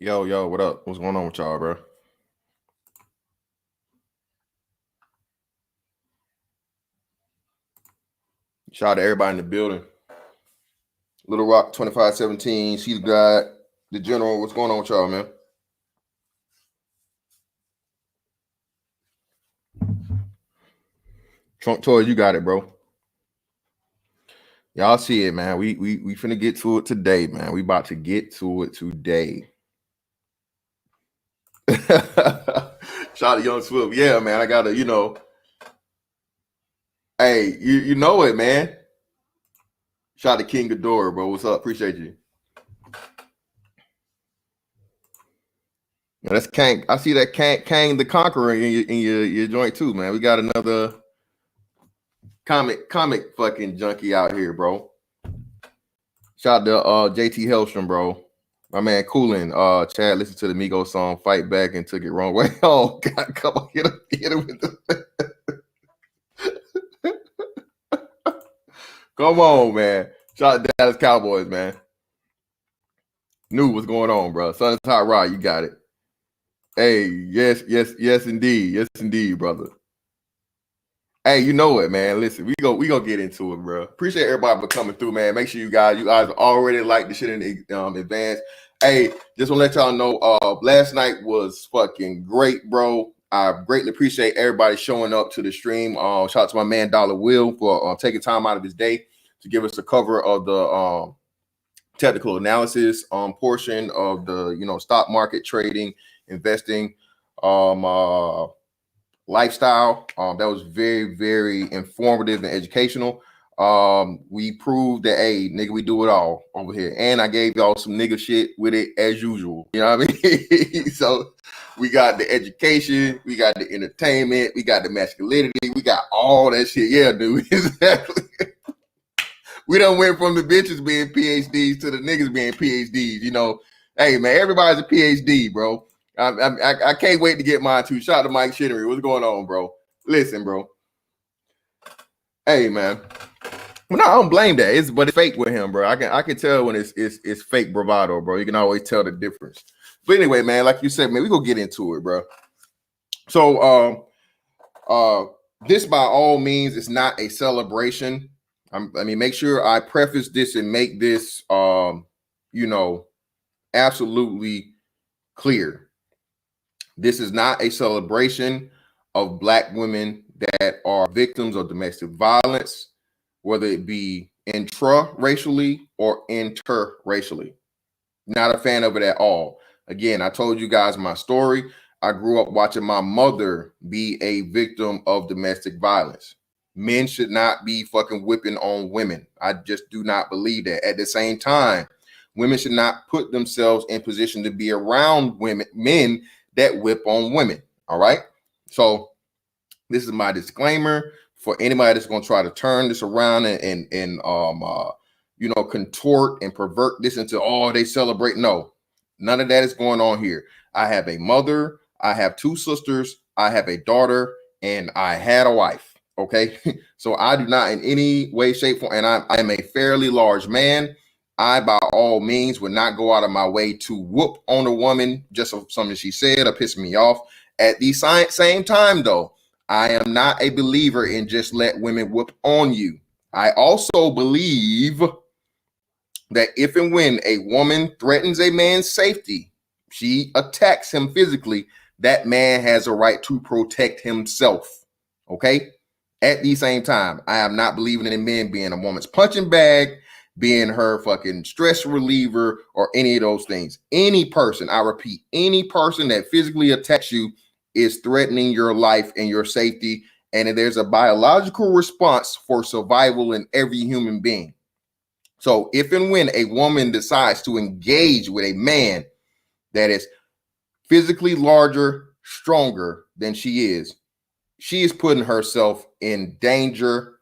Yo, what up? What's going on with y'all, bro? Shout out to everybody in the building. Little Rock 2517, She's God, the General. What's going on with y'all, man? Trunk Toys, you got it, bro. Y'all see it, man. We finna get to it today, man. We about to get to it today. Shout out to Young Swift. Yeah, man. I gotta, hey, you know it, man. Shout out to King Ghidorah, bro. What's up? Appreciate you. Yeah, that's Kang. I see that Kang the Conqueror in your joint too, man. We got another comic fucking junkie out here, bro. Shout out to JT Hellstrom, bro. My man Coolin. Chad listened to the Migos song Fight Back and took it wrong way. Oh God, come on, hit him with the come on, man. Shout out to Dallas Cowboys, man. Knew what's going on, bro. Son is hot rod, you got it. Hey, yes, indeed, brother. Hey, you know it, man. Listen, we gonna get into it, bro. Appreciate everybody for coming through, man. Make sure you guys already like the shit in advance. Hey, just want to let y'all know, last night was fucking great, bro. I greatly appreciate everybody showing up to the stream. Shout out to my man Dollar Will for taking time out of his day to give us the cover of the technical analysis portion of the stock market trading, investing, lifestyle. That was very, very informative and educational. We proved that, hey, nigga, we do it all over here. And I gave y'all some nigga shit with it as usual. You know what I mean? So we got the education, we got the entertainment, we got the masculinity, we got all that shit. Yeah, dude. Exactly. We done went from the bitches being PhDs to the niggas being PhDs. Hey, man, everybody's a PhD, bro. I can't wait to get mine too. Shout out to Mike Shinnery. What's going on, bro? Listen, bro. Hey, man. Well, no, I don't blame that. But it's fake with him, bro. I can tell when it's fake bravado, bro. You can always tell the difference. But anyway, man, like you said, man, we gonna get into it, bro. So, this by all means is not a celebration. Make sure I preface this and make this, absolutely clear. This is not a celebration of Black women that are victims of domestic violence, whether it be intra-racially or interracially. Not a fan of it at all. Again, I told you guys my story. I grew up watching my mother be a victim of domestic violence. Men should not be fucking whipping on women. I just do not believe that. At the same time, women should not put themselves in position to be around men that whip on women. All right. So this is my disclaimer for anybody that's going to try to turn this around and contort and pervert this into, they celebrate. No, none of that is going on here. I have a mother, I have two sisters, I have a daughter, and I had a wife. Okay. So I do not in any way, shape, form, and I'm a fairly large man. I, by all means, would not go out of my way to whoop on a woman just for something she said or pissing me off. At the same time, though, I am not a believer in just let women whoop on you. I also believe that if and when a woman threatens a man's safety, she attacks him physically, that man has a right to protect himself. Okay? At the same time, I am not believing in men being a woman's punching bag, being her fucking stress reliever, or any of those things. Any person, I repeat, any person that physically attacks you is threatening your life and your safety. And there's a biological response for survival in every human being. So if and when a woman decides to engage with a man that is physically larger, stronger than she is putting herself in danger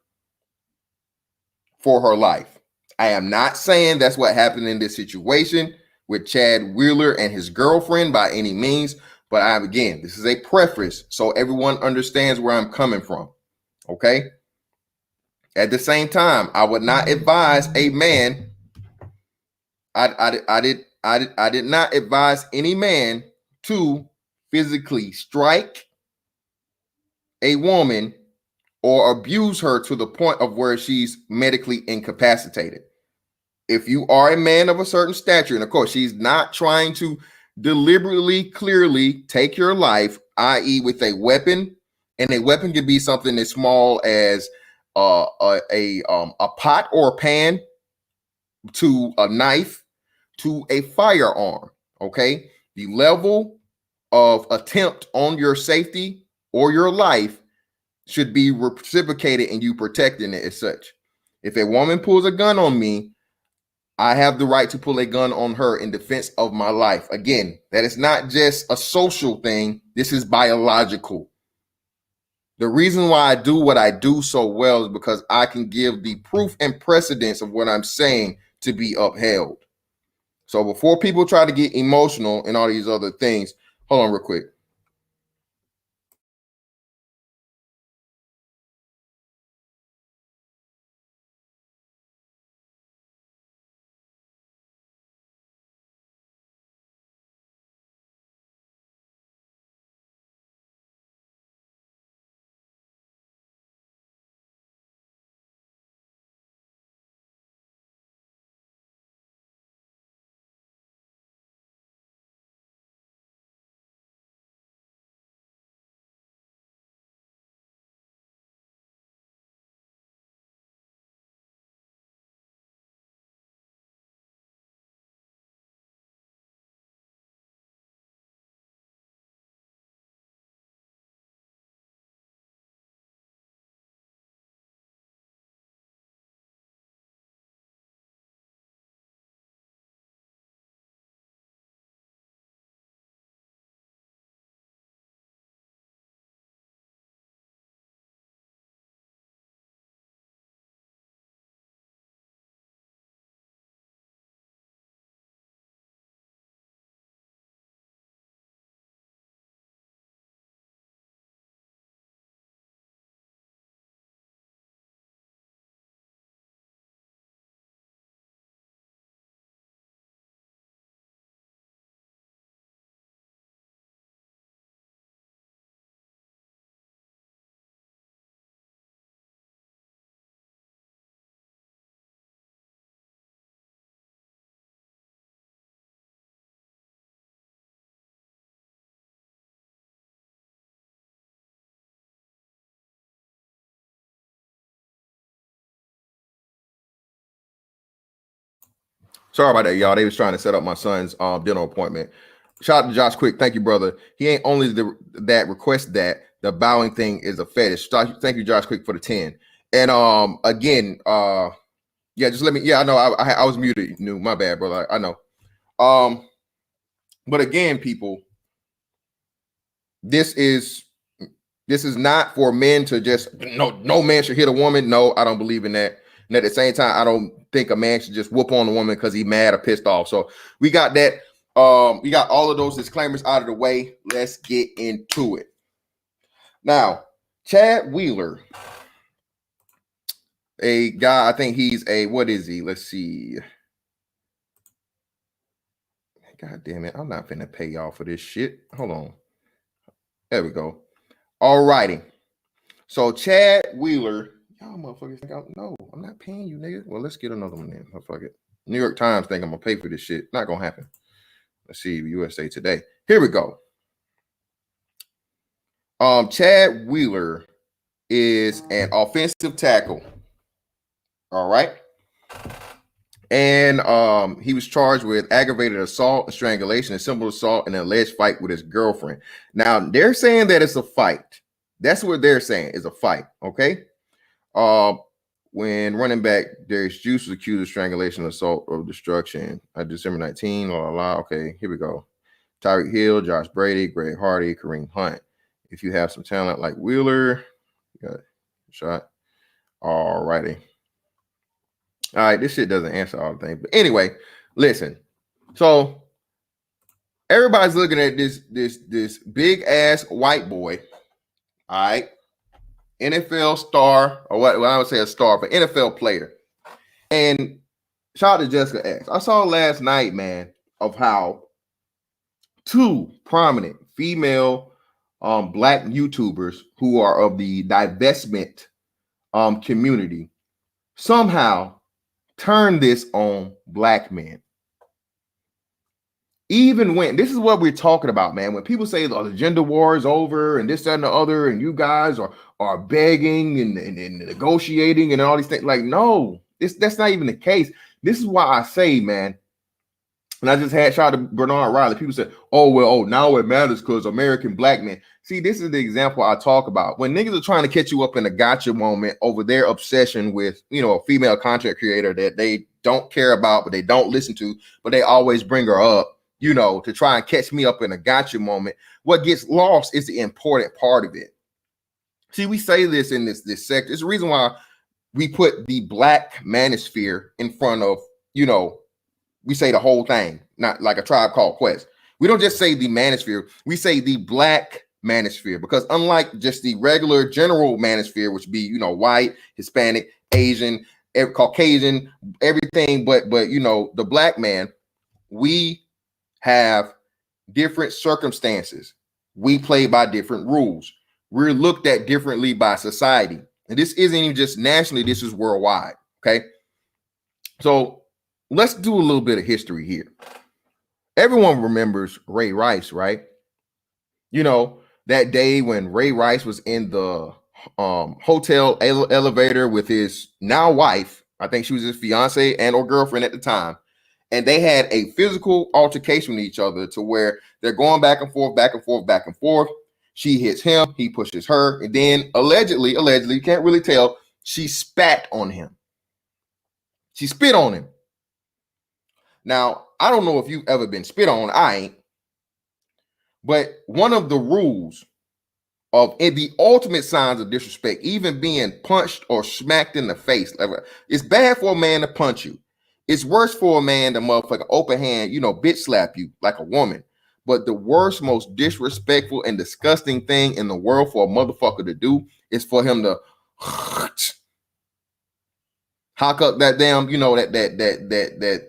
for her life. I am not saying that's what happened in this situation with Chad Wheeler and his girlfriend by any means, but again, this is a preface so everyone understands where I'm coming from. Okay? At the same time, I would not advise a man. I I did not advise any man to physically strike a woman or abuse her to the point of where she's medically incapacitated. If you are a man of a certain stature, and of course, she's not trying to deliberately, clearly take your life, i.e., with a weapon, and a weapon can be something as small as a pot or a pan, to a knife, to a firearm. Okay, the level of attempt on your safety or your life should be reciprocated in you protecting it as such. If a woman pulls a gun on me, I have the right to pull a gun on her in defense of my life. Again, that is not just a social thing. This is biological. The reason why I do what I do so well is because I can give the proof and precedence of what I'm saying to be upheld. So before people try to get emotional and all these other things, hold on real quick. Sorry about that, y'all. They was trying to set up my son's dental appointment. Shout out to Josh Quick. Thank you, brother. He ain't only that request that the bowing thing is a fetish. Thank you, Josh Quick, for the 10. And again, yeah, just let me. Yeah, I know I was muted. You my bad, brother. I know. But again, people, this is not for men to just no man should hit a woman. No, I don't believe in that. And at the same time, I don't think a man should just whoop on a woman because he's mad or pissed off. So we got that. We got all of those disclaimers out of the way. Let's get into it. Now, Chad Wheeler, a guy, I think he's what is he? Let's see. God damn it. I'm not finna pay y'all for this shit. Hold on. There we go. All righty. So Chad Wheeler, y'all motherfuckers think no, I'm not paying you, nigga. Well, let's get another one then. Oh, fuck it. New York Times think I'm gonna pay for this shit. Not gonna happen. Let's see, USA Today. Here we go. Chad Wheeler is an offensive tackle. All right. And he was charged with aggravated assault and strangulation, and simple assault, and an alleged fight with his girlfriend. Now they're saying that it's a fight. That's what they're saying is a fight. Okay. When running back Darius Juice was accused of strangulation, assault, or destruction on December 19. Okay, here we go. Tyreek Hill, Josh Brady, Greg Hardy, Kareem Hunt. If you have some talent like Wheeler, you got a shot. All righty. All right, this shit doesn't answer all the things. But anyway, listen. So everybody's looking at this big ass white boy. All right. NFL star, or what I would say a star, but NFL player. And shout out to Jessica X. I saw last night, man. of how two prominent female black YouTubers who are of the divestment community somehow turn this on black men. Even when this is what we're talking about, man. When people say, oh, the gender war is over and this, that, and the other, and you guys are begging and negotiating and all these things, like, no, that's not even the case. This is why I say, man, and I just had shout out to Bernard Riley. People said, now it matters because American black men. See, this is the example I talk about. When niggas are trying to catch you up in a gotcha moment over their obsession with, a female content creator that they don't care about, but they don't listen to, but they always bring her up, to try and catch me up in a gotcha moment. What gets lost is the important part of it. See, we say this in this sector. It's the reason why we put the black manosphere in front of, we say the whole thing, not like a Tribe Called Quest. We don't just say the manosphere, we say the black manosphere, because unlike just the regular general manosphere, which be, white, Hispanic, Asian, Caucasian, everything, but the black man, we have different circumstances. We play by different rules. We're looked at differently by society. And this isn't even just nationally, this is worldwide. Okay. So let's do a little bit of history here. Everyone remembers Ray Rice, right? That day when Ray Rice was in the hotel elevator with his now wife. I think she was his fiance and or girlfriend at the time. And they had a physical altercation with each other to where they're going back and forth, back and forth, back and forth. She hits him, he pushes her, and then allegedly, you can't really tell, she spat on him. She spit on him. Now, I don't know if you've ever been spit on, I ain't. But one of the rules of the ultimate signs of disrespect, even being punched or smacked in the face, it's bad for a man to punch you. It's worse for a man to motherfucker open hand, bitch slap you like a woman. But the worst, most disrespectful and disgusting thing in the world for a motherfucker to do is for him to hock up that damn,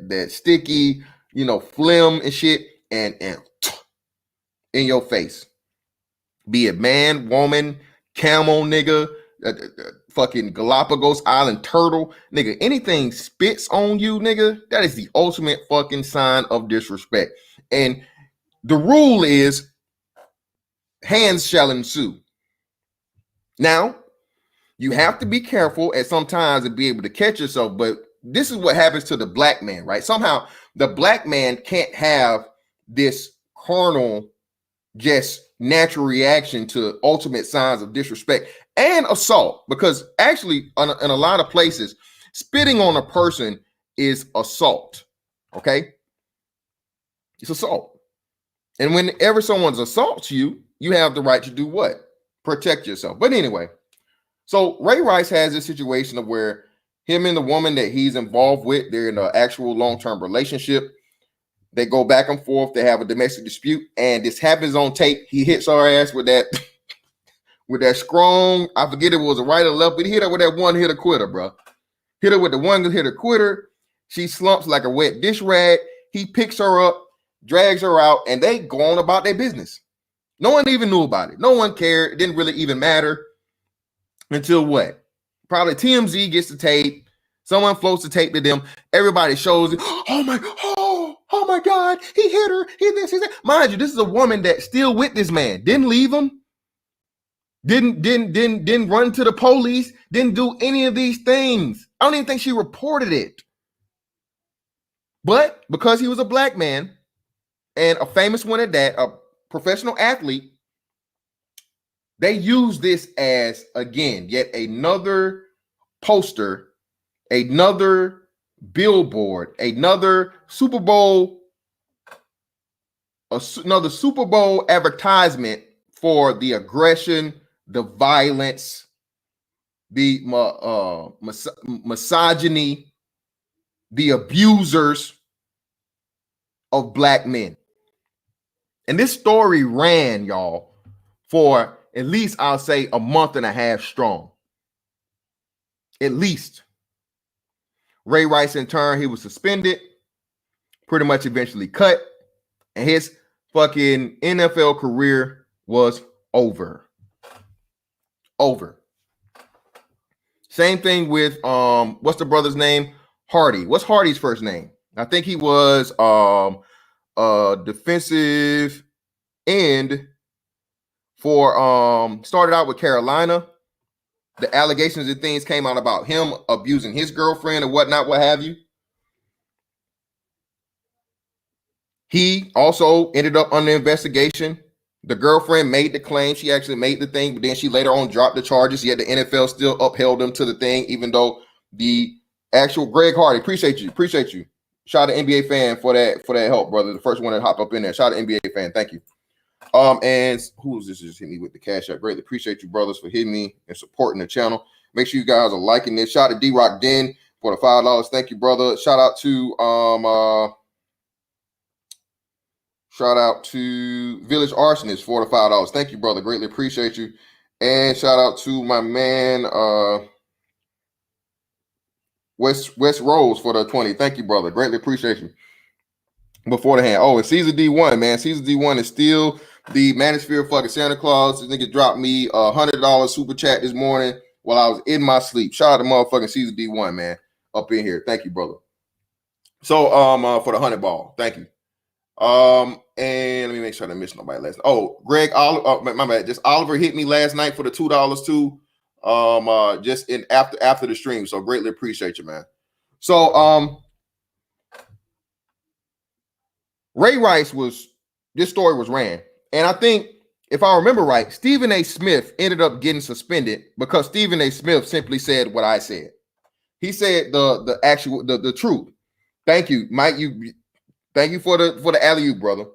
that sticky, phlegm and shit and in your face. Be it man, woman, camel, nigga, fucking Galapagos Island turtle, nigga, anything spits on you, nigga, that is the ultimate fucking sign of disrespect. And the rule is hands shall ensue. Now, you have to be careful at some times and be able to catch yourself, but this is what happens to the black man, right? Somehow the black man can't have this carnal, just natural reaction to ultimate signs of disrespect and assault, because actually in a lot of places, spitting on a person is assault, okay? It's assault. And whenever someone assaults you, you have the right to do what? Protect yourself. But anyway, so Ray Rice has this situation of where him and the woman that he's involved with, they're in an actual long-term relationship. They go back and forth. They have a domestic dispute, and this happens on tape. He hits her ass with that, with that strong. I forget if it was a right or left, but he hit her with that one hitter quitter, bro. Hit her with the one hitter quitter. She slumps like a wet dish rag. He picks her up, drags her out, and they go on about their business. No one even knew about it. No one cared. It didn't really even matter until what? Probably TMZ gets the tape. Someone floats the tape to them. Everybody shows it. Oh my God, he hit her. He this, he that. Mind you, this is a woman that's still with this man. Didn't leave him. Didn't run to the police. Didn't do any of these things. I don't even think she reported it. But because he was a black man and a famous one at that, a professional athlete, they use this as, again, yet another poster, another billboard, another Super Bowl advertisement for the aggression, the violence, the misogyny, the abusers of black men. And this story ran, y'all, for at least, I'll say, a month and a half strong. At least. Ray Rice, in turn, he was suspended, pretty much eventually cut, and his fucking NFL career was over. Same thing with what's the brother's name? Hardy. What's Hardy's first name? I think he was defensive end for started out with Carolina. The allegations and things came out about him abusing his girlfriend and whatnot, what have you. He also ended up under investigation. The girlfriend made the claim. She actually made the thing, but then she later on dropped the charges. Yet the NFL still upheld him to the thing, even though the actual Greg Hardy, appreciate you. Shout out to NBA fan for that help, brother. The first one that hopped up in there. Shout out to NBA fan. Thank you. And who's this just hit me with the cash app? Greatly appreciate you, brothers, for hitting me and supporting the channel. Make sure you guys are liking this. Shout out to D-Rock Den for the $5. Thank you, brother. Shout out to Village Arsonist for the $5. Thank you, brother. Greatly appreciate you. And shout out to my man West Rose for the 20. Thank you, brother. Greatly appreciate you. Before the hand. Oh, it's Caesar D1, man. Caesar D1 is still the manosphere fucking Santa Claus. This nigga dropped me $100 super chat this morning while I was in my sleep. Shout out to motherfucking Caesar D1, man. Up in here. Thank you, brother. So for the 100 ball. Thank you. And let me make sure I didn't miss nobody last night. Oh, Greg Oliver, my bad. Just Oliver hit me last night for the $2 too. Just in after the stream. So greatly appreciate you, man. So Ray Rice this story was ran. And I think if I remember right, Stephen A. Smith ended up getting suspended because Stephen A. Smith simply said what I said. He said the actual truth. Thank you, Mike. Thank you for the alley-oop, brother.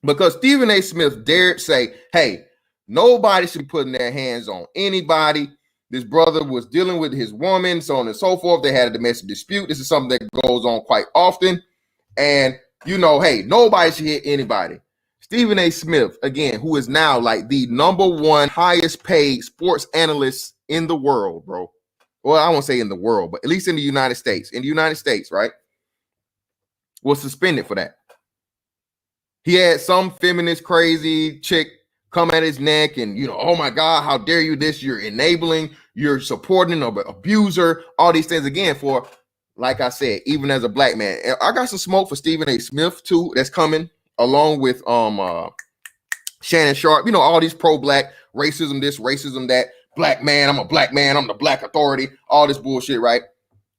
Because Stephen A. Smith dared say, hey, nobody should be putting their hands on anybody. This brother was dealing with his woman, so on and so forth. They had a domestic dispute. This is something that goes on quite often. And, hey, nobody should hit anybody. Stephen A. Smith, again, who is now like the #1 highest paid sports analyst in the world, bro. Well, I won't say in the world, but at least in the United States. In the United States, right? Was suspended for that. He had some feminist crazy chick come at his neck and, oh my God, how dare you this? You're enabling, you're supporting an abuser, all these things again for, like I said, even as a black man. I got some smoke for Stephen A. Smith too, that's coming along with Shannon Sharp, all these pro-black racism, this, racism, that, black man, I'm a black man, I'm the black authority, all this bullshit, right?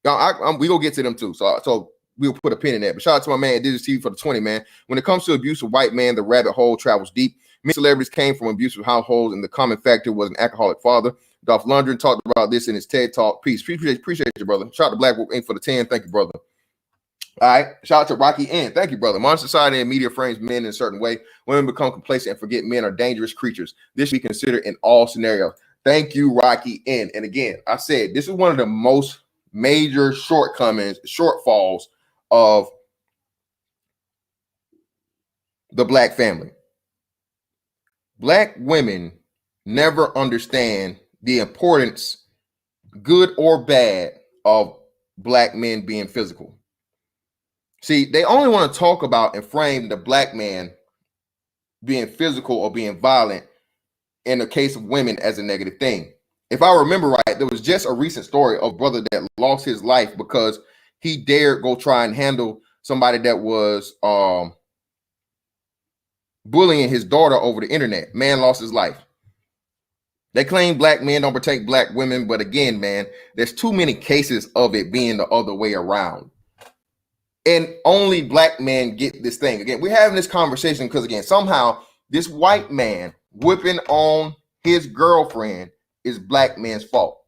We gonna get to them too. So we'll put a pin in that. But shout out to my man Digital TV for the 20, man. When it comes to abuse of white man, the rabbit hole travels deep. Many celebrities came from abusive households, and the common factor was an alcoholic father. Dolph Lundgren talked about this in his TED Talk. Peace. Appreciate you, brother. Shout out to Black Wolf Inc. for the 10. Thank you, brother. All right. Shout out to Rocky N. Thank you, brother. Modern society and media frames men in a certain way. Women become complacent and forget men are dangerous creatures. This should be considered in all scenarios. Thank you, Rocky N. And again, I said this is one of the most major shortfalls of the black family. Black women never understand the importance, good or bad, of black men being physical. See, they only want to talk about and frame the black man being physical or being violent in the case of women as a negative thing. If I remember right, there was just a recent story of a brother that lost his life because he dared go try and handle somebody that was bullying his daughter over the internet. Man lost his life. They claim black men don't protect black women, but again, man, there's too many cases of it being the other way around. And only black men get this thing. Again, we're having this conversation because, again, somehow this white man whipping on his girlfriend is black man's fault.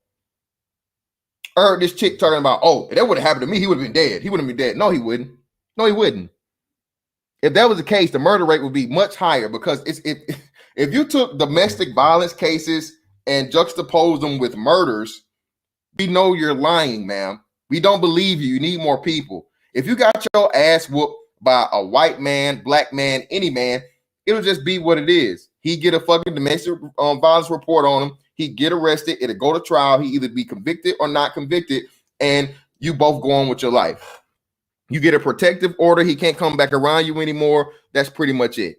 I heard this chick talking about, oh, if that would have happened to me, he would have been dead. He wouldn't be dead. No, he wouldn't. No, he wouldn't. If that was the case, the murder rate would be much higher because if you took domestic violence cases and juxtaposed them with murders, we know you're lying, ma'am. We don't believe you. You need more people. If you got your ass whooped by a white man, black man, any man, it'll just be what it is. He get a fucking domestic violence report on him. He get arrested. It'll go to trial. He either be convicted or not convicted, and you both go on with your life. You get a protective order. He can't come back around you anymore. That's pretty much it.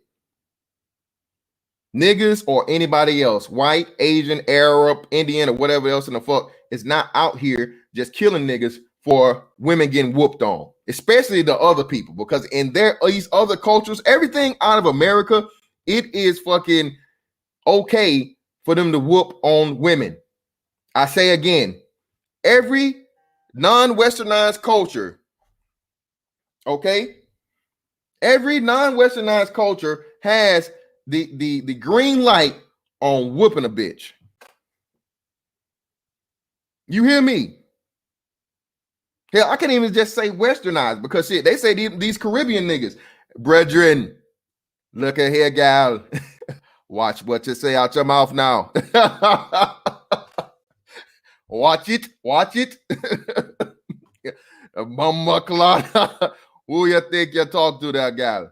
Niggas or anybody else, white, Asian, Arab, Indian, or whatever else in the fuck, is not out here just killing niggas for women getting whooped on, especially the other people, because in these other cultures, everything out of America, it is fucking okay for them to whoop on women. I say again, every non-westernized culture, okay, every non-westernized culture has the green light on whooping a bitch. You hear me? Hell, I can't even just say westernized, because shit, they say these Caribbean niggas, brethren, look at here, gal. Watch what you say out your mouth now. Watch it. Mama Clara, who you think you talk to, that gal?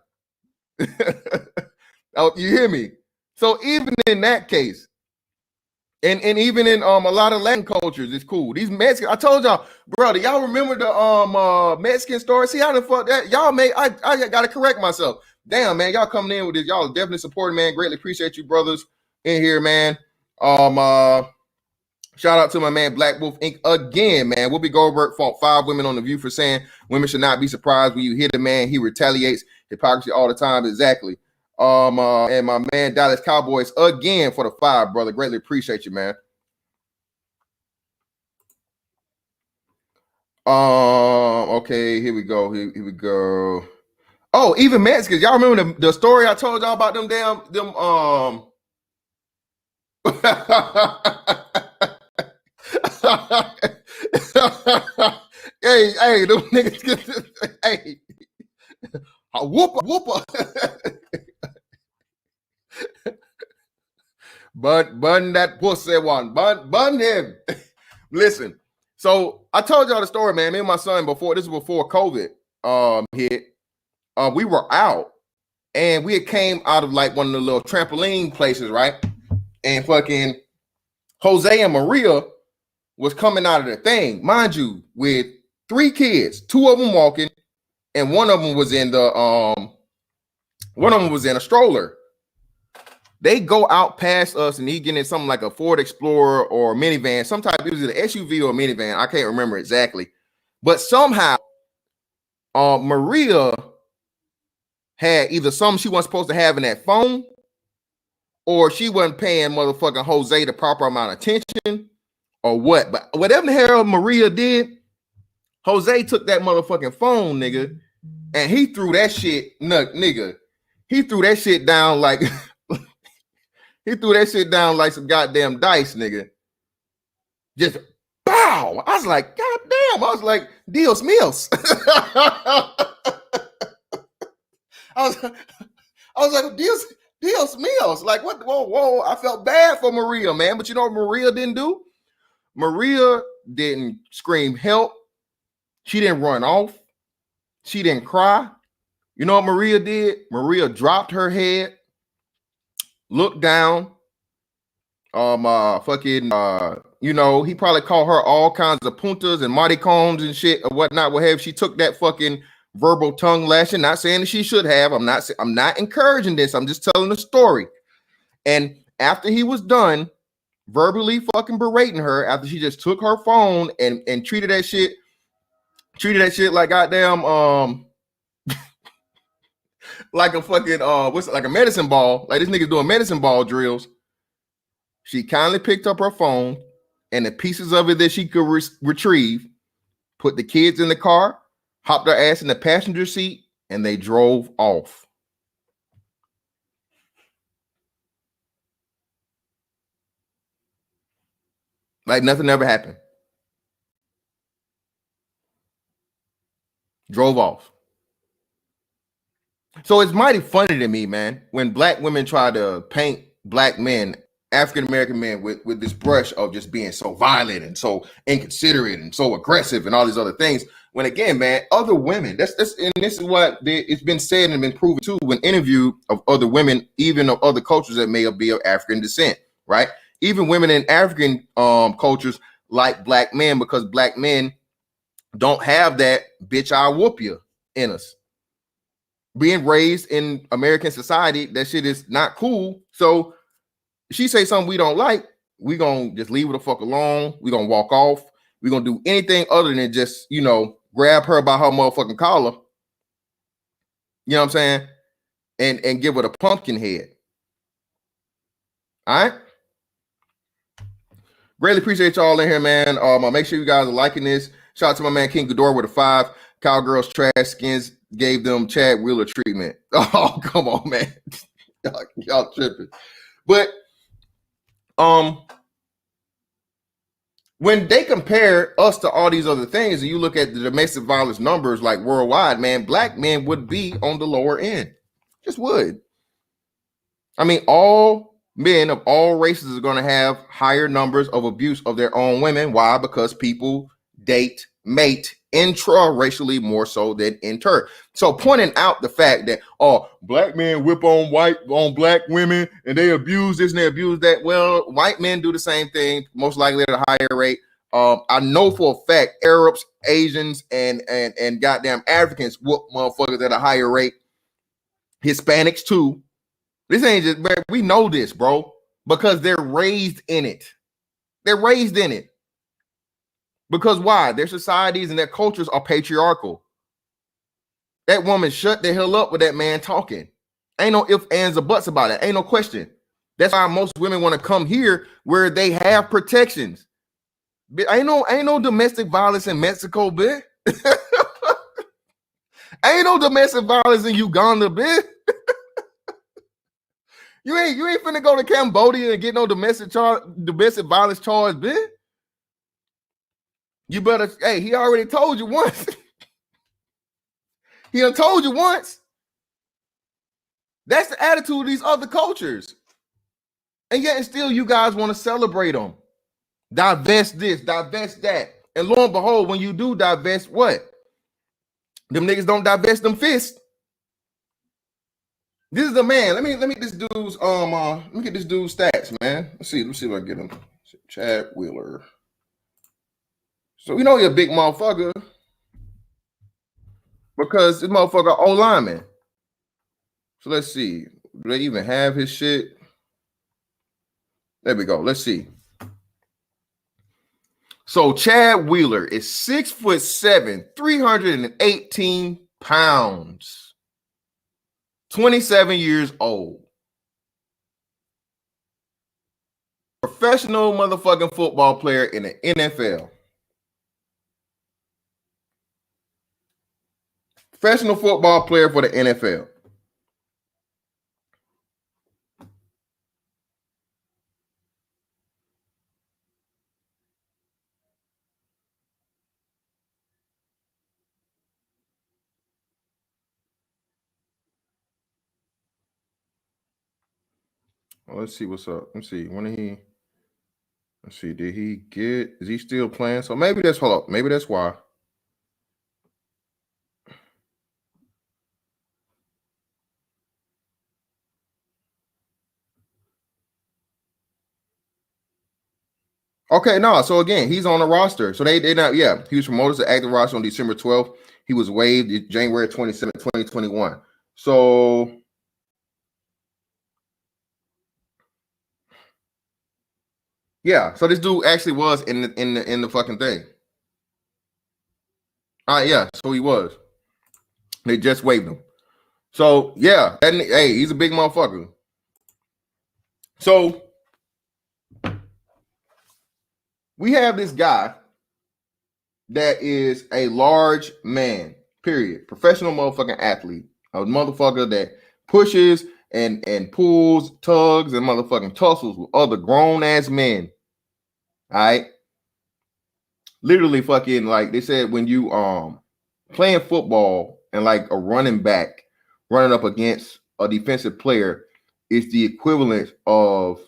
Oh, you hear me? So even in that case, and even in a lot of Latin cultures, it's cool. These Mexican, I told y'all, brother, y'all remember the Mexican story? See how the fuck that y'all made? I gotta correct myself. Damn, man, y'all coming in with this. Y'all definitely supporting, man. Greatly appreciate you brothers in here, man. Shout out to my man Black Wolf Inc. again, man. Whoopi Goldberg fought 5 women on The View for saying women should not be surprised when you hit a man. He retaliates. Hypocrisy all the time. Exactly. And my man Dallas Cowboys again for the 5, brother. Greatly appreciate you, man. Okay, here we go. Here we go. Oh, even Mexicans. Y'all remember the story I told y'all about them hey, them niggas, hey, a whooper. Bun that pussy one. Bun him. Listen, so I told y'all the story, man. Me and my son before COVID hit. We were out and we had came out of like one of the little trampoline places, right? And fucking Jose and Maria was coming out of the thing, mind you, with 3 kids, 2 of them walking, and one of them was in a stroller. They go out past us, and he getting in something like a Ford Explorer or a minivan, some type. It was an SUV or a minivan. I can't remember exactly, but somehow, Maria had either something she wasn't supposed to have in that phone, or she wasn't paying motherfucking Jose the proper amount of attention, or what. But whatever the hell Maria did, Jose took that motherfucking phone, nigga, and he threw that shit, nigga. He threw that shit down like he threw that shit down like some goddamn dice, nigga. Just bow. I was like, God damn. I was like, Dios míos. I was like, Dios míos. Like, what? Whoa. I felt bad for Maria, man. But you know what Maria didn't do? Maria didn't scream help. She didn't run off. She didn't cry. You know what Maria did? Maria dropped her head, looked down. You know, he probably called her all kinds of puntas and maricones and shit or whatnot. What have she took that fucking verbal tongue lashing? Not saying that she should have. I'm not encouraging this. I'm just telling the story. And after he was done verbally fucking berating her, after she just took her phone and treated that shit like goddamn like a fucking like a medicine ball, like this nigga's doing medicine ball drills. She kindly picked up her phone and the pieces of it that she could retrieve, put the kids in the car, hopped her ass in the passenger seat, and they drove off. Like nothing ever happened. Drove off. So it's mighty funny to me, man, when black women try to paint black men, African-American men, with this brush of just being so violent and so inconsiderate and so aggressive and all these other things. When again, man, other women, and this is what it's been said and been proven too when interviewed of other women, even of other cultures that may be of African descent, right? Even women in African cultures like black men, because black men don't have that bitch, I'll whoop you in us. Being raised in American society, that shit is not cool. So she say something we don't like, we gonna just leave her the fuck alone. We gonna walk off. We gonna do anything other than just, grab her by her motherfucking collar. You know what I'm saying? And give her the pumpkin head. All right. Greatly appreciate y'all in here, man. Make sure you guys are liking this. Shout out to my man King Ghidorah with a 5. Cowgirls Trash Skins gave them Chad Wheeler treatment. Oh, come on, man. y'all tripping. But when they compare us to all these other things, and you look at the domestic violence numbers like worldwide, man, black men would be on the lower end. Just would. I mean, all men of all races are going to have higher numbers of abuse of their own women. Why? Because people mate intra-racially more so than inter. So pointing out the fact that, black men whip on black women and they abuse this and they abuse that. Well, white men do the same thing, most likely at a higher rate. I know for a fact Arabs, Asians, and goddamn Africans whoop motherfuckers at a higher rate. Hispanics too. This ain't just, we know this, bro, because they're raised in it. They're raised in it. Because why? Their societies and their cultures are patriarchal. That woman shut the hell up with that man talking. Ain't no ifs, ands, or buts about it. Ain't no question. That's why most women want to come here where they have protections. Ain't no domestic violence in Mexico, bitch. Ain't no domestic violence in Uganda, bitch. You ain't finna go to Cambodia and get no domestic violence charge, bitch. You better, he already told you once. He done told you once. That's the attitude of these other cultures. And yet and still you guys want to celebrate them. Divest this, divest that. And lo and behold, when you do divest, what? Them niggas don't divest them fists. This is the man. Let me get this dude's stats, man. Let's see if I can get him. Chad Wheeler. So we know you're a big motherfucker because this motherfucker O-lineman. So let's see. Do they even have his shit? There we go. Let's see. So Chad Wheeler is 6'7", 318 pounds, 27 years old. Professional motherfucking football player in the NFL. Professional football player for the NFL. Well, let's see what's up. Let's see. Is he still playing? So maybe that's why. Okay, no. So again, he's on the roster. So they not, yeah. He was promoted to active roster on December 12th. He was waived January 27th, 2021. So yeah, so this dude actually was in the fucking thing. Yeah, so he was. They just waived him. So yeah, he's a big motherfucker. So we have this guy that is a large man, period. Professional motherfucking athlete. A motherfucker that pushes and pulls, tugs, and motherfucking tussles with other grown-ass men. All right? Literally fucking, like they said, when you playing football and like a running back running up against a defensive player is the equivalent of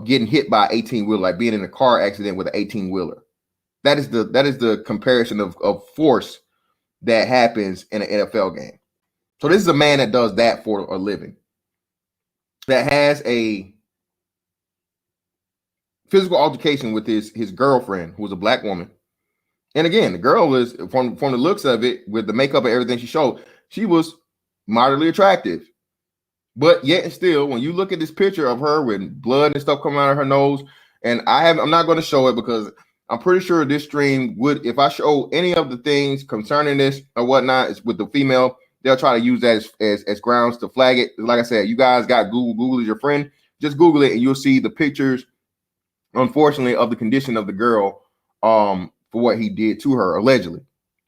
getting hit by an 18-wheeler, like being in a car accident with an 18-wheeler. That is the comparison of force that happens in an NFL game. So this is a man that does that for a living, that has a physical altercation with his girlfriend, who was a black woman, And again, the girl was from the looks of it, with the makeup and everything she showed, she was moderately attractive. But yet and still, when you look at this picture of her with blood and stuff coming out of her nose, and I'm not going to show it because I'm pretty sure this stream would, if I show any of the things concerning this or whatnot, is with the female, they'll try to use that as grounds to flag it. Like I said, you guys got Google. Google is your friend. Just Google it and you'll see the pictures, unfortunately, of the condition of the girl for what he did to her, allegedly.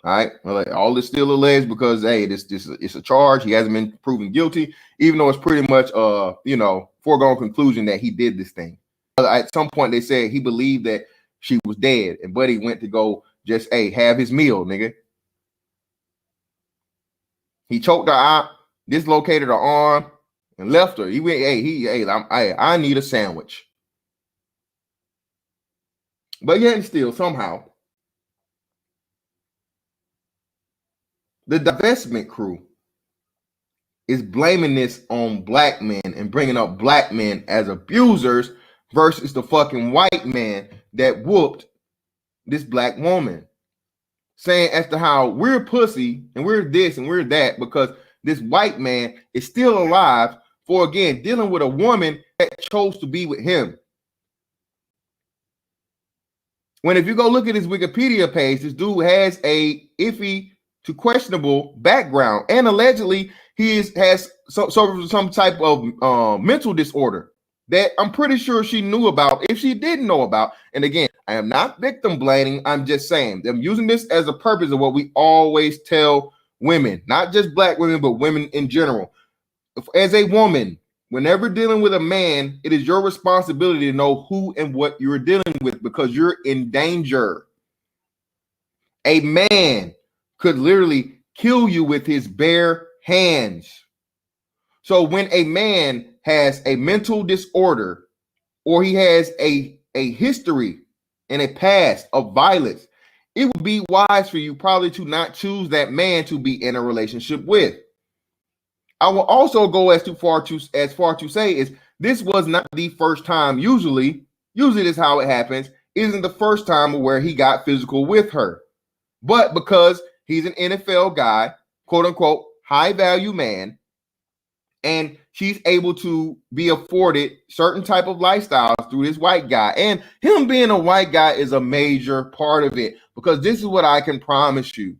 All right. Well, all this still alleged because hey, this it's a charge. He hasn't been proven guilty, even though it's pretty much foregone conclusion that he did this thing. At some point, they said he believed that she was dead, and Buddy went to go just have his meal, nigga. He choked her out, dislocated her arm, and left her. He went, I need a sandwich. But yet still, somehow, the divestment crew is blaming this on black men and bringing up black men as abusers versus the fucking white man that whooped this black woman, saying as to how we're pussy and we're this and we're that because this white man is still alive for, again, dealing with a woman that chose to be with him. When if you go look at his Wikipedia page, this dude has a iffy to questionable background, and allegedly he has some type of mental disorder that I'm pretty sure she knew about, if she didn't know about. And again, I am not victim blaming. I'm just saying I'm using this as a purpose of what we always tell women, not just black women, but women in general. As a woman, whenever dealing with a man, it is your responsibility to know who and what you're dealing with because you're in danger. A man could literally kill you with his bare hands. So when a man has a mental disorder or he has a history and a past of violence, it would be wise for you probably to not choose that man to be in a relationship with. I will also go as far to say is this was not the first time. Usually this is how it happens. Isn't the first time where he got physical with her, but because he's an NFL guy, quote unquote, high value man, and she's able to be afforded certain type of lifestyles through this white guy, and him being a white guy is a major part of it because this is what I can promise you.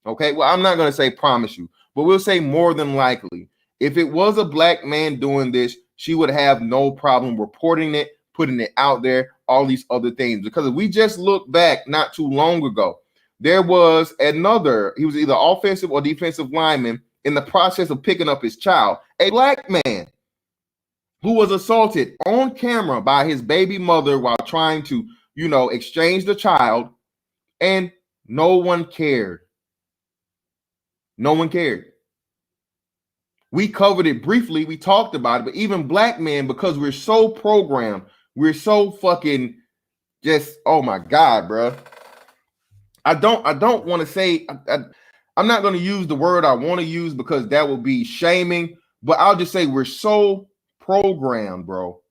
Okay, well, I'm not going to say promise you, but we'll say more than likely, if it was a black man doing this, she would have no problem reporting it, putting it out there, all these other things. Because if we just look back not too long ago, there was another, he was either offensive or defensive lineman in the process of picking up his child, a black man who was assaulted on camera by his baby mother while trying to, exchange the child, and no one cared. No one cared. We covered it briefly. We talked about it, but even black men, because we're so programmed, we're so fucking just, oh my God, bro. I don't want to say, I'm not going to use the word I want to use because that will be shaming, but I'll just say we're so programmed, bro.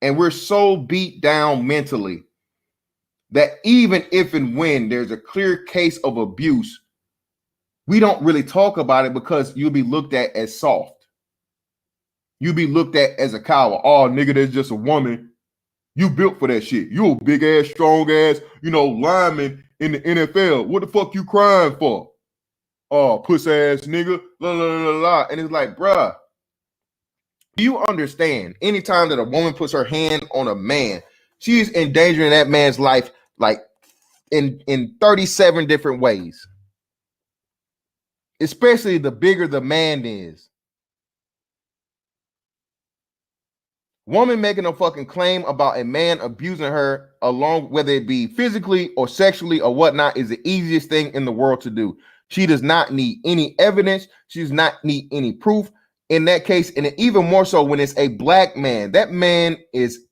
And we're so beat down mentally that even if and when there's a clear case of abuse, we don't really talk about it because you'll be looked at as soft. You'll be looked at as a coward. Oh, nigga, that's just a woman. You built for that shit. You a big ass, strong ass, lineman in the NFL. What the fuck you crying for? Oh, puss ass nigga. La, la, la, la. And it's like, bruh, do you understand? Anytime that a woman puts her hand on a man, she is endangering that man's life like in 37 different ways. Especially the bigger the man is. Woman making a fucking claim about a man abusing her along, whether it be physically or sexually or whatnot, is the easiest thing in the world to do. She does not need any evidence. She does not need any proof in that case. And even more so when it's a black man, that man is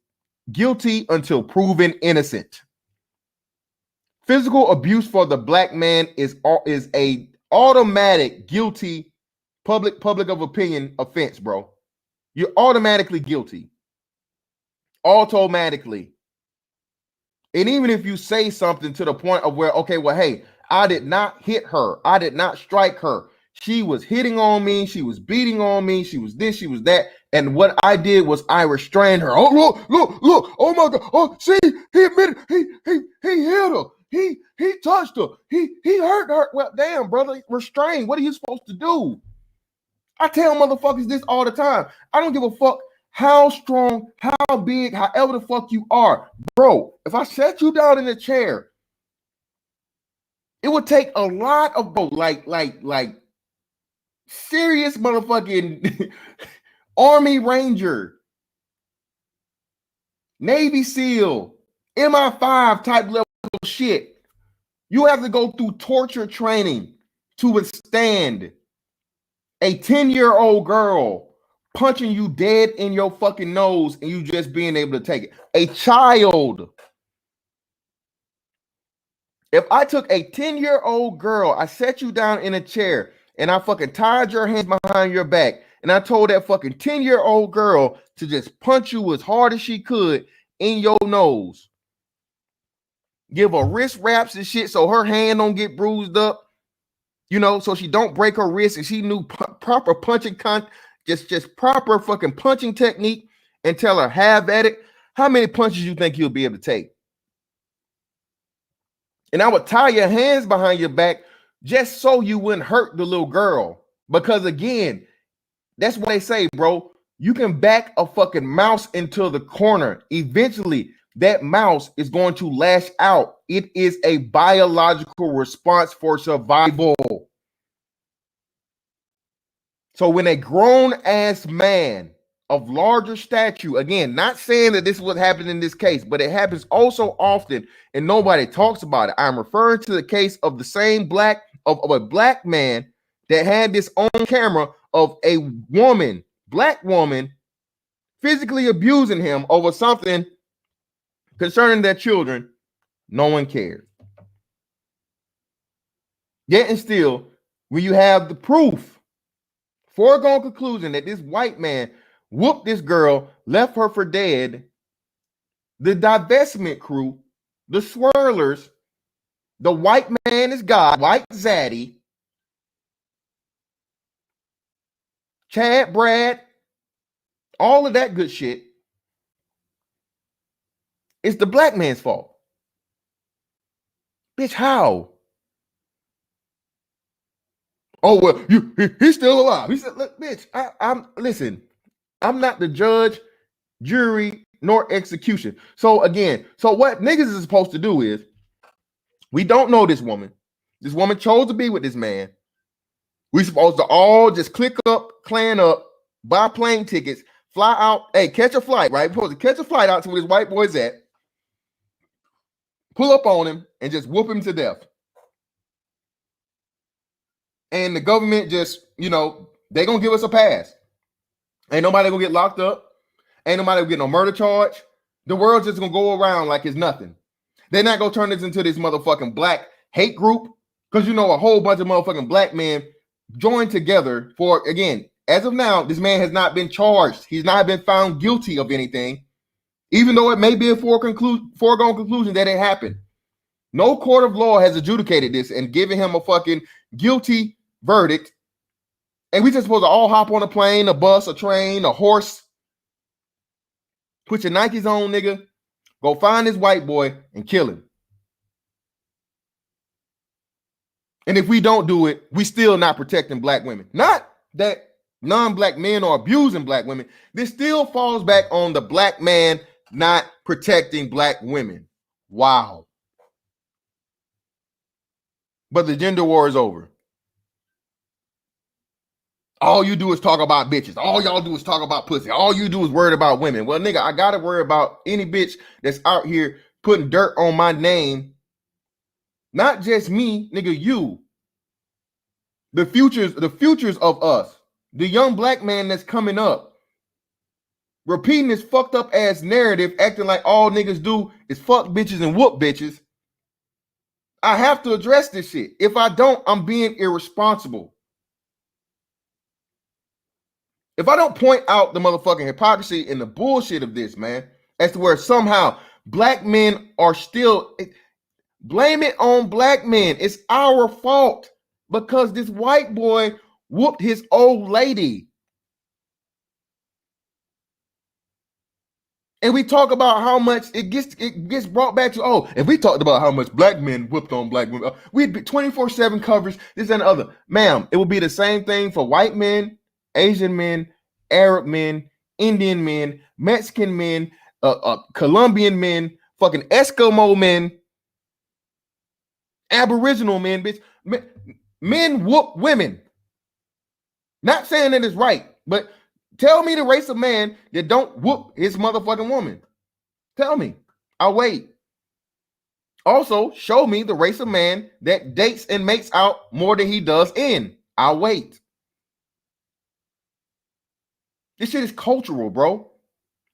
guilty until proven innocent. Physical abuse for the black man is a automatic guilty public of opinion offense, bro. You're automatically guilty. Automatically. And even if you say something to the point of where, okay, well, hey, I did not hit her. I did not strike her. She was hitting on me. She was beating on me. She was this, she was that. And what I did was I restrained her. Oh, look. Oh my God. Oh, see, he admitted he hit her. He touched her. He hurt her. Well, damn, brother, restrain. What are you supposed to do? I tell motherfuckers this all the time. I don't give a fuck how strong, how big, however the fuck you are. Bro, if I set you down in a chair, it would take a lot of like serious motherfucking Army Ranger, Navy SEAL, MI5 type level shit. You have to go through torture training to withstand a 10-year-old girl punching you dead in your fucking nose and you just being able to take it. A child. If I took a 10-year-old girl, I set you down in a chair and I fucking tied your hands behind your back and I told that fucking 10-year-old girl to just punch you as hard as she could in your nose. Give her wrist wraps and shit so her hand don't get bruised up, you know, so she don't break her wrist and she knew proper punching just proper fucking punching technique and tell her have at it. How many punches you think you'll be able to take? And I would tie your hands behind your back just so you wouldn't hurt the little girl. Because again, that's what they say, bro. You can back a fucking mouse into the corner. Eventually, that mouse is going to lash out. It is a biological response for survival. So when a grown-ass man of larger stature, again, not saying that this is what happened in this case, but it happens also often and nobody talks about it. I'm referring to the case of the same of a black man that had this on camera of a woman, black woman, physically abusing him over something concerning their children. No one cared. Yet and still, when you have the proof, foregone conclusion that this white man whooped this girl, left her for dead, the divestment crew, the swirlers, the white man is God, White Zaddy, Chad Brad, all of that good shit, it's the black man's fault. Bitch, how? Oh, well, he's still alive. He said, look, bitch, I'm not the judge, jury, nor execution. So again, what niggas is supposed to do is, we don't know this woman. This woman chose to be with this man. We supposed to all just click up, clan up, buy plane tickets, fly out. Hey, catch a flight, right? We're supposed to catch a flight out to where this white boy's at, pull up on him, and just whoop him to death. And the government just, you know, they gonna give us a pass. Ain't nobody gonna get locked up. Ain't nobody gonna get no murder charge. The world's just gonna go around like it's nothing. They're not gonna turn this into this motherfucking black hate group, because you know a whole bunch of motherfucking black men joined together for, again, as of now, this man has not been charged. He's not been found guilty of anything, even though it may be a foregone conclusion that it happened. No court of law has adjudicated this and given him a fucking guilty verdict. And we just supposed to all hop on a plane, a bus, a train, a horse, put your Nikes on, nigga, go find this white boy and kill him. And if we don't do it, we still not protecting black women. Not that non-black men are abusing black women. This still falls back on the black man not protecting black women. Wow. But the gender war is over. All you do is talk about bitches. All y'all do is talk about pussy. All you do is worry about women. Well, nigga, I gotta worry about any bitch that's out here putting dirt on my name. Not just me, nigga, you. The futures of us. The young black man that's coming up. Repeating this fucked up ass narrative, acting like all niggas do is fuck bitches and whoop bitches. I have to address this shit. If I don't, I'm being irresponsible. If I don't point out the motherfucking hypocrisy and the bullshit of this, man, as to where somehow Black men are still, blame it on black men. It's our fault because this white boy whooped his old lady. And we talk about how much it gets brought back to, oh, if we talked about how much black men whipped on black women, we'd be 24/7 coverage, this and the other. Ma'am, it would be the same thing for white men, Asian men, Arab men, Indian men, Mexican men, Colombian men, fucking Eskimo men, Aboriginal men, bitch. Men whoop women. Not saying that it's right, but tell me the race of man that don't whoop his motherfucking woman. Tell me. I'll wait. Also, show me the race of man that dates and makes out more than he does in. I'll wait. This shit is cultural, bro.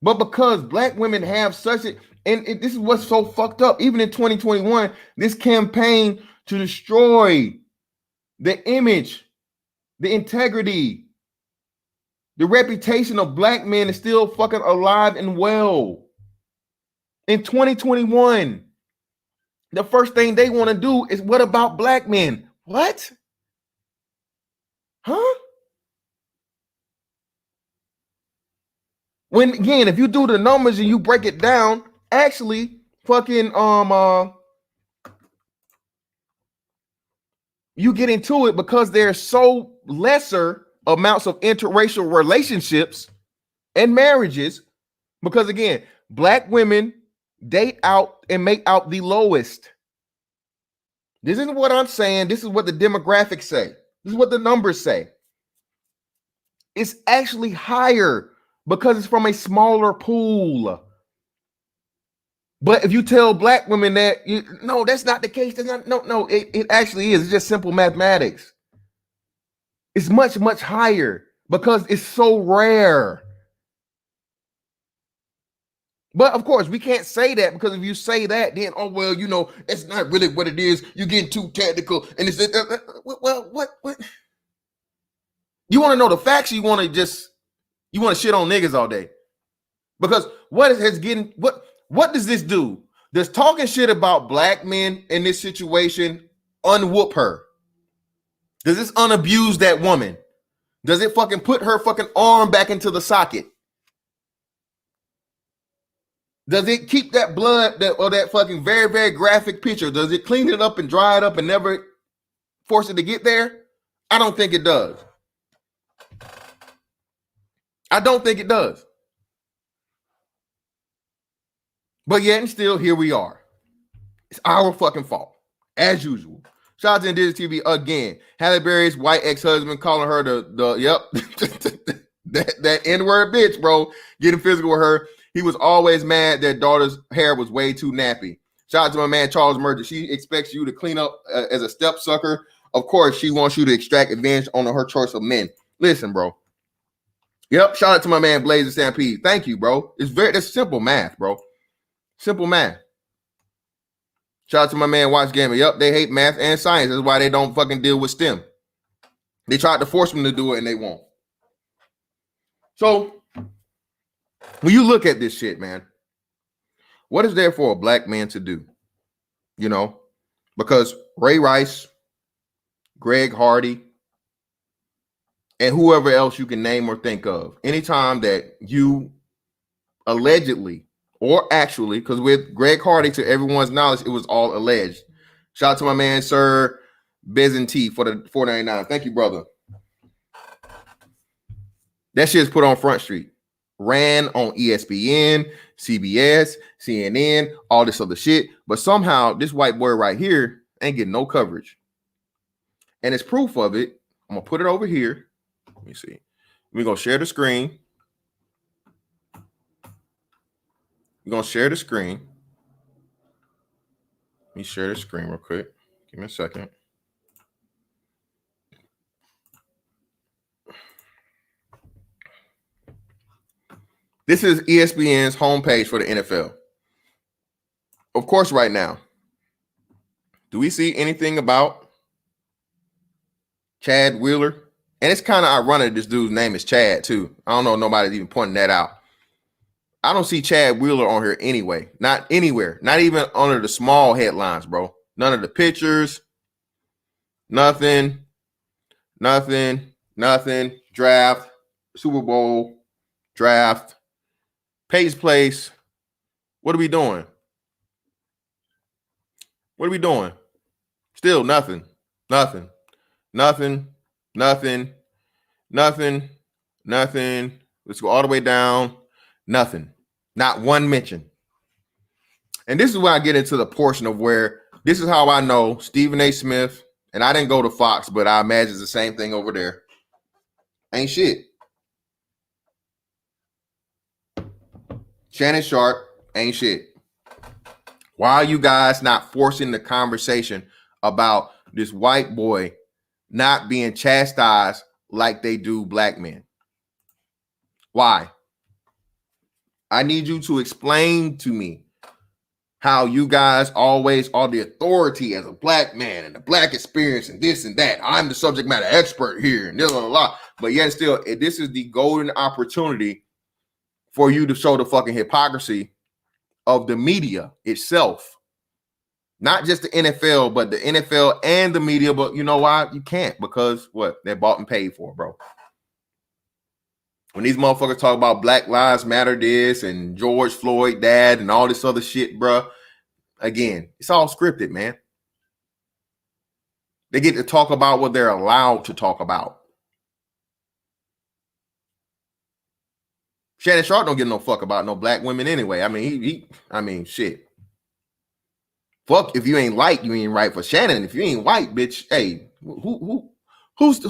But because black women have such a, and this is what's so fucked up. Even in 2021, this campaign to destroy the image, the integrity, the reputation of black men is still fucking alive and well. In 2021, the first thing they want to do is, what about black men? What? Huh? When, again, if you do the numbers and you break it down, actually fucking you get into it because there's so lesser amounts of interracial relationships and marriages, because again, black women date out and make out the lowest. This isn't what I'm saying. This is what the demographics say. This is what the numbers say. It's actually higher because it's from a smaller pool. But if you tell black women that, no, that's not the case. That's not, no, it actually is. It's just simple mathematics. It's much, much higher because it's so rare. But of course, we can't say that, because if you say that, then, oh, well, you know, that's not really what it is. You're getting too technical. And it's, well, what? You want to know the facts? You want to shit on niggas all day? Because what does this do? Does talking shit about black men in this situation unwhoop her? Does this unabuse that woman? Does it fucking put her fucking arm back into the socket? Does it keep that blood or that fucking very, very graphic picture? Does it clean it up and dry it up and never force it to get there? I don't think it does. I don't think it does. But yet and still, here we are. It's our fucking fault, as usual. Shout out to Indigenous TV again. Halle Berry's white ex-husband calling her that N-word bitch, bro. Getting physical with her. He was always mad that daughter's hair was way too nappy. Shout out to my man Charles Merger. She expects you to clean up as a step sucker. Of course, she wants you to extract advantage on her choice of men. Listen, bro. Yep. Shout out to my man Blazer Stampede. Thank you, bro. That's simple math, bro. Simple math. Shout out to my man Watch Gamer. Yep, they hate math and science. That's why they don't fucking deal with STEM. They tried to force them to do it and they won't. So when you look at this shit, man, what is there for a black man to do? You know, because Ray Rice, Greg Hardy, and whoever else you can name or think of, anytime that you allegedly or actually, because with Greg Hardy, to everyone's knowledge, it was all alleged. Shout out to my man, Sir Bezanti, for the $4.99. Thank you, brother. That shit's put on Front Street. Ran on ESPN, CBS, CNN, all this other shit. But somehow this white boy right here ain't getting no coverage. And it's proof of it. I'm going to put it over here. Let me see. We're going to share the screen. We're going to share the screen. Let me share the screen real quick. Give me a second. This is ESPN's homepage for the NFL. Of course, right now, do we see anything about Chad Wheeler? And it's kind of ironic this dude's name is Chad, too. I don't know if nobody's even pointing that out. I don't see Chad Wheeler on here anyway. Not anywhere. Not even under the small headlines, bro. None of the pictures. Nothing. Draft. Super Bowl. Draft. Pace place. What are we doing? What are we doing? Still nothing. Nothing. Let's go all the way down. Nothing. Not one mention. And this is where I get into the portion of where this is how I know Stephen A. Smith, and I didn't go to Fox, but I imagine it's the same thing over there. Ain't shit. Shannon Sharpe ain't shit. Why are you guys not forcing the conversation about this white boy not being chastised like they do black men? Why? I need you to explain to me how you guys always are the authority as a black man and the black experience and this and that. I'm the subject matter expert here and blah, blah, blah. But yet still, this is the golden opportunity for you to show the fucking hypocrisy of the media itself. Not just the NFL, but the NFL and the media. But you know why? You can't, because what? They're bought and paid for, bro. When these motherfuckers talk about Black Lives Matter this and George Floyd that and all this other shit, bro, again, it's all scripted, man. They get to talk about what they're allowed to talk about. Shannon Sharpe don't give no fuck about no black women anyway. I mean, shit. Fuck, if you ain't like, you ain't right for Shannon. If you ain't white, bitch, hey, who's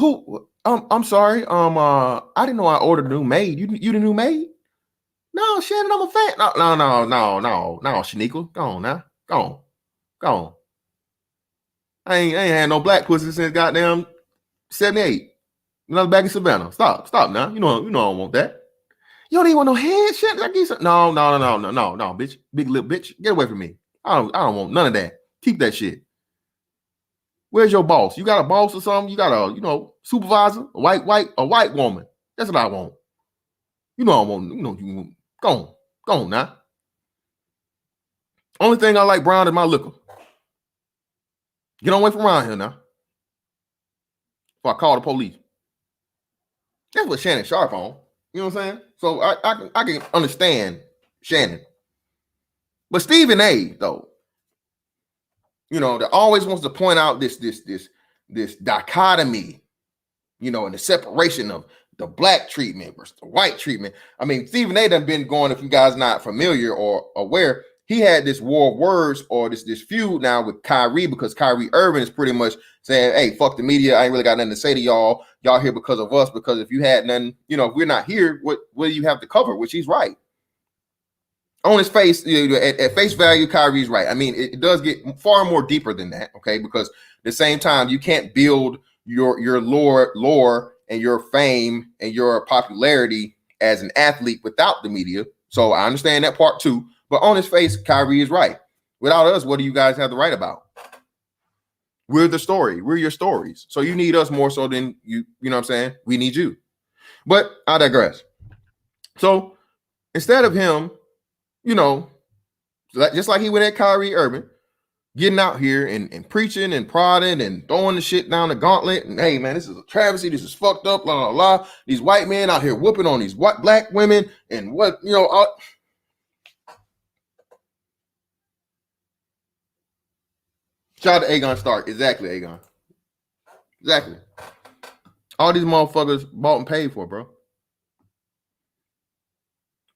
I'm sorry. I didn't know I ordered a new maid. You the new maid? No, Shannon, I'm a fan. No, Shaniqua. Go on now. Go on. I ain't had no black pussy since goddamn 78. You know, back in Savannah. Stop now. You know I don't want that. You don't even want no head shit. Like no, bitch. Big lip bitch. Get away from me. I don't want none of that. Keep that shit. Where's your boss? You got a boss or something? You got a, supervisor? A white woman. That's what I want. I want, go on now. Only thing I like brown is my liquor. Get away from around here now. Before I call the police. That's what Shannon Sharpe on. You know what I'm saying? So I can understand Shannon. But Stephen A, though, that always wants to point out this dichotomy, and the separation of the black treatment versus the white treatment. I mean, Stephen A done been going, if you guys not familiar or aware, he had this war of words or this feud now with Kyrie, because Kyrie Irving is pretty much saying, hey, fuck the media. I ain't really got nothing to say to y'all. Y'all here because of us, because if you had nothing, if we're not here, what do you have to cover? Which he's right. On his face, at face value, Kyrie's right. I mean, it does get far more deeper than that, okay? Because at the same time, you can't build your lore and your fame and your popularity as an athlete without the media. So I understand that part too. But on his face, Kyrie is right. Without us, what do you guys have to write about? We're the story. We're your stories. So you need us more so than you know what I'm saying? We need you. But I digress. So instead of him, just like he went at Kyrie Irving, getting out here and preaching and prodding and throwing the shit down the gauntlet. And hey, man, this is a travesty. This is fucked up. Blah, blah, blah. These white men out here whooping on these black women and what, Shout out to Aegon Stark. Exactly, Aegon. Exactly. All these motherfuckers bought and paid for, bro.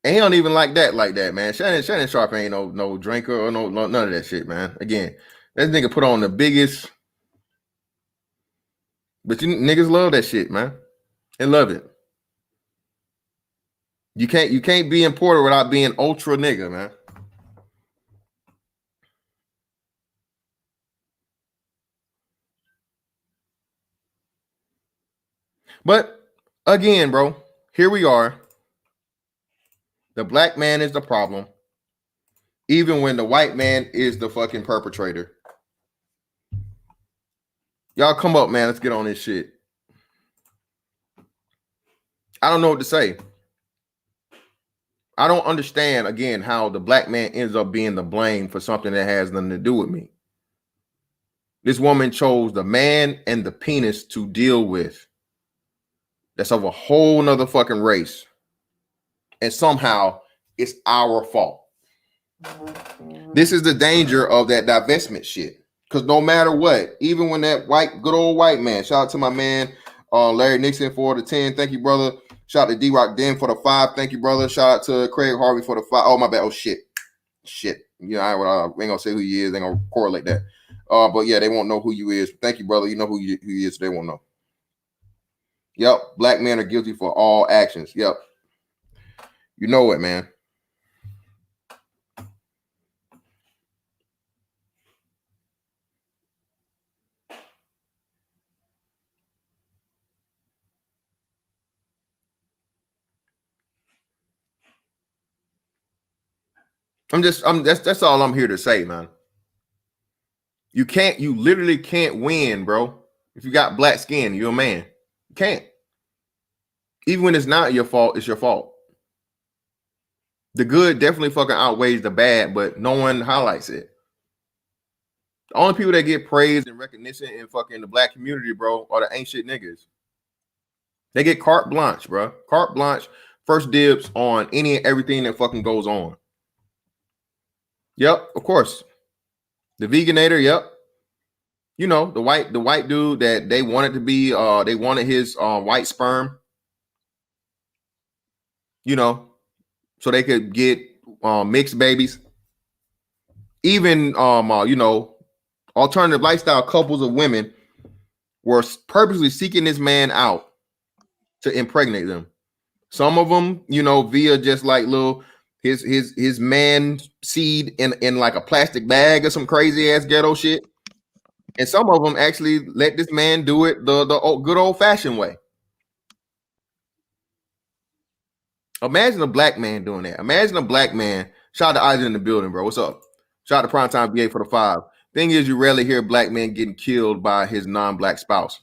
And he don't even like that, man. Shannon Sharpe ain't no drinker or no none of that shit, man. Again, that nigga put on the biggest, but you niggas love that shit, man. They love it. You can't be imported without being ultra nigga, man. But again, bro, here we are. The black man is the problem, even when the white man is the fucking perpetrator. Y'all come up, man. Let's get on this shit. I don't know what to say. I don't understand again how the black man ends up being the blame for something that has nothing to do with me. This woman chose the man and the penis to deal with. That's of a whole nother fucking race. And somehow it's our fault. This is the danger of that divestment shit. Because no matter what, even when that good old white man, shout out to my man, Larry Nixon for the 10. Thank you, brother. Shout out to D-Rock Den for the 5. Thank you, brother. Shout out to Craig Harvey for the 5. Oh, my bad. Oh, shit. You know, I ain't gonna say who he is. Ain't gonna correlate that. But yeah, they won't know who you is. Thank you, brother. You know who you is. So they won't know. Yep. Black men are guilty for all actions. Yep. You know it, man. That's all I'm here to say, man. You literally can't win, bro. If you got black skin, you're a man. You can't. Even when it's not your fault, it's your fault. The good definitely fucking outweighs the bad, but no one highlights it. The only people that get praise and recognition in fucking the black community, bro, are the ain't shit niggas. They get carte blanche, bro. Carte blanche, first dibs on any and everything that fucking goes on. Yep, of course. The veganator, yep. You know, the white dude that they wanted to be, they wanted his white sperm. You know, so they could get mixed babies. Even you know, alternative lifestyle couples of women were purposely seeking this man out to impregnate them. Some of them, you know, via just like little his man seed in like a plastic bag or some crazy ass ghetto shit. And some of them actually let this man do it the good old fashioned way. Imagine a black man doing that. Imagine a black man. Shout out to Isaac in the building, bro. What's up? Shout out to Primetime VA for the 5. Thing is, you rarely hear a black man getting killed by his non-black spouse.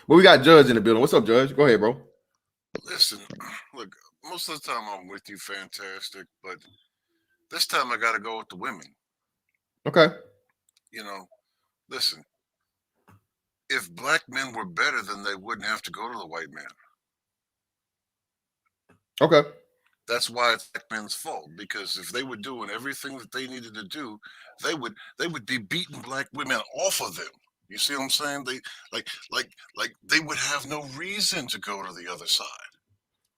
But we got Judge in the building. What's up, Judge? Go ahead, bro. Listen, look, most of the time I'm with you, fantastic, but this time I got to go with the women. Okay. You know, listen, if black men were better, then they wouldn't have to go to the white man. Okay. That's why it's black men's fault, because if they were doing everything that they needed to do, they would be beating black women off of them. You see what I'm saying? They like they would have no reason to go to the other side.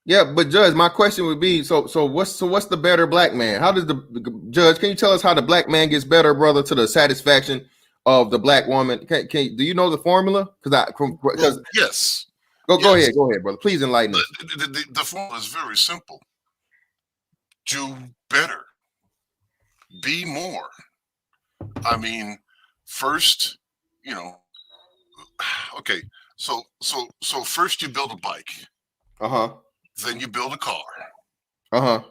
Yeah, but Judge, my question would be: so what's the better black man? How does the Judge? Can you tell us how the black man gets better, brother, to the satisfaction of the black woman? Do you know the formula? Yes. Go ahead, brother. Please enlighten us. The formula is very simple. Do better. Be more. I mean, first, you know, okay. So first you build a bike. Uh-huh. Then you build a car. Uh-huh.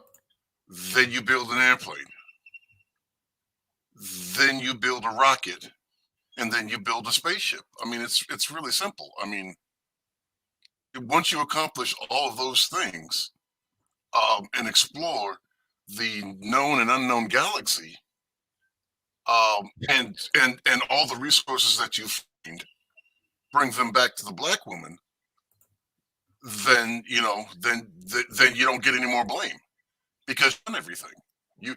Then you build an airplane. Then you build a rocket. And then you build a spaceship. I mean, it's really simple. I mean, once you accomplish all of those things and explore the known and unknown galaxy, and all the resources that you find, bring them back to the black woman, then you know, then you don't get any more blame, because you've done everything. You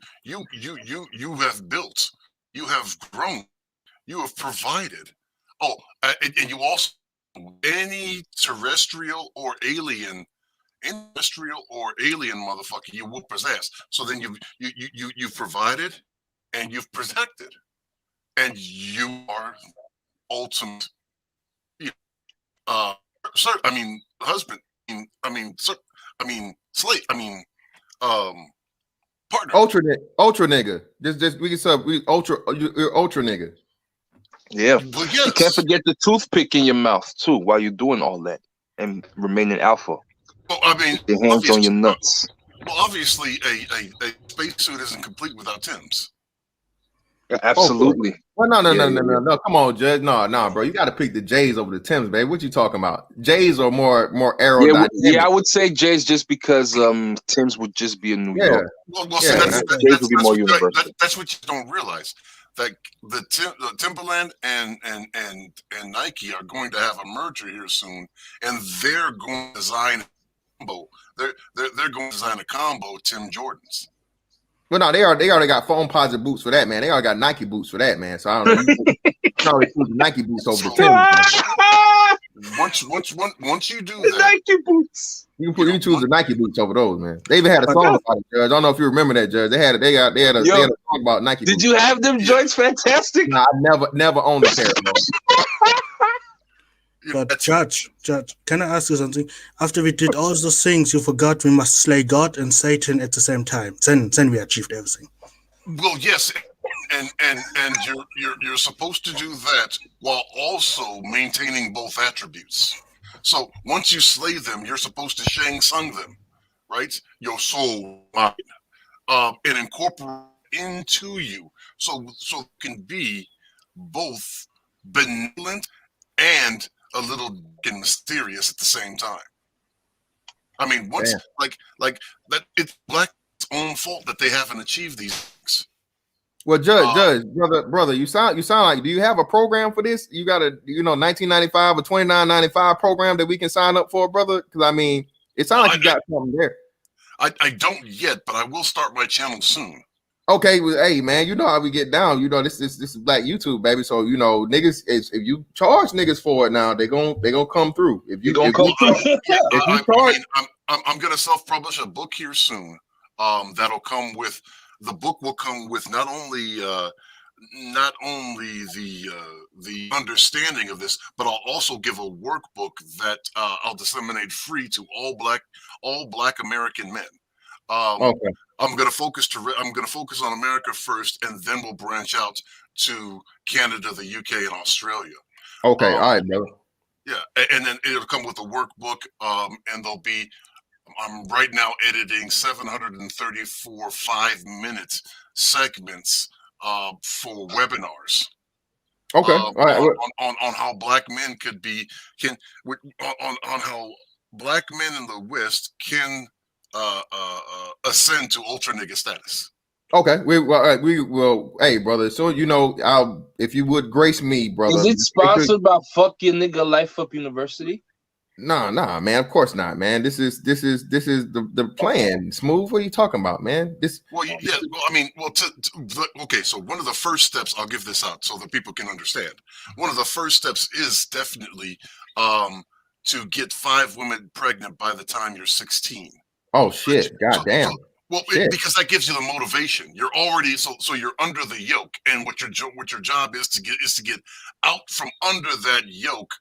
have built, you have grown, you have provided. Oh, and you also, any terrestrial or alien motherfucker you whoop his ass. So then you've provided and you've protected, and you are ultimate, sir, I mean, husband, I mean, sir, I mean, slave, I mean, partner. Ultra nigga. Just we can sub you're ultra nigga. Yeah. Well, yes. You can't forget the toothpick in your mouth too while you're doing all that and remaining alpha. Well, I mean, your hands on your nuts. Well, obviously, a spacesuit isn't complete without Timbs. Absolutely. Well, no. Come on, Judge. No, bro. You got to pick the J's over the Timbs, baby. What you talking about? J's are more aerodynamic. Yeah, I would say J's just because Tim's would just be in New York. Well, J's would be more universal. That's what you don't realize. That the Timberland and Nike are going to have a merger here soon, and they're going to design a combo. They're going to design a combo Tim Jordans. Well, no, they already got foam positive boots for that, man. They already got Nike boots for that, man. So I don't know. You already choose the Nike boots over the Timbs. Once you do that, Nike boots. You choose the Nike boots over those, man. They even had a song about it, Judge. I don't know if you remember that, Judge. They had a song about Nike. Did you have them joints? Fantastic. No, I never owned a pair of those. But Judge, can I ask you something? After we did all those things, you forgot we must slay God and Satan at the same time. Then we achieved everything. Well, yes, and you're supposed to do that while also maintaining both attributes. So once you slay them, you're supposed to Shang Tsung them, right? Your soul, mind, and incorporate into you, so it can be both benevolent and a little mysterious at the same time. I mean, once like that, it's Black's own fault that they haven't achieved these things. Well, Judge, brother, you sound like. Do you have a program for this? You got a $19.95 or $29.95 program that we can sign up for, brother? Because I mean, it sounds like you got something there. I don't yet, but I will start my channel soon. Okay, well, hey man, you know how we get down. You know this is Black YouTube, baby. So niggas, if you charge niggas for it now, they gonna come through. If you charge, I'm gonna self-publish a book here soon. That'll come with the book will come with not only the understanding of this, but I'll also give a workbook that I'll disseminate free to all black American men. Okay. I'm going to focus on America first, and then we'll branch out to Canada, the UK, and Australia. Okay, all right, brother. Yeah, and then it'll come with a workbook, and I'm right now editing 734 5-minute segments for webinars. Okay, all right. On how black men on how black men in the West can ascend to ultra nigga status. Okay, we will. Hey, brother. So if you would grace me, brother. Is it sponsored by Fuck Your Nigga Life Up University? Nah, man. Of course not, man. This is the plan. Smooth. What are you talking about, man? Okay. So one of the first steps, I'll give this out so that people can understand. One of the first steps is definitely to get 5 women pregnant by the time you're 16. Oh shit! Goddamn. Because that gives you the motivation. You're already so you're under the yoke, and what your job is to get out from under that yoke.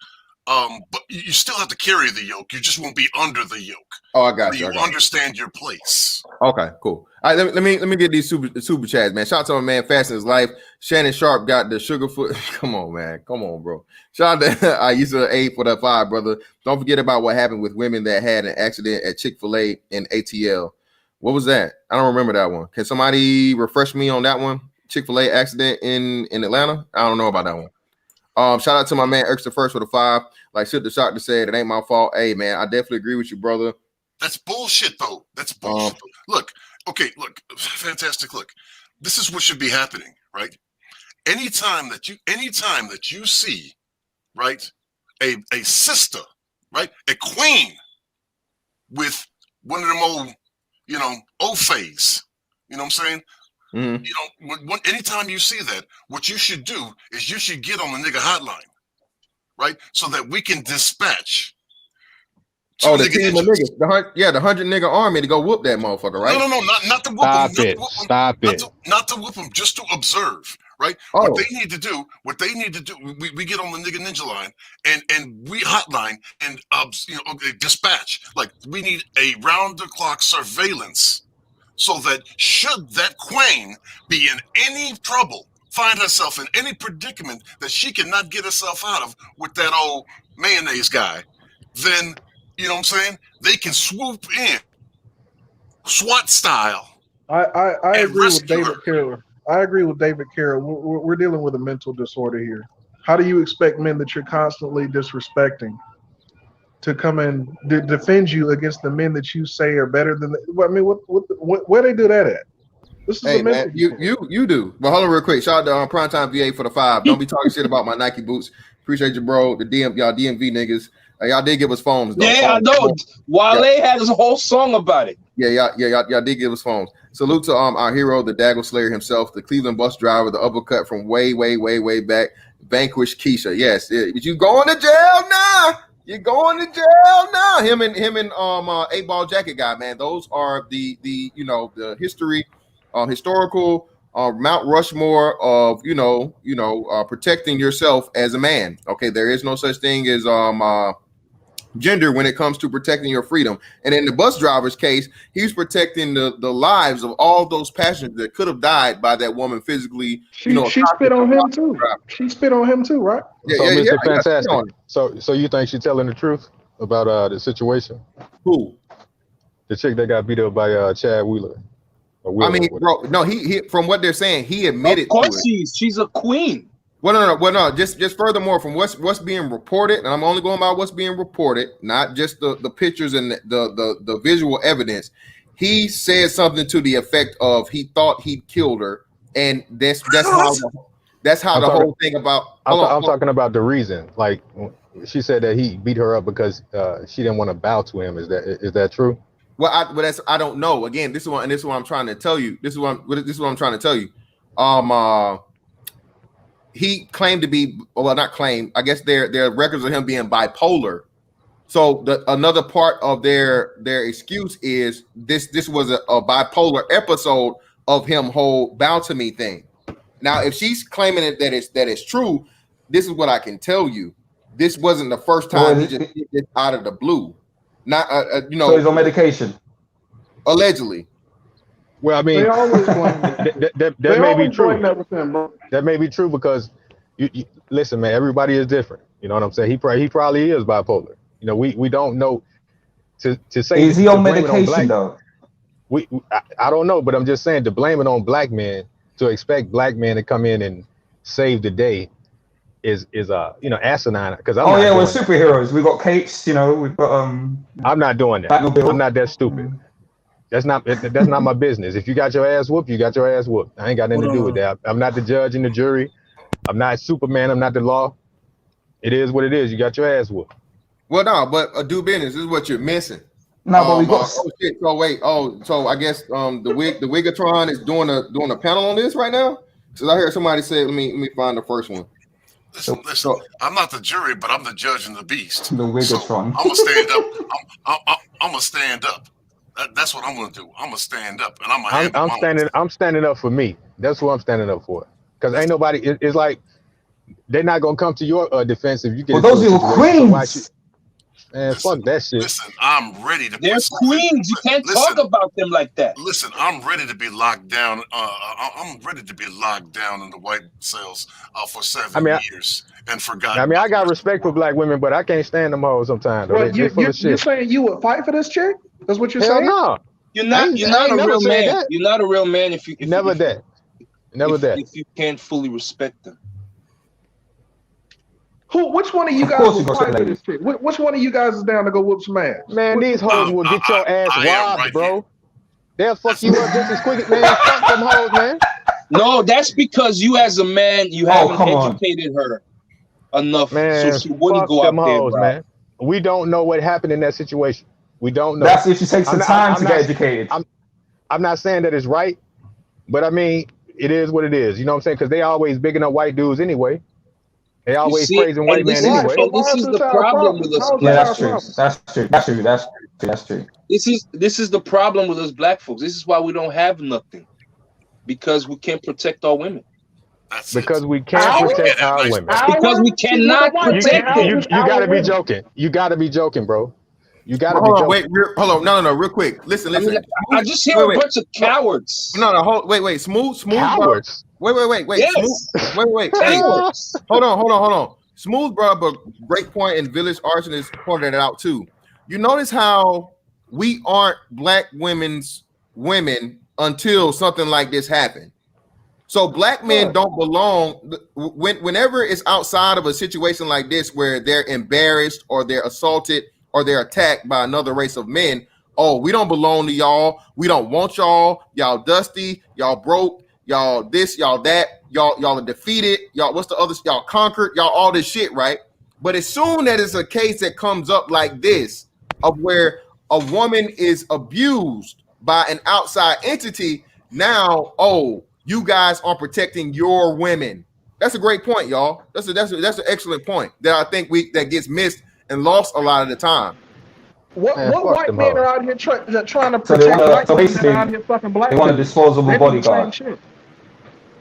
But you still have to carry the yoke. You just won't be under the yoke. Oh, I got you. You understand your place. Okay, cool. All right, let me get these super chats, man. Shout out to my man, Fasting His Life. Shannon Sharp got the Sugarfoot. Come on, man. Come on, bro. Shout out to Aisa A for that 5, brother. Don't forget about what happened with women that had an accident at Chick-fil-A in ATL. What was that? I don't remember that one. Can somebody refresh me on that one? Chick-fil-A accident in Atlanta? I don't know about that one. Shout out to my man Extra First for the 5. Like Shoot the Shock to say it ain't my fault. Hey man, I definitely agree with you, brother. That's bullshit though. That's bullshit. Look, fantastic. Look, this is what should be happening, right? Anytime that you see, right, a sister, right, a queen with one of them old, O-phase, you know what I'm saying? Mm-hmm. Anytime you see that, what you should do is you should get on the nigga hotline, right? So that we can dispatch. The team of niggas, the 100 nigga army to go whoop that motherfucker, right? No, not to whoop him. Stop it. Not to whoop him, just to observe, right? Oh. What they need to do, we get on the nigga ninja line and we hotline and dispatch. Like we need a round the clock surveillance. So that should that queen be in any trouble, find herself in any predicament that she cannot get herself out of with that old mayonnaise guy, then, you know what I'm saying? They can swoop in, SWAT style. I agree with David Taylor. I agree with David Carroll. We're dealing with a mental disorder here. How do you expect men that you're constantly disrespecting to come and defend you against the men that you say are better than? I mean, where they do that at? This is Hey a mental man, you do. But hold on real quick. Shout out to Primetime VA for the 5. Don't be talking shit about my Nike boots. Appreciate you, bro. The y'all DMV niggas. Y'all did give us phones though. Yeah, I know. Wale had his whole song about it. Yeah, y'all did give us phones. Salute to our hero, the Daggle Slayer himself, the Cleveland bus driver, the uppercut from way back, Vanquish Keisha. Yes, you going to jail now? You're going to jail now. Him and 8-Ball Jacket guy, man. Those are the historical Mount Rushmore of protecting yourself as a man. Okay, there is no such thing as gender when it comes to protecting your freedom. And in the bus driver's case, he's protecting the lives of all those passengers that could have died by that woman physically. She spit on him too. She spit on him too, right? Mr. Fantastic. So you think she's telling the truth about the situation? Who? The chick that got beat up by Chad Wheeler. I mean, bro, no, he from what they're saying, he admitted. Of course, she's a queen. Well, no. Just furthermore, from what's being reported, and I'm only going by what's being reported, not just the pictures and the visual evidence. He said something to the effect of he thought he'd killed her, and that's how the whole thing about. I'm talking about the reason. Like she said that he beat her up because she didn't want to bow to him. Is that true? Well, I don't know. Again, this is what I'm trying to tell you. This is what I'm trying to tell you. He claimed to be, well, not claimed. I guess there are records of him being bipolar. So another part of their excuse is this was a bipolar episode of him whole bow to me thing. Now, if she's claiming that it's true, this is what I can tell you. This wasn't the first time he just did this out of the blue. Not So he's on medication. Allegedly. Well, I mean, They always blame that may be true. bro. That may be true because you listen, man. Everybody is different. You know what I'm saying? He probably is bipolar. You know, we don't know to say. Is he on medication though? I don't know, but I'm just saying to blame it on black men, to expect black men to come in and save the day is asinine. Because we're superheroes. We got capes. You know, we've got I'm not doing that. I'm not that stupid. That's not my business. If you got your ass whooped, you got your ass whooped. I ain't got nothing to do with that. I'm not the judge and the jury. I'm not Superman. I'm not the law. It is what it is. You got your ass whooped. Well, no, but do business. This is what you're missing. No, but we got. Oh shit! So wait. So I guess the Wigatron is doing a panel on this right now. Because I heard somebody say, let me find the first one. Listen. I'm not the jury, but I'm the judge and the beast. The Wigatron. So I'm gonna stand up. I'm gonna stand up. That's what I'm gonna do. I'm gonna stand up, and I'm standing up for me. That's what I'm standing up for. Because ain't nobody. It's like they're not gonna come to your defense if you get. Well, those are your queens. Man, fuck that shit. Listen, I'm ready to. They're queens. You can't talk about them like that. Listen, I'm ready to be locked down. I'm ready to be locked down in the white cells for 7 years and forgotten. I mean, I got respect for black women, but I can't stand them hoes sometimes. Well, you're saying you would fight for this chick? That's what you're Hell saying? No. You're not a real man. That. You're not a real man if you never that. If you can't fully respect them. Which one of you guys will fight for this chick? Which one of you guys is down to go whoop some ass? Man, these hoes will get your ass robbed, bro. Here. They'll fuck you up just as quick, man. Fuck them hoes, man. No, that's because you as a man, you haven't educated her enough, man, so she wouldn't go out there, hoes, man. We don't know what happened in that situation. We don't know. That's if she takes some time to get educated. I'm not saying that it's right, but I mean, it is what it is. You know what I'm saying? Because they always bigging up white dudes anyway. They always praising white men anyway. And this is the problem with us. Yeah, that's true. That's true. This is the problem with us black folks. This is why we don't have nothing. Because we can't protect our women. Because we can't protect our women. Because we cannot protect them. You gotta be joking. You gotta be joking, bro. You gotta be joking. Wait, hold on. No, real quick. Listen. I just hear a bunch of cowards. No, wait. Smooth. Cowards. Wait. Yes. Wait. Hey, hold on. Smooth brought up a great point, and Village Arsonist pointed it out too. You notice how we aren't black women's women until something like this happened. So black men don't belong whenever it's outside of a situation like this where they're embarrassed or they're assaulted or they're attacked by another race of men. Oh, we don't belong to y'all. We don't want y'all. Y'all dusty. Y'all broke. Y'all this. Y'all that. Y'all are defeated. Y'all what's the other? Y'all conquered. Y'all all this shit, right? But as soon as it's a case that comes up like this, of where a woman is abused by an outside entity, now, oh, you guys are protecting your women. That's a great point, y'all. That's an excellent point that I think that gets missed and lost a lot of the time. What white men are out here trying to protect white men that are out here fucking black? They want a disposable bodyguard.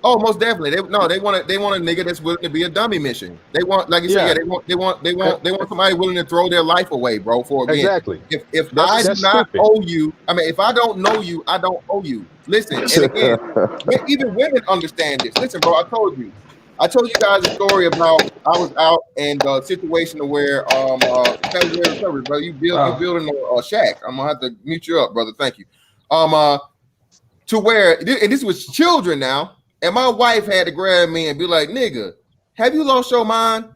Oh, most definitely. They want a nigga that's willing to be a dummy mission. They want, like you said, they want somebody willing to throw their life away, bro. For again, exactly. If I do not owe you, I mean, if I don't know you, I don't owe you. Listen, and again, even women understand this. Listen, bro, I told you guys a story about I was out and the situation where bro, you building a shack. I'm gonna have to mute you up, brother. Thank you. To where, and this was children now. And my wife had to grab me and be like, nigga, have you lost your mind?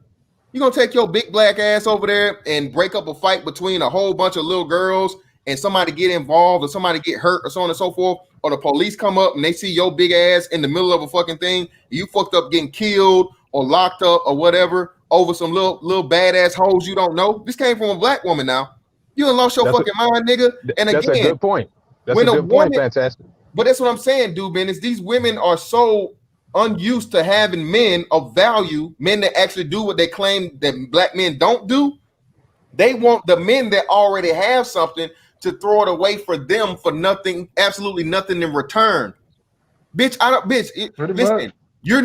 You gonna take your big black ass over there and break up a fight between a whole bunch of little girls and somebody get involved or somebody get hurt or so on and so forth, or the police come up and they see your big ass in the middle of a fucking thing, you fucked up getting killed or locked up or whatever over some little badass hoes you don't know. This came from a black woman now. You done lost your fucking mind, nigga. And that's again, a good point. That's a good point, fantastic. But that's what I'm saying, dude, man, is these women are so unused to having men of value, men that actually do what they claim that black men don't do. They want the men that already have something to throw it away for them for nothing, absolutely nothing in return. Bitch, listen, you're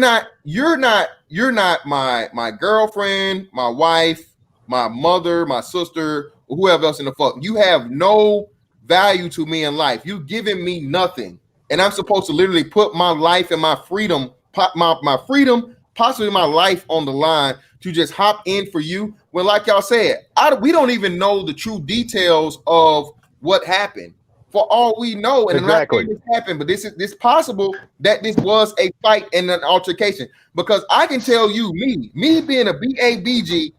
not my girlfriend, my wife, my mother, my sister, or whoever else in the fuck. You have no value to me in life. You giving me nothing. And I'm supposed to literally put my life and my freedom, possibly my life on the line to just hop in for you. When, like y'all said, we don't even know the true details of what happened. For all we know, and exactly. This happened, but this possible that this was a fight and an altercation. Because I can tell you, me being a BABG,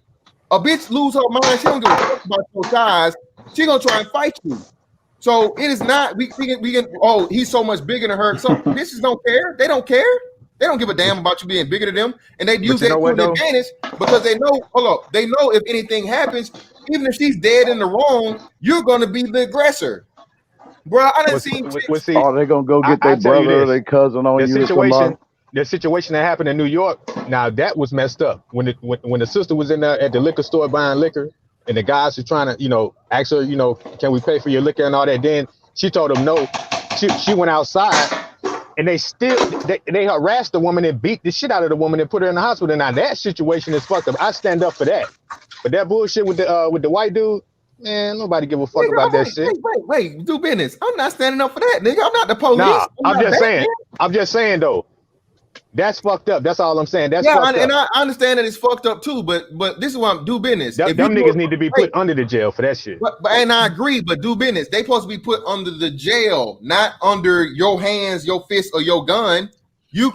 a bitch lose her mind, she don't give a fuck about your size. She gonna try and fight you. So it is not we can oh, he's so much bigger than her. So bitches don't care. They don't care. They don't give a damn about you being bigger than them, and they use that to an advantage because they know. Hold up, they know if anything happens, even if she's dead in the wrong, you're gonna be the aggressor, bro. I done seen. Oh, they're gonna go get their brother or their cousin on you. The situation that happened in New York, now that was messed up. When the sister was in there at the liquor store buying liquor, and the guys were trying to, ask her, can we pay for your liquor and all that? Then she told them no. She went outside, and they harassed the woman and beat the shit out of the woman and put her in the hospital. Now that situation is fucked up. I stand up for that. But that bullshit with the white dude, man, nobody give a fuck about that shit. Wait, do business. I'm not standing up for that, nigga. I'm not the police. Nah, I'm just saying though. That's fucked up. That's all I'm saying. That's fucked up. And I understand that it's fucked up too, but this is why I'm do business. Them niggas need to be put under the jail for that shit. And I agree, but do business. They supposed to be put under the jail, not under your hands, your fist, or your gun.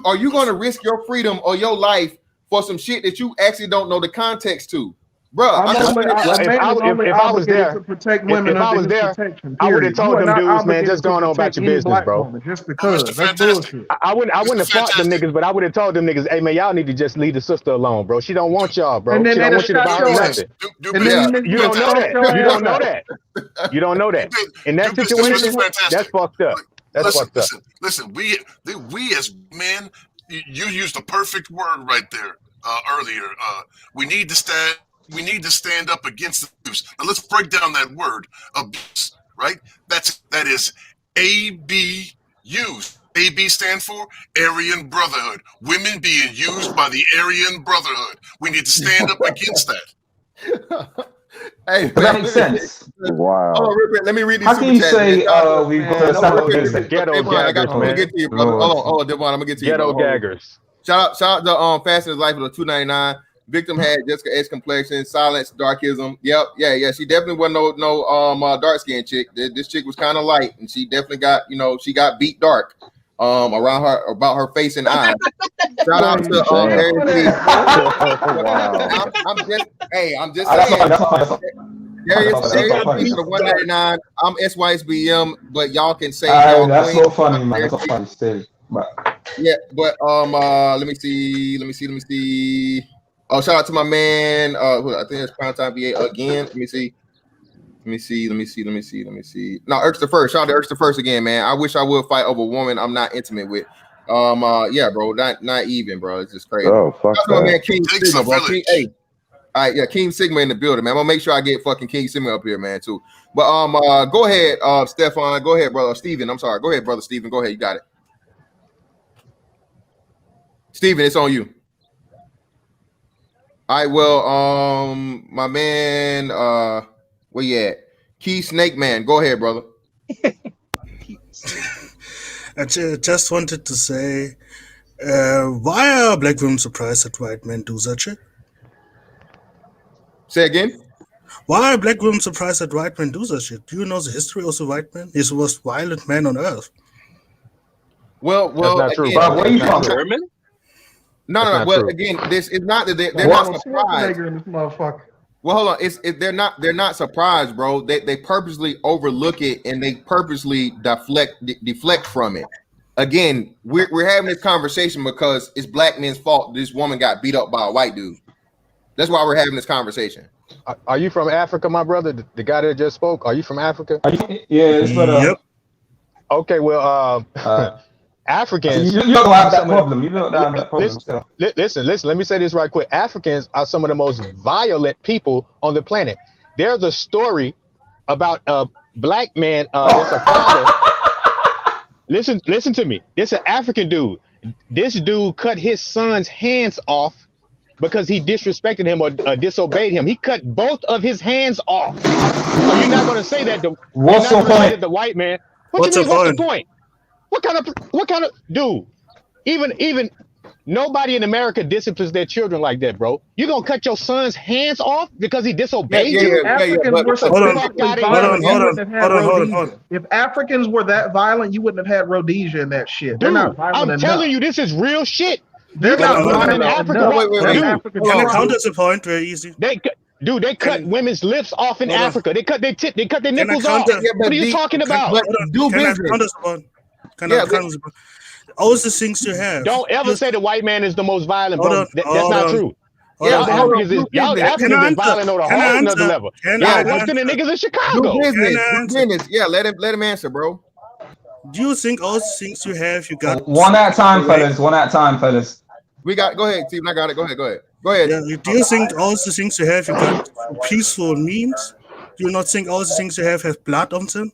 Are you going to risk your freedom or your life for some shit that you actually don't know the context to? Bro, if I was there to protect women, if I was there, I would have told them dudes, man, just going on about your business, bro. Just because that's bullshit. I wouldn't have fought them niggas, but I would have told them niggas, hey man, y'all need to just leave the sister alone, bro. She don't want y'all, bro. She don't want you to buy her nothing. You don't know that. You don't know that. You don't know that. In that situation, that's fucked up. That's fucked up. Listen, we as men, you used the perfect word right there earlier. We need to stand up against the abuse. Now let's break down that word, abuse, right? That is ABU. AB stand for Aryan Brotherhood. Women being used by the Aryan Brotherhood. We need to stand up against that. Hey, that makes sense. Wow. Let me read these. How can you say we've got to ghetto gaggers, man? Get to you, brother. Hold on, Devon. I'm gonna get to you. Ghetto gaggers. Shout out to Fast and Life of the $2.99. Victim had Jessica Edge complexion, silence, darkism. Yep, yeah. She definitely wasn't no dark skinned chick. This chick was kind of light, and she definitely got she got beat dark. around her about her face and eyes. Shout out to Darius. Wow. I'm just saying. Darius P for the 199. I'm SYSBM, but y'all can say that's so funny, man. That's so funny still. But yeah, but let me see. Oh, shout out to my man. I think it's Prime Time VA again. Let me see. No, Erks the First. Shout out to Erks the First again, man. I wish I would fight over a woman I'm not intimate with. Yeah, bro, not even, bro. It's just crazy. Oh, fuck that's that. my man King Sigma, bro. Hey, all right, yeah, King Sigma in the building, man. I'm gonna make sure I get fucking King Sigma up here, man, too. But go ahead, Stefan. Go ahead, brother. Steven, I'm sorry. Go ahead, brother Steven. Go ahead, you got it. Steven, it's on you. All right, well, my man, where you at? Key Snake Man, go ahead, brother. I just wanted to say, why are black women surprised that white men do such shit? Say again? Why are black women surprised that white men do such shit? Do you know the history of the white man? He's the most violent man on earth. Well, that's not true. Bro, where you from? German? No. Well, true. Again, this is not that they're not surprised. In this motherfucker. Well, hold on. They're not surprised, bro. They purposely overlook it and they purposely deflect from it. Again, we're having this conversation because it's black men's fault this woman got beat up by a white dude. That's why we're having this conversation. Are you from Africa, my brother? The guy that just spoke. Are you from Africa? Yeah, it's for Yep. Okay, well, Africans. You don't have that problem. You don't have that problem. Listen. Let me say this right quick. Africans are some of the most violent people on the planet. There's a story about a black man. There's a father. Listen to me. This is an African dude. This dude cut his son's hands off because he disrespected him or disobeyed him. He cut both of his hands off. So you're not going to say that What's the point? The white man. What's the point? What kind of dude? Even nobody in America disciplines their children like that, bro. You gonna cut your son's hands off because he disobeyed you? Africans were so Hold on. If Africans were that violent, you wouldn't have had Rhodesia and that shit. They're not violent I'm enough. telling you, this is real shit. They're not violent in Africa. enough. Can I counter the point very easy? They cut women's lips off in Africa. They cut their nipples off. counter- What are you talking about? Do Can I business. counter the point? Can I counter the point? All the things you have. Don't ever say the white man is the most violent, Hold bro. on, That's hold not on. true. Hold Y'all on. Africans is Can I violent on a Can I whole nother answer? level. Can Y'all I worse than the answer? niggas in Do Chicago. business. Can I Do answer? business. Yeah, let him answer, bro. Do you think all the things you have, you got? One at a time, fellas. We got. Go ahead, Steven. I got it. Go ahead. Yeah, do you think all the things you have, you got peaceful means? Do you not think all the things you have blood on them?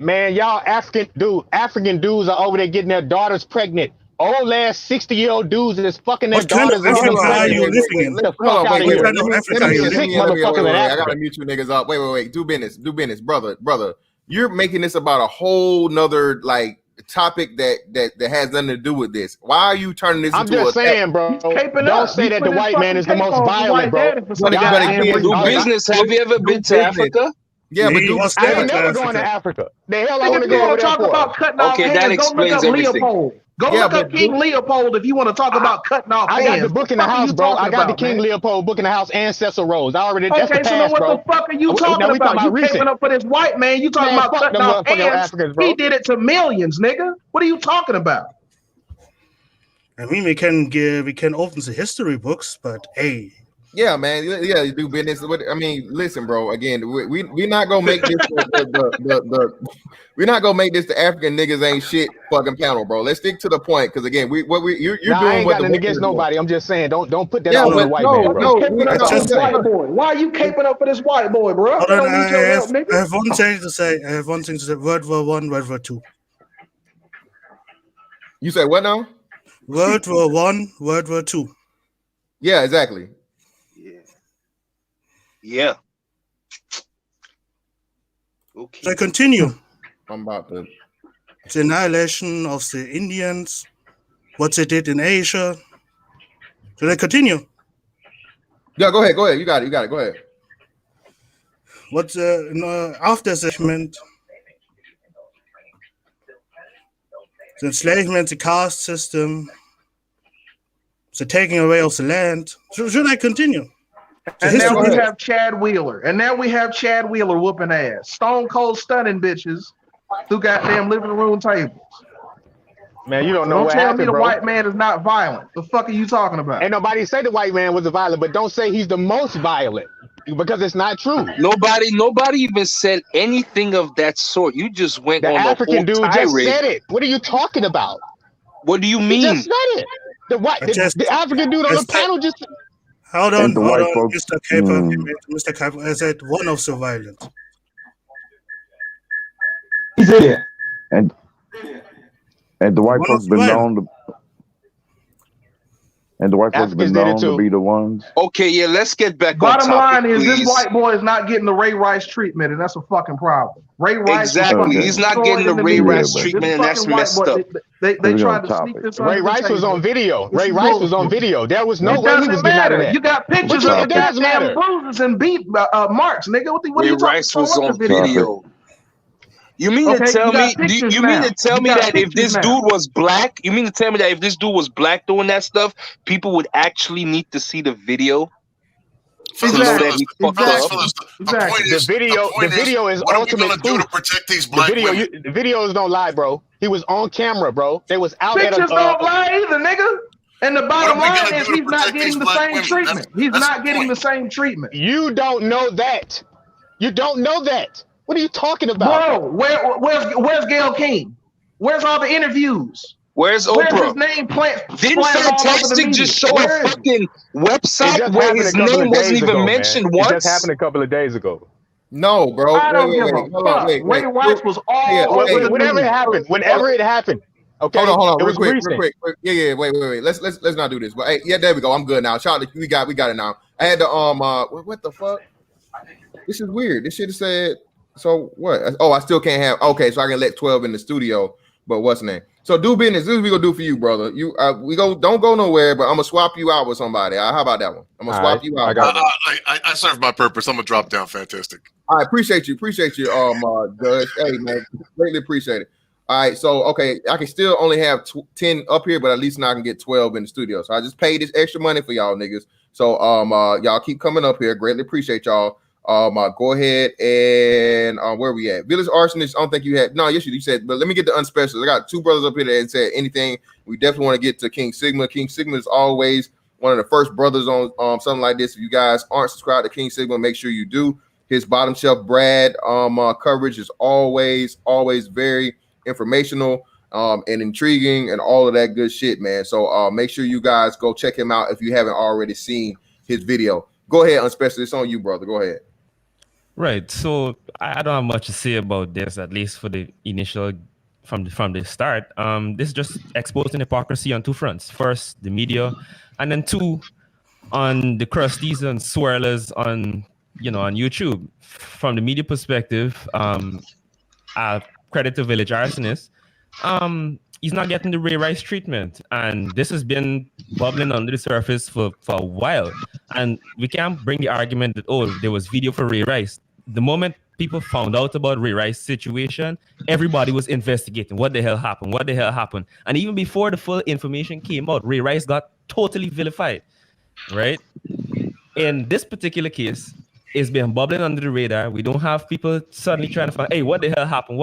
Man, y'all African dudes are over there getting their daughters pregnant. Old ass 60-year-old dudes is fucking their What kind daughters. of Africa are you living in? Get the fuck out of here. What kind of Africa are you living in? I gotta mute you niggas up. Wait. Do business, brother. You're making this about a whole nother like topic that has nothing to do with this. Why are you turning this I'm into just saying, bro. Don't say that the white man is the most violent, bro. Do business. Have you ever been to Africa? Yeah, but I ain't never going to Africa. The hell I want to go over there for? Okay, that explains everything. Go look up King Leopold if you want to talk about cutting off hands. I got the book in the house, bro. I got the King Leopold book in the house and Cecil Rose. I already. That's the past, so then what bro. the fuck are you talking about? You caping up for this white man. You talking about cutting off hands. He did it to millions, nigga. What are you talking about? I mean, we can open the history books, but hey. Yeah, man. Yeah, you do business. I mean, listen, bro. Again, we're not gonna make this we're not gonna make this the African niggas ain't shit fucking panel, bro. Let's stick to the point, because again, you're doing I ain't what got the nothing against nobody. I'm just saying, don't put that Yeah, on the but white man, bro. Why are you caping up for this white boy, bro? Hold on, I have one thing to say. World War I, World War II. You say what now? World War I, World War II. Yeah, exactly. Yeah. Okay. So I continue. I'm about to. The annihilation of the Indians, what they did in Asia. Should I continue? Yeah, go ahead. You got it. Go ahead. What after the segment, the enslavement, the caste system, the taking away of the land. Should I continue? And now we have Chad Wheeler. And now we have Chad Wheeler whooping ass. Stone cold stunning bitches through goddamn living room tables. Man, you don't know Don't what tell happened, me the bro. white man is not violent. The fuck are you talking about? Ain't nobody say the white man was a violent, but don't say he's the most violent because it's not true. Nobody even said anything of that sort. You just went The on African the whole dude just tirade. said it. What are you talking about? What do you He mean? just said it. The African dude on the panel just. Hold on, And the white folks. Mr. Kuiper. Mr. Kuiper, I said one of the violent. He's idiot. And the white One folks of been the known to. And the white folks Africans been did it known to too. be the ones. Okay, yeah, let's get back Bottom on topic, line is please. this white boy is not getting the Ray Rice treatment, and that's a fucking problem. Ray Rice Exactly. Okay. He's not destroyed getting the in the Ray media. Rice but- treatment, This and that's fucking white messed boy, up. they We're tried on to sneak topic. this Ray under the Rice was table. on video. This Ray is Rice was on bullshit. video. There was no It way he doesn't was getting out of matter. that. You got pictures Which of the it does goddamn matter. bruises and beat marks, nigga. What are Ray you talking Rice about? was What's the on video? video. You mean Okay, to tell you got me? pictures You mean now. to tell You me got that if pictures this now. dude was black, you mean to tell me that if this dude was black doing that stuff, people would actually need to see the video to know Exactly. that he fucked up? Fellas, the point Exactly. The is, video is what are we ultimate gonna do to proof. protect these The black video, women? the videos don't lie, bro. He was on camera, bro. They was out at Pictures a. don't lie either, nigga. And the What bottom are we line gonna is do to he's not protect getting these the black same women? treatment. He's That's not the getting point. the same treatment. You don't know that. You don't know that. What are you talking about? Bro, where's Gail King? Where's all the interviews? Where's Where's his Oprah? name Didn't splattered all over the Fantastic media? just show Where a is it? fucking It website just where happened a his couple name of wasn't days even ago, mentioned man. It just once? happened a couple of days ago. No, bro. I don't give a Hold on. fuck. Wait. Ray Rice was all Yeah, over the Whenever it news. happened, whenever it happened. Okay. Hold on, It real was quick. Yeah, wait. Let's not do this. But hey, yeah, there we go. I'm good now. Shout out, we got it now. I had to what the fuck? This is weird. This shit said so what? Oh, I still can't have. Okay, so I can let 12 in the studio. But what's the name? So do business. This is what we gonna do for you, brother. You don't go nowhere, but I'm gonna swap you out with somebody. How about that one? I'm gonna swap you out. I served my purpose. I'm gonna drop down. Fantastic. I appreciate you, Judge. Hey, man, greatly appreciate it. All right, so okay, I can still only have 10 up here, but at least now I can get 12 in the studio. So I just paid this extra money for y'all niggas. So y'all keep coming up here. Greatly appreciate y'all. Go ahead and where we at? Village Arsonist. I don't think you had. No, yes, you said. But let me get the unspecial. I got two brothers up here that said anything. We definitely want to get to King Sigma. King Sigma is always one of the first brothers on something like this. If you guys aren't subscribed to King Sigma, make sure you do. His bottom shelf Brad coverage is always very informational and intriguing and all of that good shit, man. So make sure you guys go check him out if you haven't already seen his video. Go ahead, unspecial. It's on you, brother. Go ahead. Right. So I don't have much to say about this, at least for the initial from the start. This is just exposing hypocrisy on two fronts. First, the media, and then two, on the crusties and swirlers on YouTube. From the media perspective, credit to Village Arsonist. He's not getting the Ray Rice treatment, and this has been bubbling under the surface for a while. And we can't bring the argument that there was video for Ray Rice. The moment people found out about Ray Rice's situation, everybody was investigating what the hell happened. And even before the full information came out, Ray Rice got totally vilified, right? In this particular case, it's been bubbling under the radar. We don't have people suddenly trying to find, hey, what the hell happened?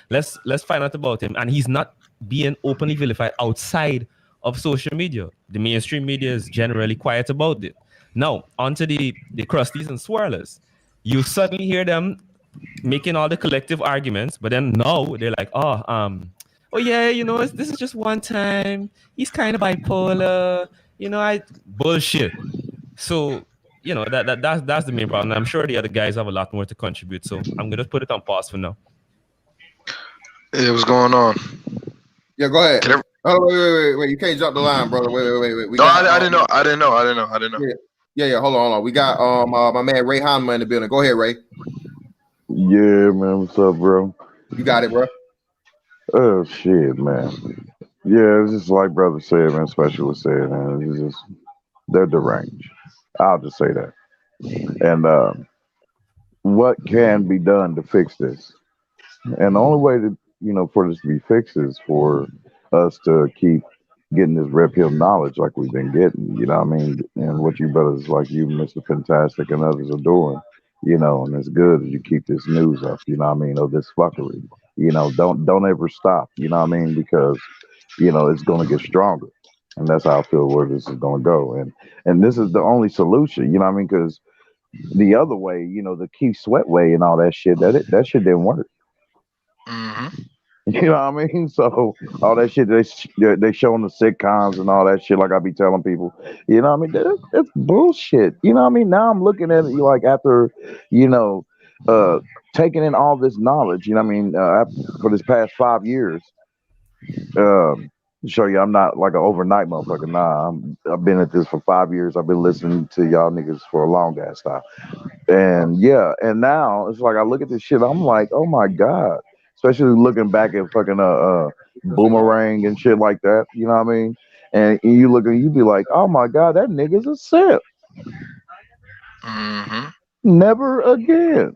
Let's find out about him. And he's not being openly vilified outside of social media. The mainstream media is generally quiet about it. Now, onto the crusties and swirlers. You suddenly hear them making all the collective arguments, but then now they're like, oh yeah, this is just one time. He's kind of bipolar. Bullshit. So, that's the main problem. I'm sure the other guys have a lot more to contribute. So I'm gonna put it on pause for now. Hey, what's going on? Yeah, go ahead. Wait. You can't jump the line, brother. Wait. I didn't know. Yeah. Hold on. We got my man Ray Hanma in the building. Go ahead, Ray. Yeah, man. What's up, bro? You got it, bro. Oh shit, man. Yeah, it's just like brother said, man. Special was said, man. It's just they're deranged. I'll just say that. And what can be done to fix this? And the only way for this to be fixed is for us to keep getting this red pill knowledge like we've been getting, you know what I mean? And what you brothers like you, Mr. Fantastic, and others are doing, and it's good as you keep this news up, of this fuckery. Don't ever stop, you know what I mean? Because, it's gonna get stronger. And that's how I feel where this is gonna go. And this is the only solution, you know what I mean? Because the other way, the Keith Sweat way and all that shit, that shit didn't work. Mm-hmm. You know what I mean? So all that shit they showing the sitcoms and all that shit, like I be telling people, you know what I mean? It's bullshit. You know what I mean? Now I'm looking at it like after, taking in all this knowledge, you know what I mean, for this past 5 years. Show you I'm not like an overnight motherfucker. Nah, I've been at this for 5 years. I've been listening to y'all niggas for a long ass time. And yeah, and now it's like I look at this shit, I'm like, oh my God. Especially looking back at fucking Boomerang and shit like that, you know what I mean? And you look and you be like, oh my God, that nigga's a simp. Mm-hmm. Never again.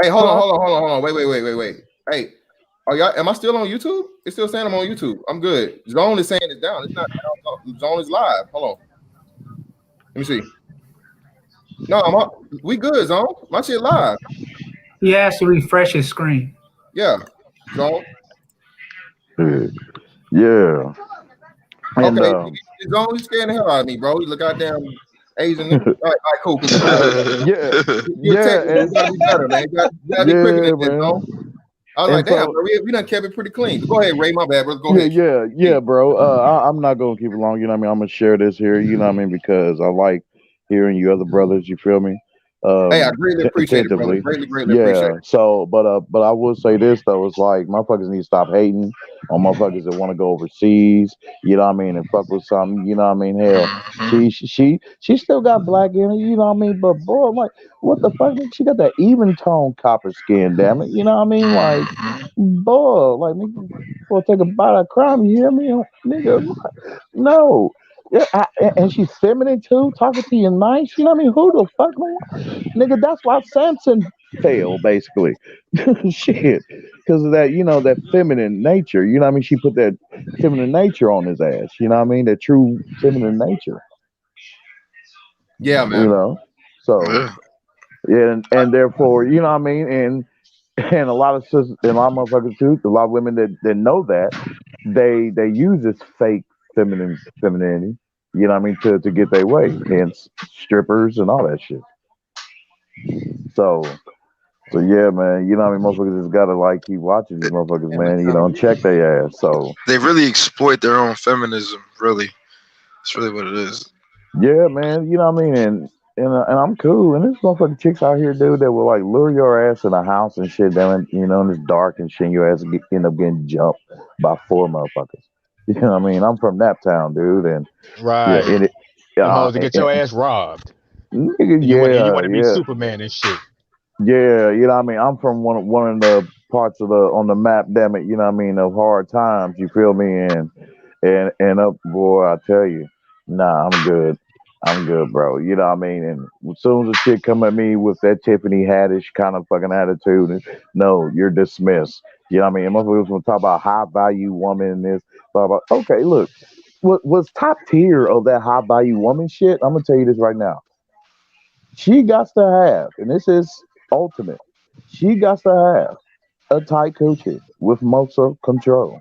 Hey, hold on. Wait. Hey, are y'all? Am I still on YouTube? It's still saying I'm on YouTube. I'm good. Zone is saying it's down. It's not down. Zone is live. Hold on. Let me see. No, we good, Zone. My shit live. He has to refresh his screen. Yeah. Zone. Yeah. And, okay. Zone, you scaring the hell out of me, bro. You look goddamn Asian nigga. All right, cool. You gotta be better, man. You gotta be quicker than this, Zone. I was like, damn, bro, we done kept it pretty clean. Go ahead, Ray. My bad, bro. Go ahead. Yeah, bro. I'm not gonna keep it long. You know what I mean? I'm gonna share this here. You know what I mean? Because I like hearing you other brothers. You feel me? Hey, I greatly appreciate it, brother. Greatly appreciate it. So, but I will say this though, it's like motherfuckers need to stop hating on motherfuckers that want to go overseas. You know what I mean? And fuck with something. You know what I mean? Hell, she still got black in her. You know what I mean? But boy, I'm like, what the fuck? She got that even tone copper skin. Damn it. You know what I mean? Like, boy, like nigga, for take a bite of crime. You hear me, nigga? No. Yeah, and she's feminine too, talking to you nice. You know what I mean? Who the fuck, man? Nigga, that's why Samson failed, basically. Shit. Because of that, that feminine nature. You know what I mean? She put that feminine nature on his ass. You know what I mean? That true feminine nature. Yeah, man. So, yeah, and therefore, you know what I mean? And a lot of sisters, and a lot of motherfuckers too, a lot of women that know that, they use this fake femininity, you know what I mean, to get their way, hence strippers and all that shit. So yeah, man, you know what I mean, motherfuckers just gotta like keep watching these motherfuckers, man, and check their ass. So they really exploit their own feminism, really. That's really what it is. Yeah, man, you know what I mean, and I'm cool. And there's motherfucking chicks out here, dude, that will like lure your ass in a house and shit, down, and it's dark and shit, and your ass end up getting jumped by 4 motherfuckers. You know what I mean? I'm from Naptown, dude, and right. To get your ass robbed. Nigga, you want to be Superman and shit. Yeah, you know what I mean? I'm from one of the parts of on the map, damn it, you know what I mean, of hard times, you feel me? And up, boy, I tell you, nah, I'm good, bro. You know what I mean? And as soon as a chick come at me with that Tiffany Haddish kind of fucking attitude, and no, you're dismissed. You know what I mean? And motherfuckers want to talk about high value woman and this, blah, blah. Okay, look, what was top tier of that high value woman shit? I'm gonna tell you this right now. She got to have, and this is ultimate. She got to have a tight coochie with motor control.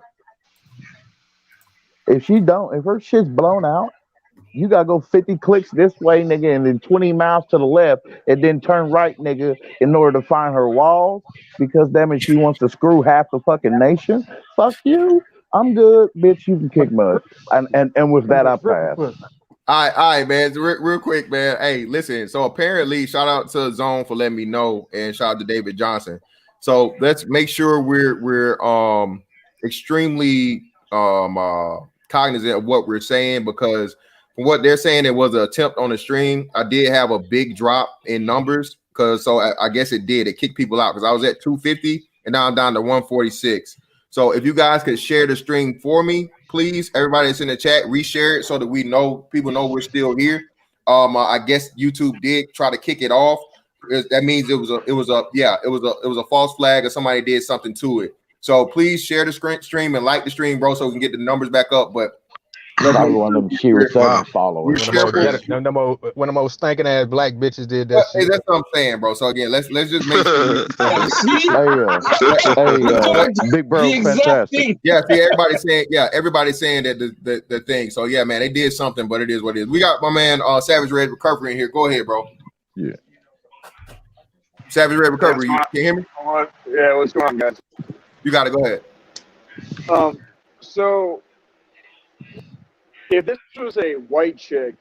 If her shit's blown out, you gotta go 50 clicks this way, nigga, and then 20 miles to the left, and then turn right, nigga, in order to find her walls. Because damn it, she wants to screw half the fucking nation. Fuck you. I'm good, bitch. You can kick mud. And with that, I pass. All right, man. Real quick, man. Hey, listen. So apparently, shout out to Zone for letting me know, and shout out to David Johnson. So let's make sure we're extremely cognizant of what we're saying, because from what they're saying, it was an attempt on the stream. I did have a big drop in numbers, because I guess it kicked people out, because I was at 250 and now I'm down to 146. So if you guys could share the stream for me, please, everybody that's in the chat, reshare it so that people know we're still here. I guess YouTube did try to kick it off. That means it was a false flag, or somebody did something to it. So please share the stream and like the stream, bro, so we can get the numbers back up. But Probably one of them Shira 7 followers. One of the most stinking ass black bitches did that shit. That's what I'm saying, bro. So again, let's just make sure. Big bro, fantastic. Yeah, see, everybody's saying that the thing. So yeah, man, they did something, but it is what it is. We got my man Savage Red Recovery in here. Go ahead, bro. Yeah. Savage Red Recovery. Can you hear me? Yeah, what's going on, guys? You got to go ahead. So if this was a white chick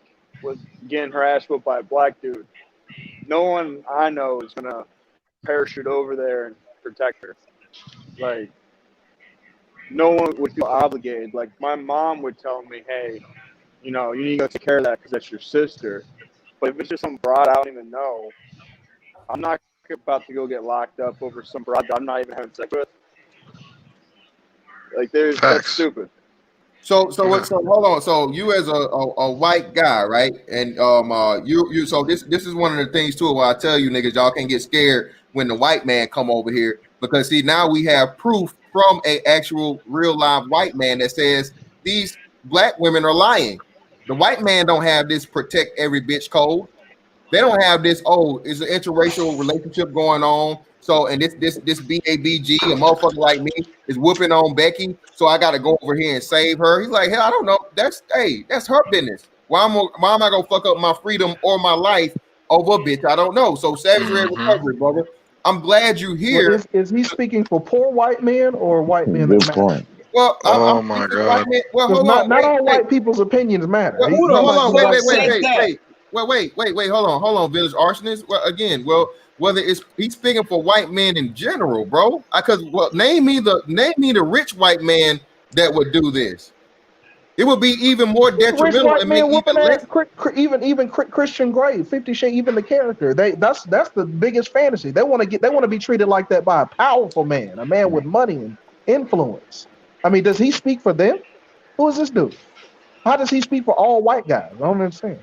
was getting her ass whooped by a black dude, no one I know is gonna parachute over there and protect her. Like, no one would feel obligated. Like, my mom would tell me, hey, you know, you need to go take care of that because that's your sister. But if it's just some broad I don't even know, I'm not about to go get locked up over some broad I'm not even having sex with. Like, that's stupid. So hold on. So you as a white guy, right? And you so this is one of the things too where I tell you niggas y'all can't get scared when the white man come over here, because see, now we have proof from a actual real live white man that says these black women are lying. The white man don't have this protect every bitch code. They don't have this, it's an interracial relationship going on. So, and this BABG, a motherfucker like me, is whooping on Becky. So I got to go over here and save her. He's like, hell, I don't know. That's her business. Why am I gonna fuck up my freedom or my life over a bitch I don't know? So Savage Red Recovery, brother. I'm glad you here. Well, is he speaking for poor white men or white men Good that point. Well, Oh my God. Well, hold on. Not all white people's opinions matter. Well, hold on. Wait. Hold on, Village Arsonist. Well, again, whether he's speaking for white men in general, bro. Because name me the rich white man that would do this. It would be even more detrimental. Rich white man whooping ass, even Christian Grey, 50 Shades, even the character. That's the biggest fantasy. They want to be treated like that by a powerful man, a man with money and influence. I mean, does he speak for them? Who is this dude? How does he speak for all white guys? I don't understand.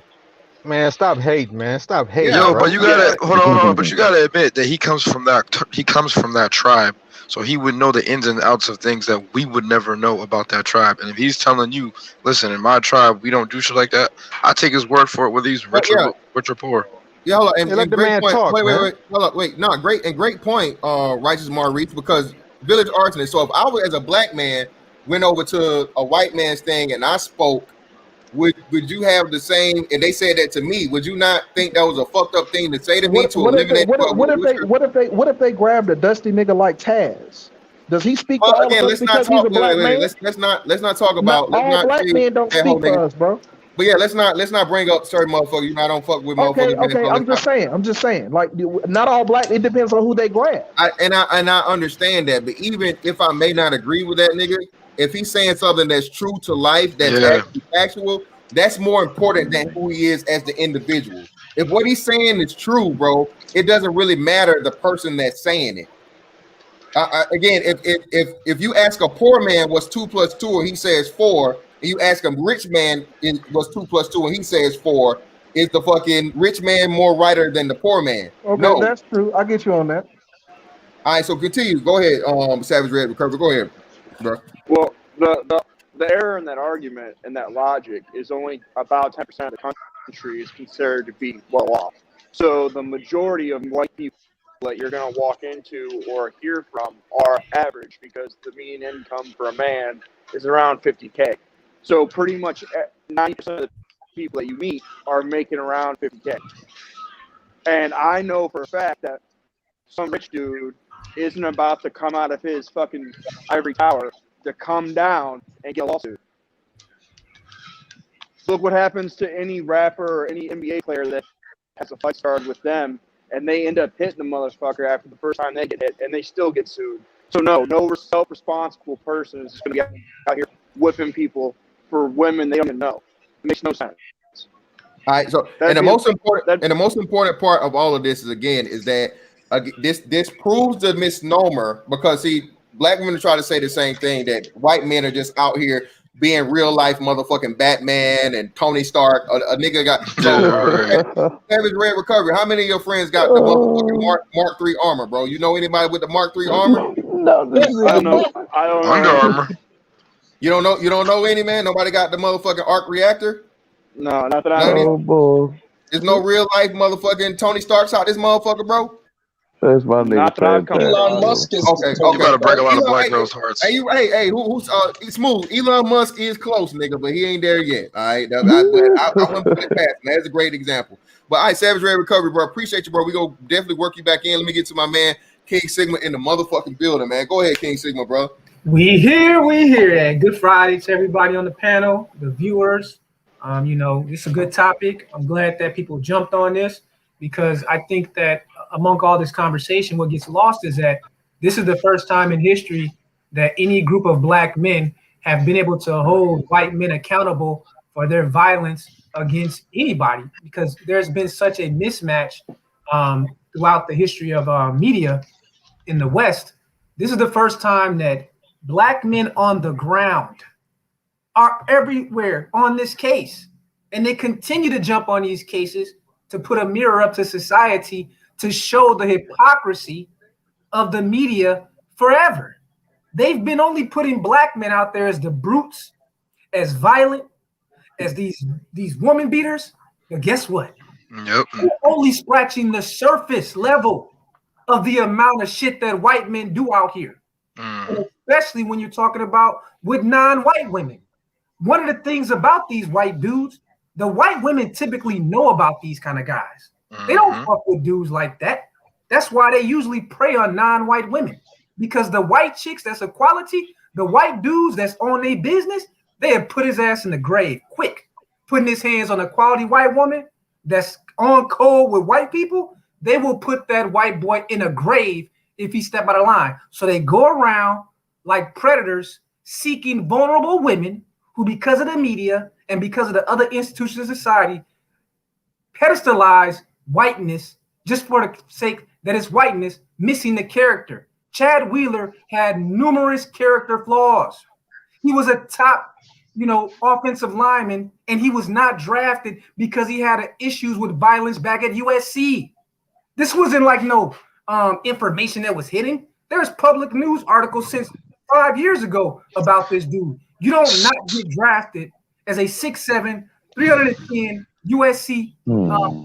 Man, stop hating, man. Stop hating. Yo, bro. but you gotta hold on. But you gotta admit that he comes from that tribe, so he would know the ins and outs of things that we would never know about that tribe. And if he's telling you, listen, in my tribe we don't do shit like that, I take his word for it, whether he's rich or poor. Yeah, hold on. And let the great man point. talk, Wait. man. Hold up. Wait. No, great point. Righteous Maurice, because Village Arsonist. So if I was as a black man went over to a white man's thing and I spoke, would you have the same? And they said that to me. Would you not think that was a fucked up thing to say to me to eliminate? What if they grabbed a dusty nigga like Taz? Does he speak for all of us because he's a black man? Let's not talk about. All black men don't speak for us, bro. But yeah, let's not bring up certain motherfuckers. You know, I don't fuck with motherfuckers. Okay. I'm just saying. Like, not all black. It depends on who they grab. I understand that, but even if I may not agree with that nigga, if he's saying something that's true to life, that's actual, that's more important than who he is as the individual. If what he's saying is true, bro, it doesn't really matter the person that's saying it. Again, if you ask a poor man what's 2 + 2 and he says 4, and you ask a rich man what's 2 + 2 and he says 4, is the fucking rich man more righter than the poor man? Okay, no, that's true. I get you on that. All right, so continue. Go ahead, Savage Red Recovery. Go ahead, bro. Well, the error in that argument and that logic is only about 10% of the country is considered to be well off. So the majority of white people that you're going to walk into or hear from are average, because the mean income for a man is around 50K. So pretty much 90% of the people that you meet are making around 50K. And I know for a fact that some rich dude isn't about to come out of his fucking ivory tower to come down and get a lawsuit. Look what happens to any rapper or any NBA player that has a fight started with them, and they end up hitting the motherfucker after the first time they get hit, and they still get sued. So no self-responsible person is just going to be out here whipping people for women they don't even know. It makes no sense. All right, so the most important part of all of this is that this proves the misnomer, because see, black women try to say the same thing, that white men are just out here being real life motherfucking Batman and Tony Stark. A nigga got Savage Red Recovery. How many of your friends got the motherfucking Mark III armor, bro? You know anybody with the Mark III armor? know this I don't know. I don't know. Under Armour. You don't know? You don't know any, man? Nobody got the motherfucking arc reactor? No, not that I know. Oh boy, There's no real life motherfucking Tony Stark's out this motherfucker, bro. that's my nigga. Not that I've come fantastic. Elon Musk is. Okay, You okay. gotta break a lot of black Elon, girls' hearts. hey, who's smooth? Elon Musk is close, nigga, but he ain't there yet. All right, I wouldn't put it past. That's a great example. But all right, Savage Red Recovery, bro. Appreciate you, bro. We go definitely work you back in. Let me get to my man King Sigma in the motherfucking building, man. Go ahead, King Sigma, bro. We here. And good Friday to everybody on the panel, the viewers. You know, it's a good topic. I'm glad that people jumped on this because I think that among all this conversation, what gets lost is that this is the first time in history that any group of black men have been able to hold white men accountable for their violence against anybody, because there's been such a mismatch throughout the history of media in the West. This is the first time that black men on the ground are everywhere on this case, and they continue to jump on these cases to put a mirror up to society to show the hypocrisy of the media forever. They've been only putting black men out there as the brutes, as violent, as these woman beaters. But guess what? Yep. They're only scratching the surface level of the amount of shit that white men do out here. And especially when you're talking about with non-white women. One of the things about these white dudes, the white women typically know about these kind of guys. They don't fuck with dudes like that. That's why they usually prey on non-white women, because the white chicks that's equality, the white dudes that's on their business, they have put his ass in the grave quick. Putting his hands on a quality white woman that's on code with white people, they will put that white boy in a grave if he step out of line. So they go around like predators seeking vulnerable women who, because of the media and because of the other institutions of society, pedestalize whiteness just for the sake that it's whiteness, missing the character. Chad Wheeler had numerous character flaws. He was a top, offensive lineman, and he was not drafted because he had issues with violence back at USC. This wasn't like no information that was hidden. There's public news articles since 5 years ago about this dude. You don't not get drafted as a 6'7", 310 USC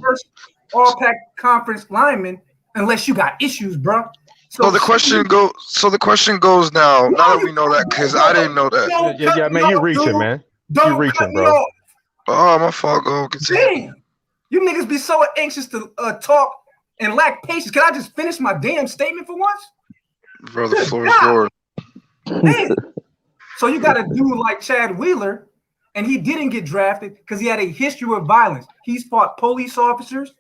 first all-pack conference lineman unless you got issues, bro. So the question goes now. Now that we know that, because I didn't know that. Yeah, man, you reaching, man. You reaching, bro. Oh, my fault. Go continue. Damn, you niggas be so anxious to talk and lack patience. Can I just finish my damn statement for once? Bro, the floor is yours. Damn. So you got a dude like Chad Wheeler, and he didn't get drafted because he had a history with violence. He's fought police officers,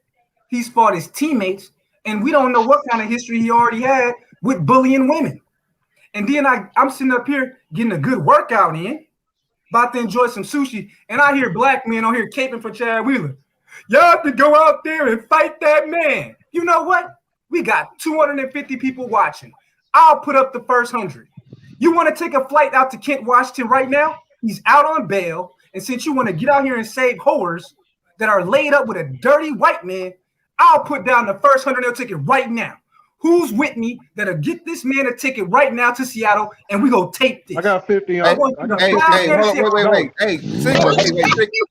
he's fought his teammates, and we don't know what kind of history he already had with bullying women. And then I'm sitting up here getting a good workout in, about to enjoy some sushi, and I hear black men on here caping for Chad Wheeler. Y'all have to go out there and fight that man. You know what? We got 250 people watching. I'll put up the first 100. You want to take a flight out to Kent, Washington right now? He's out on bail. And since you want to get out here and save whores that are laid up with a dirty white man, I'll put down the first $100 ticket right now. Who's with me that'll get this man a ticket right now to Seattle, and we go tape this? I got 50 on. Hey, hold on, wait. Hey, Sigma,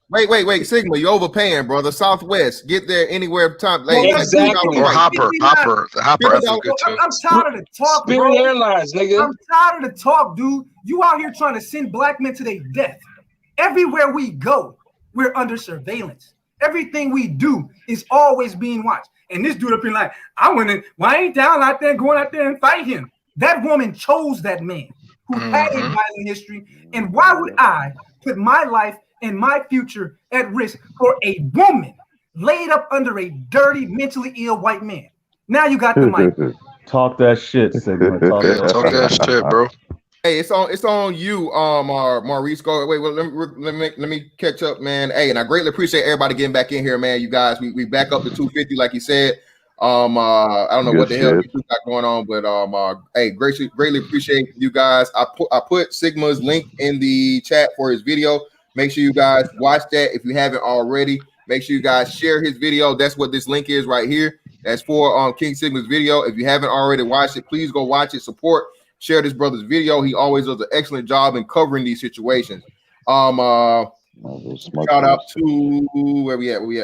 wait, Sigma, you overpaying, brother. Southwest, get there anywhere. Time, exactly. Or Hopper. The Hopper is good too. I'm tired of the talk, bro. Spirit Airlines, nigga. I'm tired of the talk, dude. You out here trying to send black men to their death. Everywhere we go, we're under surveillance. Everything we do is always being watched. And this dude up here like, why ain't down out there going out there and fight him? That woman chose that man who had a violent history. And why would I put my life and my future at risk for a woman laid up under a dirty, mentally ill white man? Now you got the mic. Talk that shit, Sigma. Talk that shit, bro. Hey, it's on you, Maurice. Go. Wait, let me catch up, man. Hey, and I greatly appreciate everybody getting back in here, man. You guys, we back up to 250, like you said. I don't know what the hell you got going on, but hey, greatly appreciate you guys. I put Sigma's link in the chat for his video. Make sure you guys watch that if you haven't already. Make sure you guys share his video. That's what this link is right here. That's for King Sigma's video. If you haven't already watched it, please go watch it. Support share this brother's video. He always does an excellent job in covering these situations. Shout out to where we at? Who's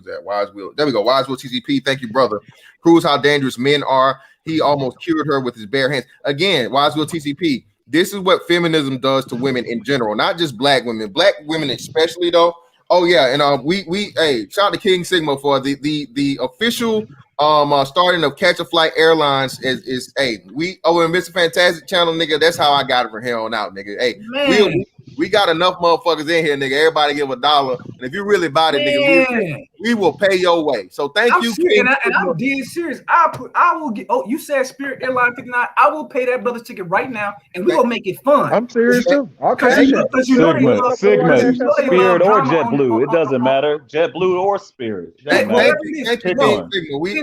that? Wise Will. There we go. Wise Will TCP. Thank you, brother. Proves how dangerous men are. He almost cured her with his bare hands. Again, Wise Will TCP. This is what feminism does to women in general, not just black women especially though. Oh yeah, and we shout out to King Sigma for the official starting of Catch a Flight Airlines is we over in Mr. Fantastic channel, nigga. That's how I got it from here on out, nigga. Hey, we got enough motherfuckers in here, nigga. Everybody give $1, and if you really bought it, nigga, we will pay your way. So thank you, King. And I'm dead serious. I will get. Oh, you said Spirit Airline 59. I will pay that brother's ticket right now, and we will make it fun. I'm serious too. Okay. Sigma, Spirit or JetBlue, it doesn't matter. JetBlue or Spirit.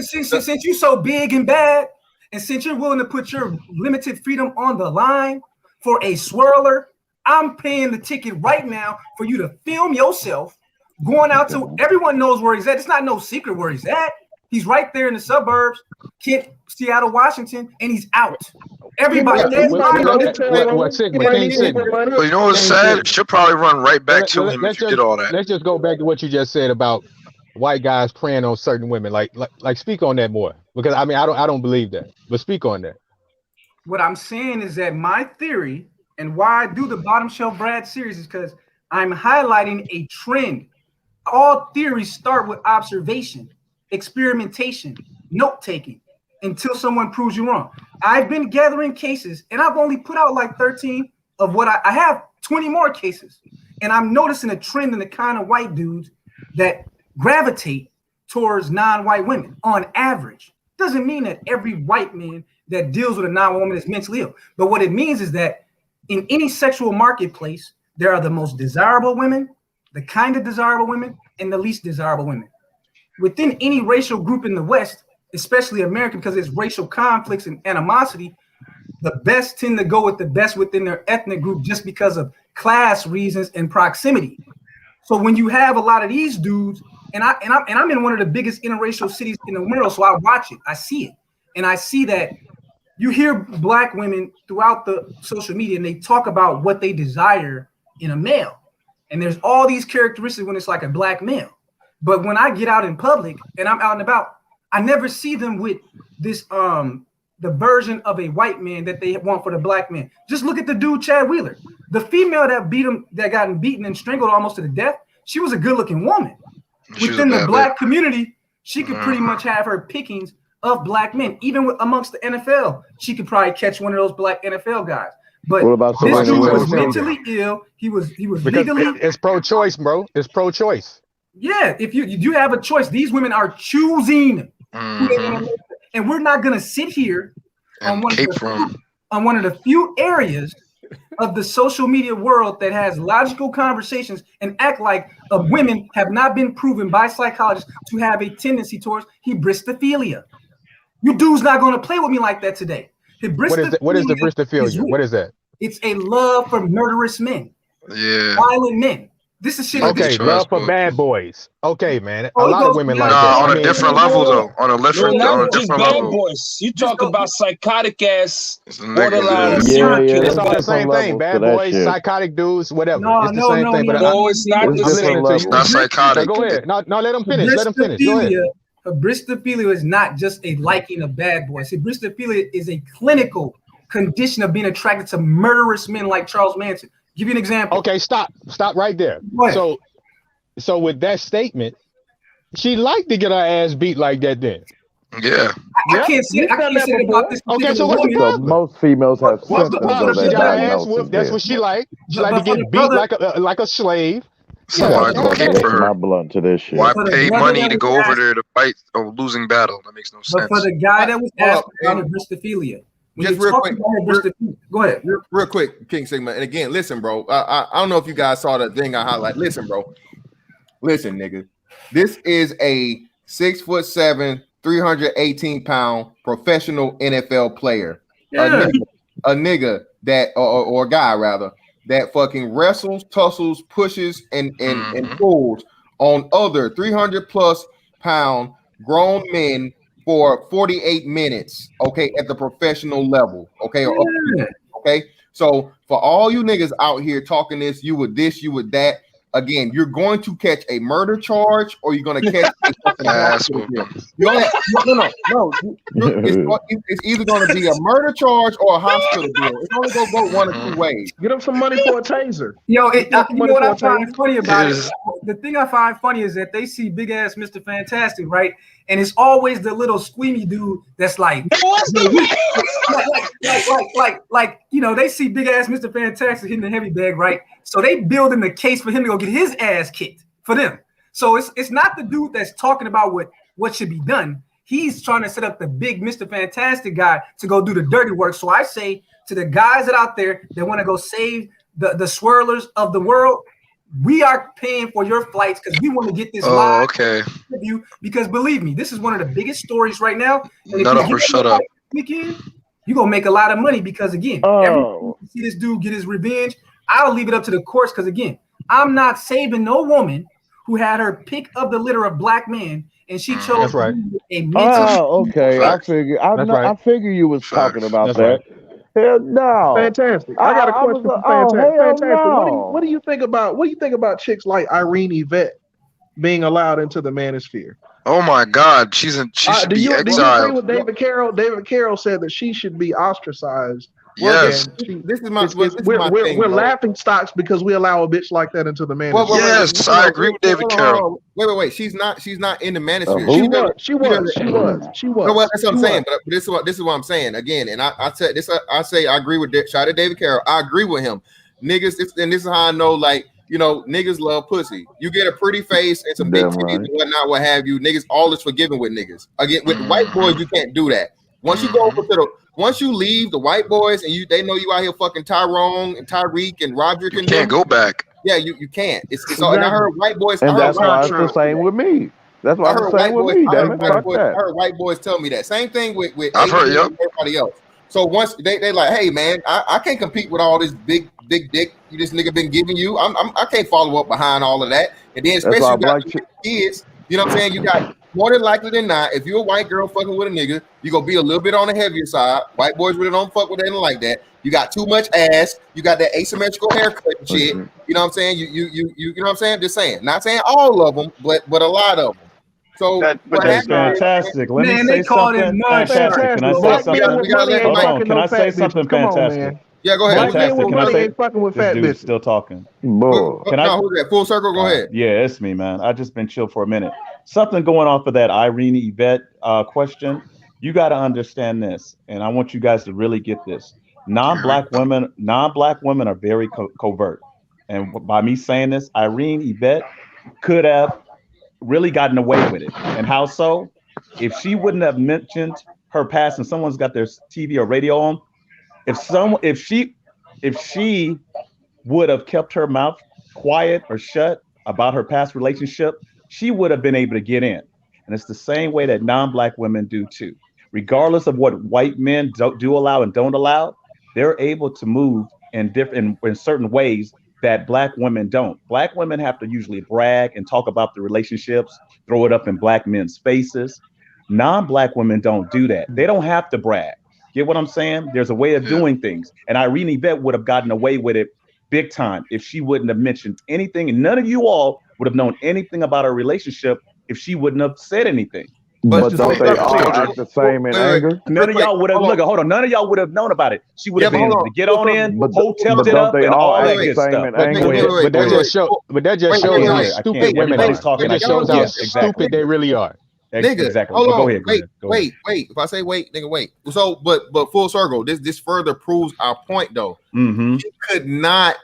Since you're so big and bad, and since you're willing to put your limited freedom on the line for a swirler, I'm paying the ticket right now for you to film yourself going out to. Everyone knows where he's at. It's not no secret where he's at. He's right there in the suburbs, Kent, Seattle, Washington, and he's out. Everybody. But you know what's sad? She'll probably run right back to him if you did all that. Let's just go back to what you just said about white guys preying on certain women. Like speak on that more, because I mean I don't believe that, but speak on that. What I'm saying is that my theory and why I do the Bottom Shelf Brad series is because I'm highlighting a trend. All theories start with observation, experimentation, note taking until someone proves you wrong. I've been gathering cases, and I've only put out like 13 of what I have 20 more cases, and I'm noticing a trend in the kind of white dudes that gravitate towards non-white women on average. Doesn't mean that every white man that deals with a non-white woman is mentally ill, but what it means is that in any sexual marketplace, there are the most desirable women, the kind of desirable women, and the least desirable women. Within any racial group in the West, especially America, because there's racial conflicts and animosity, the best tend to go with the best within their ethnic group just because of class reasons and proximity. So when you have a lot of these dudes, and I'm in one of the biggest interracial cities in the world, so I watch it, I see it, and I see that you hear black women throughout the social media, and they talk about what they desire in a male, and there's all these characteristics when it's like a black male. But when I get out in public and I'm out and about, I never see them with this the version of a white man that they want for the black man. Just look at the dude Chad Wheeler, the female that beat him, that got beaten and strangled almost to the death. She was a good-looking woman. Within the black community, she could pretty much have her pickings of black men, even amongst the NFL. She could probably catch one of those black NFL guys. But what about this dude was mentally ill. He was legally. It's pro-choice, bro. It's pro-choice. Yeah, if you do have a choice, these women are choosing. And we're not gonna sit here on one of the few areas of the social media world that has logical conversations and act like women have not been proven by psychologists to have a tendency towards hybristophilia. You dudes not gonna play with me like that today. What is the hybristophilia? What is that? It's a love for murderous men, violent men. This is shit. Okay, love for bad boys. Okay, man. A lot of women like that. On a different level, though. On a different level. Boys. You talk about psychotic ass, borderline. It's all the same thing. Bad boys, psychotic dudes, whatever. It's the same thing. But it's not the same. It's not psychotic. Go ahead. No, let them finish. Let them finish. Go ahead. Hybristophilia is not just a liking of bad boys. Hybristophilia is a clinical condition of being attracted to murderous men like Charles Manson. Give you an example. Okay, stop right there. So with that statement, she liked to get her ass beat like that then. Yeah. I can't say about this. Okay, so what's the problem? Most females have symptoms of that diagnosis. That's what she liked. She liked to get beat like a slave. Somebody go kick for her. My blunt to this shit. Why pay money to go over there to fight a losing battle? That makes no sense. But for the guy that was asked about hybristophilia, just real quick, go ahead. Real quick, King Sigma. And again, listen, bro. I don't know if you guys saw the thing I highlight. Listen, bro. Listen, nigga. This is a 6'7", 318-pound professional NFL player. Yeah. A nigga that, or a guy rather, that fucking wrestles, tussles, pushes, and pulls on other 300+ pound grown men for 48 minutes, okay, at the professional level, okay, or okay. So for all you niggas out here talking this, you would this, you would that. Again, you're going to catch a murder charge, or you're going to catch a hospital bill. It's either going to be a murder charge or a hospital bill. It's only going to go one or two ways. Get him some money for a taser. Yo, you know what I find funny about it? The thing I find funny is that they see big ass Mr. Fantastic, right? And it's always the little squeamy dude that's like, like you know, they see big ass Mr. Fantastic hitting the heavy bag, right? So they building the case for him to go get his ass kicked for them. So it's not the dude that's talking about what should be done. He's trying to set up the big Mr. Fantastic guy to go do the dirty work. So I say to the guys that out there that want to go save the swirlers of the world, we are paying for your flights because we want to get this live interview, because believe me, this is one of the biggest stories right now. And Shut up. Weekend, you're gonna make a lot of money because again, every see this dude get his revenge. I'll leave it up to the courts because again, I'm not saving no woman who had her pick of the litter of black men and she chose right. a mental. Okay. I figure. I figure you was talking about that. Right. Hell no. Fantastic. I got a question for Fantastic. Fantastic. No. What do you think about chicks like Irene Yvette being allowed into the manosphere? Oh my God, she should be exiled. Do you agree with David Carroll? David Carroll said that she should be ostracized. Yes. We're laughing stocks because we allow a bitch like that into the manosphere. Yes, I agree with David Carroll. Wait. She's not in the manosphere. She was. No, well, that's what I'm saying. But this is what I'm saying again. And I said this. I say I agree with shout out David Carroll. I agree with him. Niggas, and this is how I know. Like, you know, niggas love pussy. You get a pretty face and some big titties and whatnot, what have you. Niggas, all is forgiven with niggas. Again, with white boys, you can't do that. Once you go over to once you leave the white boys and they know you out here fucking Tyrone and Tyreek and Roderick and can't go back. Yeah, you can't. It's all. And I heard white boys. And that's why it's the same with me. That's why it's the same with me. I heard white boys tell me that same thing with I've heard everybody else. So once they like, hey man, I can't compete with all this big dick this nigga been giving you. I can't follow up behind all of that. And then especially you got kids. You know what I'm saying? You got more than likely than not, if you're a white girl fucking with a nigga, you gonna be a little bit on the heavier side. White boys really don't fuck with anything like that. You got too much ass. You got that asymmetrical haircut and shit. You know what I'm saying? You know what I'm saying? Just saying. Not saying all of them, but a lot of them. So that's fantastic. Let me say something. Fantastic. Can I say something? Hold on. Can I say something fantastic? Yeah, go ahead. Fantastic. Can I say fucking with this fat dude's bitches. still talking? Can I hold that full circle? Go ahead. Yeah, it's me, man. I just been chill for a minute. Something going on for that Irene Yvette question. You got to understand this, and I want you guys to really get this. Non-black women are very covert, and by me saying this, Irene Yvette could have really gotten away with it. And how so? If she wouldn't have mentioned her past, and someone's got their TV or radio on. If she would have kept her mouth quiet or shut about her past relationship, she would have been able to get in. And it's the same way that non-black women do too. Regardless of what white men do allow and don't allow, they're able to move in certain ways that black women don't. Black women have to usually brag and talk about the relationships, throw it up in black men's faces. Non-black women don't do that. They don't have to brag. Get what I'm saying? There's a way of doing things. And Irene Yvette would have gotten away with it big time if she wouldn't have mentioned anything. And none of you all would have known anything about her relationship if she wouldn't have said anything. But don't they all act the same in anger? None of y'all would have hold on. None of y'all would have known about it. She would have been able to get on in, hotel it up, and all that good stuff. But that just shows how stupid women are. That just shows how stupid they really are. Nigga, exactly. Hold on. Go ahead. Wait. If I say wait, nigga, wait. So, but full circle. This further proves our point, though. She could not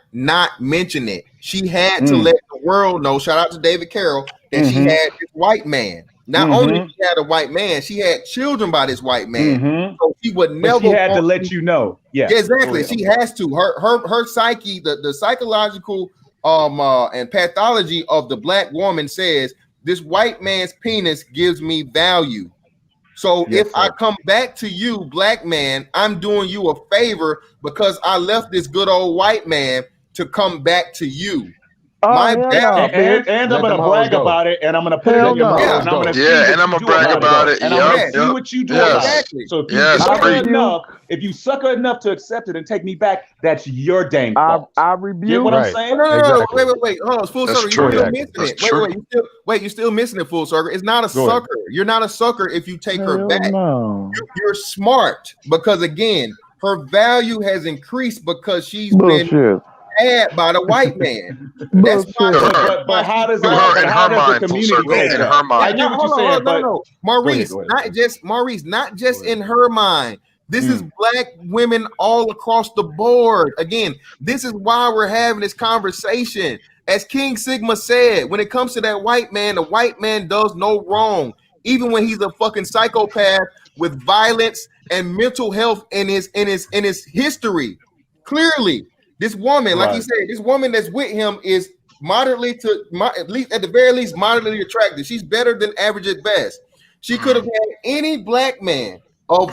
mention it. She had to let the world know. Shout out to David Carroll that she had this white man. Not only did she had a white man, she had children by this white man. So she would never. But she had to let you know. Yeah, exactly. She has to. Her psyche, the psychological and pathology of the black woman says. This white man's penis gives me value. So if I come back to you, black man, I'm doing you a favor because I left this good old white man to come back to you. My hell value, no, bitch. And Let I'm gonna them hoes brag go. about it, and I'm gonna put it Hell in your no. mouth, Hoes and I'm go. gonna see Yeah, what and I'm you gonna do brag about about it, it. and I'm gonna Yep, see yep. what you do Yes. about it. exactly. So if you Yes, sucker preach. enough, if you sucker enough to accept it and take me back, that's your dang I fault. Get rebuke. what I'm Right. saying? No, Exactly. wait. Hold on, full That's circle. true. You're still Exactly. missing That's it. true. You're still missing it. Full circle. It's not a Go ahead. sucker. You're not a sucker if you take her Hell back. no. You're smart because again, her value has increased because she's been Bullshit. had by the white man. That's why. To Bullshit. her. But how does To it? her, But in how her does the mind, full community circle. take In that? her I mind. get what you're saying, but Maurice, go ahead. not just in her mind. This is black women all across the board. Again, this is why we're having this conversation. As King Sigma said, when it comes to that white man, the white man does no wrong, even when he's a fucking psychopath with violence and mental health in his history. Clearly, this woman, like he Right. said, this woman that's with him is moderately at least at the very least moderately attractive. She's better than average at best. She could have had any black man of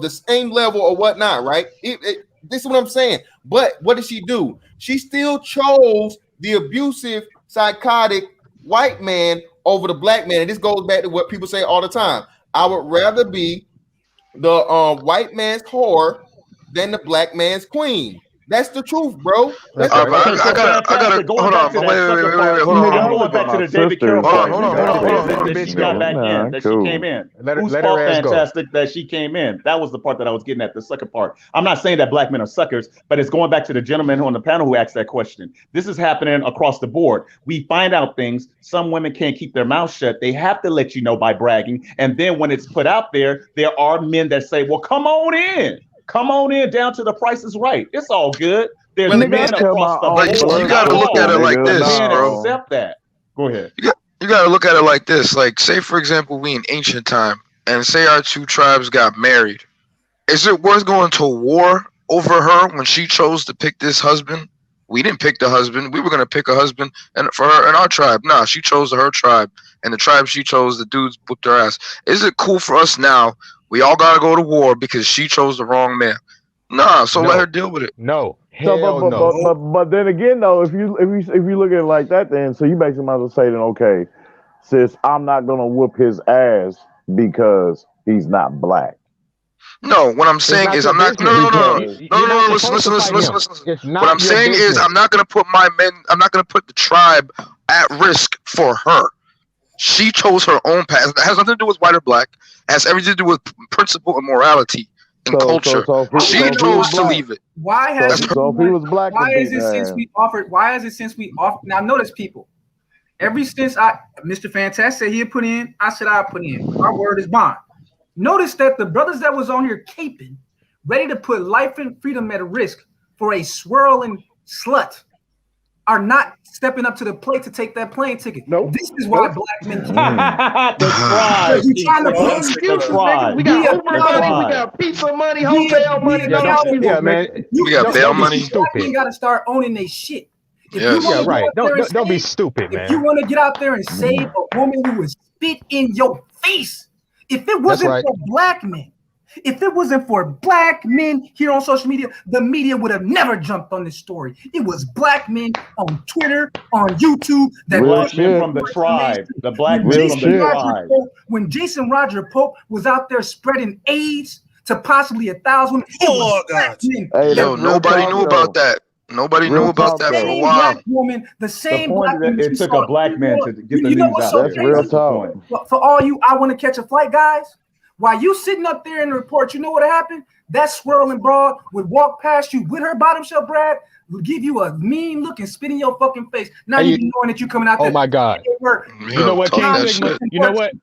the same level or whatnot, right? This is what I'm saying. But what did she do? She still chose the abusive, psychotic white man over the black man. And this goes back to what people say all the time. I would rather be the white man's whore than the black man's queen. That's the truth, bro. That's All right, but Okay, so I gotta fantastic. Going hold back on. to Wait, that sucker part. hold on. I'm going back to the David Carroll part. Hold on. That she got back in. That she came in. Let Who's her fault ass go. fantastic that she came in? That was the part that I was getting at, the sucker part. I'm not saying that black men are suckers, but it's going back to the gentleman on the panel who asked that question. This is happening across the board. We find out things. Some women can't keep their mouth shut. They have to let you know by bragging. And then when it's put out there, there are men that say, well, come on in. Come on in down to the Price is Right. It's all good. There's Well, men across the board. you gotta look at it like this, Men bro. accept that. Go ahead. You gotta look at it like this. Like, say for example, we in ancient time, and say our two tribes got married. Is it worth going to war over her when she chose to pick this husband? We didn't pick the husband. We were gonna pick a husband, and for her and our tribe. Nah, she chose her tribe, and the tribe she chose, the dudes whooped her ass. Is it cool for us now? We all gotta go to war because she chose the wrong man. Nah, so let her deal with it. No. So, Hell no. but then again though, if you look at it like that, then so you basically might as well say then, okay, sis, I'm not gonna whoop his ass because he's not black. No, what I'm saying is I'm not. No. Listen. What I'm saying is I'm not gonna put the tribe at risk for her. She chose her own path. It has nothing to do with white or black. It has everything to do with principle and morality and culture. She chose to leave it. Why has it? So if he was black, Why is it since we offered? Why is it since we offered? Now notice, people. Ever since Mr. Fantastic said he'd put in, I said I put in. Our word is bond. Notice that the brothers that was on here caping, ready to put life and freedom at risk for a swirling slut, are not stepping up to the plate to take that plane ticket. Nope. This is why black men can't. The tribe. We got Uber money, we got pizza money, hotel money. Yeah, man. We got bail money. Black men got to start owning their shit. Yeah, right. Don't be stupid, man. If you want to get out there and save a woman who would spit in your face, if it wasn't for black men, if it wasn't for black men here on social media, the media would have never jumped on this story. It was black men on Twitter, on YouTube. That Black men from the tribe. The black men from the tribe. When Jason Roger Pope was out there spreading AIDS to possibly 1,000 women, it was black men. Nobody knew about that. Nobody knew about that for a while. Black woman, the same black woman. It took a black man to get the news out. That's real talk. For all you, I want to catch a flight, guys. While you sitting up there in the report, you know what happened? That swirling broad would walk past you with her bottom shelf, Brad, would give you a mean look and spit in your fucking face. Now you knowing that you coming out there. Oh my God. You know what, King Sigma? You know what?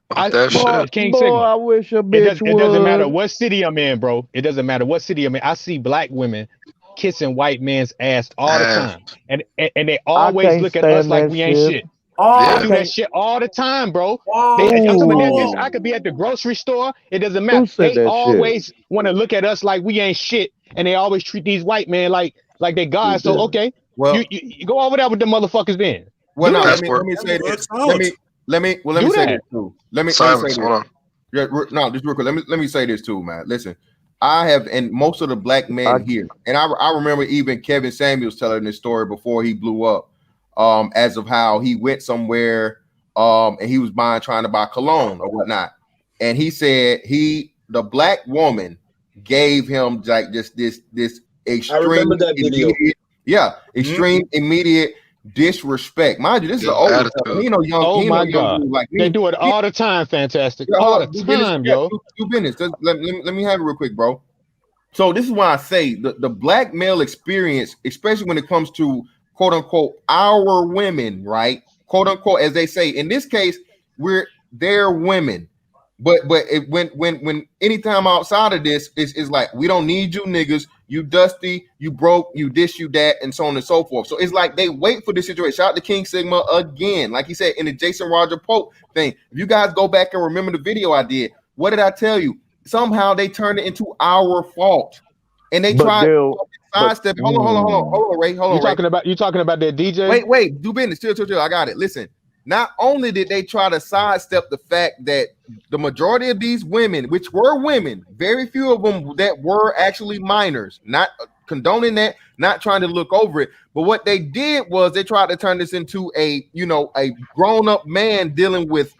King Sigma. I wish a bitch it doesn't matter what city I'm in, bro. It doesn't matter what city I'm in. I see black women kissing white men's ass all the time. And they always look at us like we ain't shit. They do that shit all the time, bro. I could be at the grocery store. It doesn't matter. They always want to look at us like we ain't shit, and they always treat these white men like they gods. So okay, well, you go over there with the motherfuckers then. Well, no, let me say this. Let me say this too. Let me say this. No, just real quick. Let me say this too, man. Listen, I have, and most of the black men here, and I remember even Kevin Samuels telling this story before he blew up. as of how he went somewhere and he was trying to buy cologne or whatnot, and he said the black woman gave him like this extreme, I remember that video. Extreme immediate disrespect. Mind you, this is an old young. Oh my God, like they do it all the time. Fantastic, all the time, yo. 2 minutes. Let me have it real quick, bro. So this is why I say the black male experience, especially when it comes to quote unquote our women, right? Quote unquote, as they say. In this case, we're their women. But when anytime outside of this is like, we don't need you niggas, you dusty, you broke, you this, you that, and so on and so forth. So it's like they wait for this situation. Shout out to King Sigma again. Like he said in the Jason Roger Pope thing. If you guys go back and remember the video I did, what did I tell you? Somehow they turned it into our fault. And they tried to sidestep. Hold on, Ray. Hold on. You talking about that DJ? Wait, do business. Chill. I got it. Listen. Not only did they try to sidestep the fact that the majority of these women, which were women, very few of them that were actually minors, not condoning that, not trying to look over it, but what they did was they tried to turn this into a grown-up man dealing with,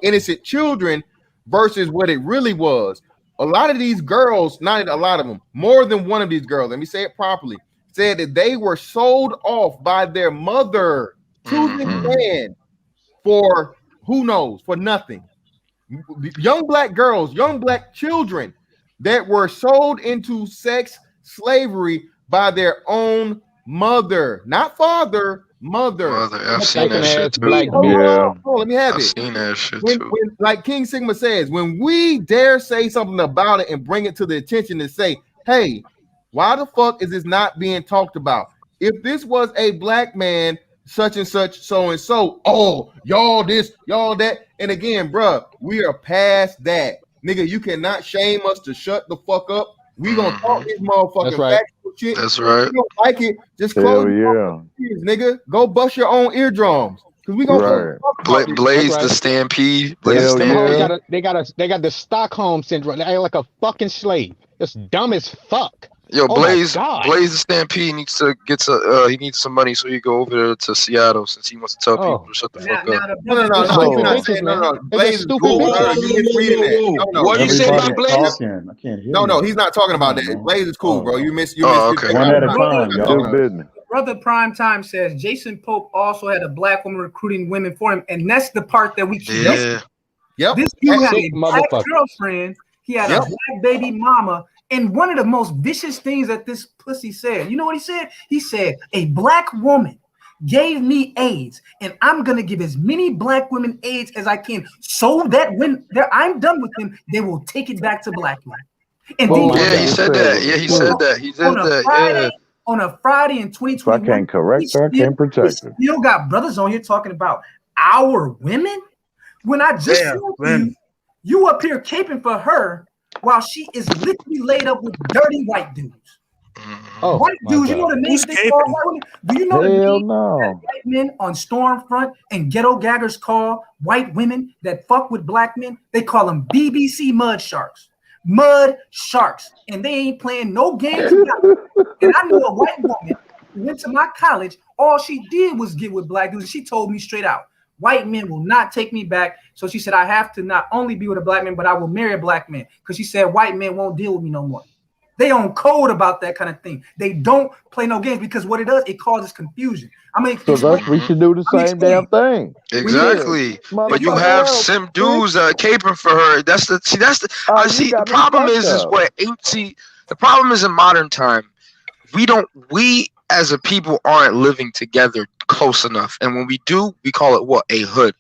innocent children versus what it really was. A lot of these girls, not a lot of them, more than one of these girls, let me say it properly, said that they were sold off by their mother to this man for who knows, for nothing. Young black girls, young black children that were sold into sex slavery by their own mother, not father, mother. I've seen that shit too. Hold on, let me have it. I've seen that shit when, too. like King Sigma says, when we dare say something about it and bring it to the attention and say, hey, why the fuck is this not being talked about? If this was a black man, such and such, so and so, oh, y'all this, y'all that. And again, bruh, we are past that. Nigga, you cannot shame us to shut the fuck up. We gonna talk this motherfucking factual shit. That's right. If you don't like it, just close your ears, nigga. Go bust your own eardrums. Cause we gonna Blaze the Stampede. Blaze the Stampede. They got the Stockholm syndrome. They act like a fucking slave. It's dumb as fuck. Yo, Blaze the Stampede needs to get he needs some money so he go over there to Seattle since he wants to tell people to shut the fuck up. No. Blaze is cool. What you say about Blaze? I can't hear. No, he's not talking about that. Blaze is cool, bro. You missed. Okay. One at a time, y'all. Brother Primetime says Jason Pope also had a black woman recruiting women for him, and that's the part that we keep missing. Yep. This dude had a black girlfriend. He had a black baby mama. And one of the most vicious things that this pussy said, you know what he said? He said, a black woman gave me AIDS, and I'm going to give as many black women AIDS as I can so that when I'm done with them, they will take it back to black men. And he said that. Yeah, he said that. He said that. On a Friday in 2021, so I can't correct her, I can't protect her. Still got brothers on here talking about our women. When I just told you up here caping for her, while she is literally laid up with dirty white dudes. White dudes, you know the names they call white women? Do you know the names that white men on Stormfront and Ghetto Gaggers call white women that fuck with black men? They call them BBC mud sharks. Mud sharks. And they ain't playing no games. And I know a white woman who went to my college. All she did was get with black dudes. She told me straight out, white men will not take me back. So she said, I have to not only be with a black man, but I will marry a black man. Because she said, white men won't deal with me no more. They on code about that kind of thing. They don't play no games because what it does, it causes confusion. I mean, so thus we should do the same damn thing. Exactly. But you have some dudes caping for her. The problem is what the problem is in modern time. We as a people aren't living together close enough. And when we do, we call it what? A hood.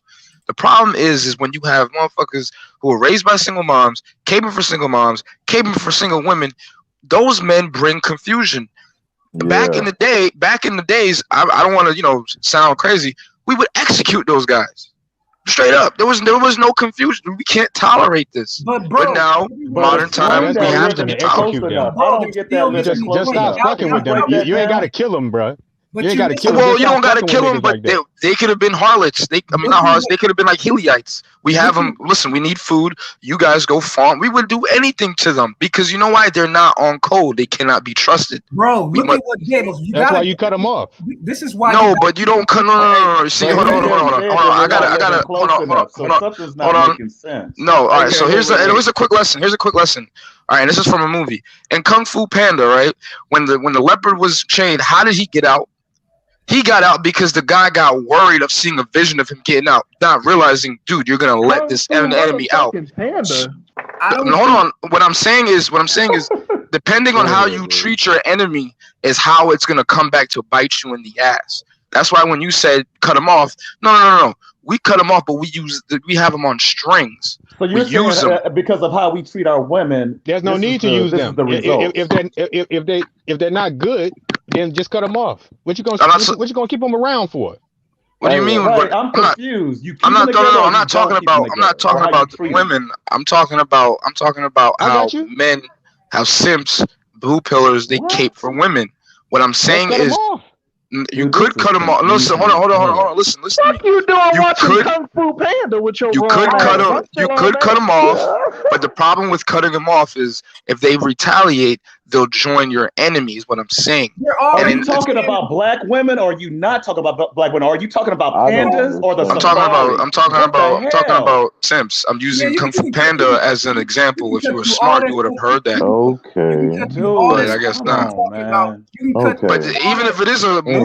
The problem is when you have motherfuckers who are raised by single moms, caping for single moms, caping for single women, those men bring confusion. Yeah. Back in the days, I don't want to, sound crazy. We would execute those guys. Straight up. There was no confusion. We can't tolerate this. But now, modern time, we have to be tolerated. Just stop fucking with them. You ain't got to kill them, bro. You ain't got to kill them. Well, you don't got to kill them, but They could have been harlots. Not harlots. They could have been like Heliotes. We have them. Listen, we need food. You guys go farm. We would do anything to them because you know why? They're not on code. They cannot be trusted. Bro, look at what Gables. That's why you cut them off. This is why. No, but you don't cut. No. See, hold on. I gotta. Hold on. No, all right. So here's a quick lesson. All right, and this is from a movie. In Kung Fu Panda, right? When the leopard was chained, how did he get out? He got out because the guy got worried of seeing a vision of him getting out, not realizing, dude, you're gonna let this enemy out. Panda. Hold on. What I'm saying is, depending on how you treat your enemy, is how it's gonna come back to bite you in the ass. That's why when you said cut him off, no. We cut them off, but we have them on strings. So you're saying because of how we treat our women, there's no need to use them. If they're not good, then just cut them off. What you gonna keep them around for? What do you mean? Right, I'm confused. I'm not talking about women. I'm talking about how men, how simps, blue pillars, they cape for women. What I'm saying is. You could cut them off. Listen, hold on. Listen. What you doing watching Kung Fu Panda with your? You could cut them off, but the problem with cutting them off is if they retaliate, they'll join your enemies. What I'm saying. Are you talking about black women, or are you not talking about black women? Are you talking about pandas or the? I'm talking about simps. I'm using Kung Fu Panda as an example. If you were smart, you would have heard that. Okay. But I guess not. Okay. But even if it is a movie,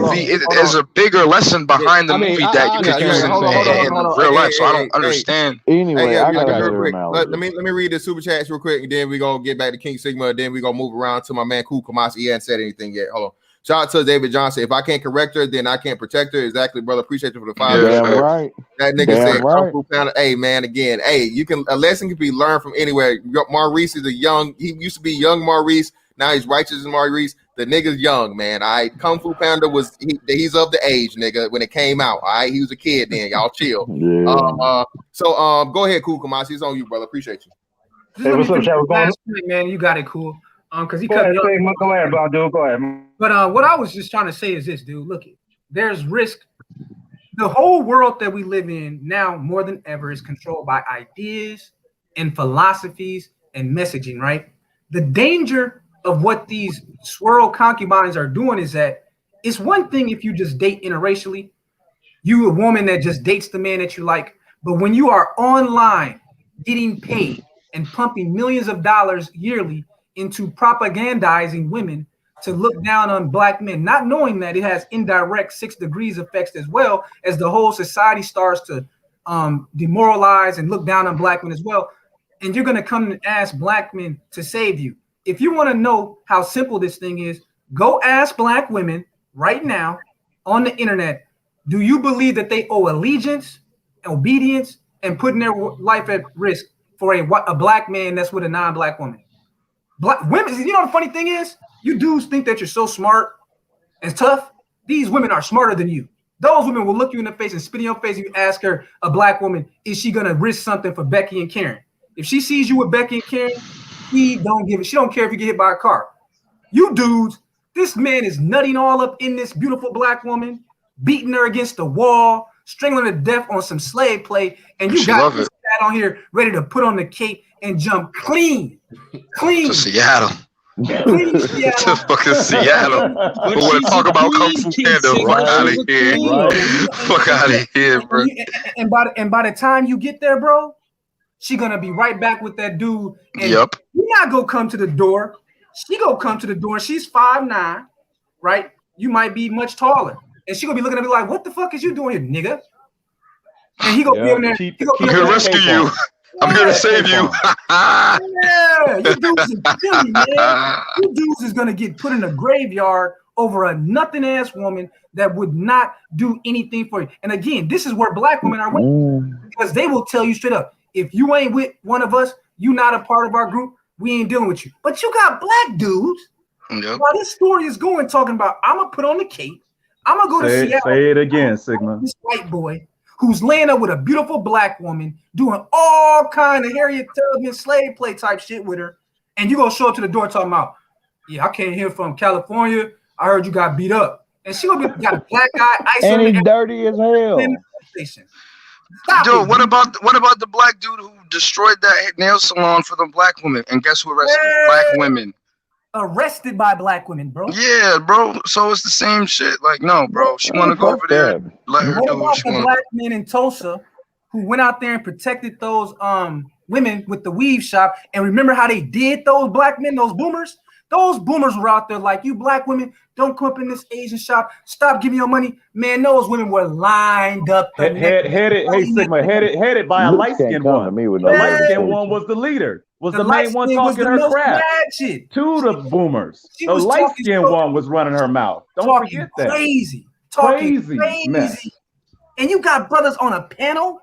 there's a bigger lesson behind the movie that you could use in real life. So I don't understand. Anyway, I got real quick. Let me read the super chats real quick, and then we're gonna get back to King Sigma. Then we're gonna move around to my man Cool Kamasi. He hasn't said anything yet. Hold on. Shout out to David Johnson. If I can't correct her, then I can't protect her. Exactly, brother. Appreciate you for the 5. Damn right. That nigga said, right. Hey, man, again, a lesson can be learned from anywhere. Maurice is he used to be young Maurice. Now he's righteous as Maurice. The nigga's young, man. Kung Fu Panda he's of the age, nigga, when it came out. All right, he was a kid then. Y'all chill. Yeah. So go ahead, Cool Kamasi. It's on you, brother. Appreciate you. Hey, what's up, Chad? Man, you got it, Cool. Because he cut me off. Go ahead, bro, dude. Go ahead. But what I was just trying to say is this, dude. Look, there's risk. The whole world that we live in now, more than ever, is controlled by ideas and philosophies and messaging, right? The danger of what these swirl concubines are doing is that it's one thing if you just date interracially, you a woman that just dates the man that you like, but when you are online getting paid and pumping millions of dollars yearly into propagandizing women to look down on black men, not knowing that it has indirect 6 degrees effects as well as the whole society starts to demoralize and look down on black men as well. And you're going to come and ask black men to save you. If you want to know how simple this thing is, go ask black women right now on the internet, do you believe that they owe allegiance, obedience, and putting their life at risk for a black man that's with a non-black woman? Black women, you know the funny thing is, you dudes think that you're so smart and tough. These women are smarter than you. Those women will look you in the face and spit in your face. You ask her, a black woman, is she gonna risk something for Becky and Karen? If she sees you with Becky and Karen, she don't care if you get hit by a car. You dudes, this man is nutting all up in this beautiful black woman, beating her against the wall, strangling her to death on some slave play, and you got this cat on here ready to put on the cape and jump clean to Seattle. To fucking Seattle. But we'll talk about Kung Fu Panda. Fuck out of here. Fuck out of here, bro. And by the time you get there, bro, she gonna be right back with that dude. And you're not gonna come to the door. She gonna come to the door. She's 5'9", right? You might be much taller. And she gonna be looking at me like, what the fuck is you doing here, nigga? And he gonna be in there. He gonna rescue you. I'm here to save you. Yeah, you dudes is silly, man. You dudes is gonna get put in a graveyard over a nothing ass woman that would not do anything for you. And again, this is where black women are with, because they will tell you straight up, if you ain't with one of us, you not a part of our group, we ain't dealing with you. But you got black dudes. While this story is going, talking about, I'm gonna put on the cape, I'm gonna go to Seattle. Say it again, Sigma. This white boy who's laying up with a beautiful black woman, doing all kind of Harriet Tubman slave play type shit with her, and you gonna show up to the door talking about, yeah, I came here from California, I heard you got beat up, and she would be got a black eye, ice And on he's the dirty as hell. Dude, what about the black dude who destroyed that nail salon for the black women? And guess who arrested black women? Arrested by black women, bro. Yeah, bro. So it's the same shit. Like, no, bro. She want to go over there. Let her What do about what she the want. black men in Tulsa who went out there and protected those women with the weave shop? And remember how they did those black men, those boomers? Those boomers were out there like, you black women, don't come up in this Asian shop. Stop giving your money. Man, those women were lined up. Headed by a light-skinned one. The light-skinned one was the leader. Was the main one talking her crap to the boomers. The light-skinned one was running her mouth. Don't forget that. Crazy. Mess. And you got brothers on a panel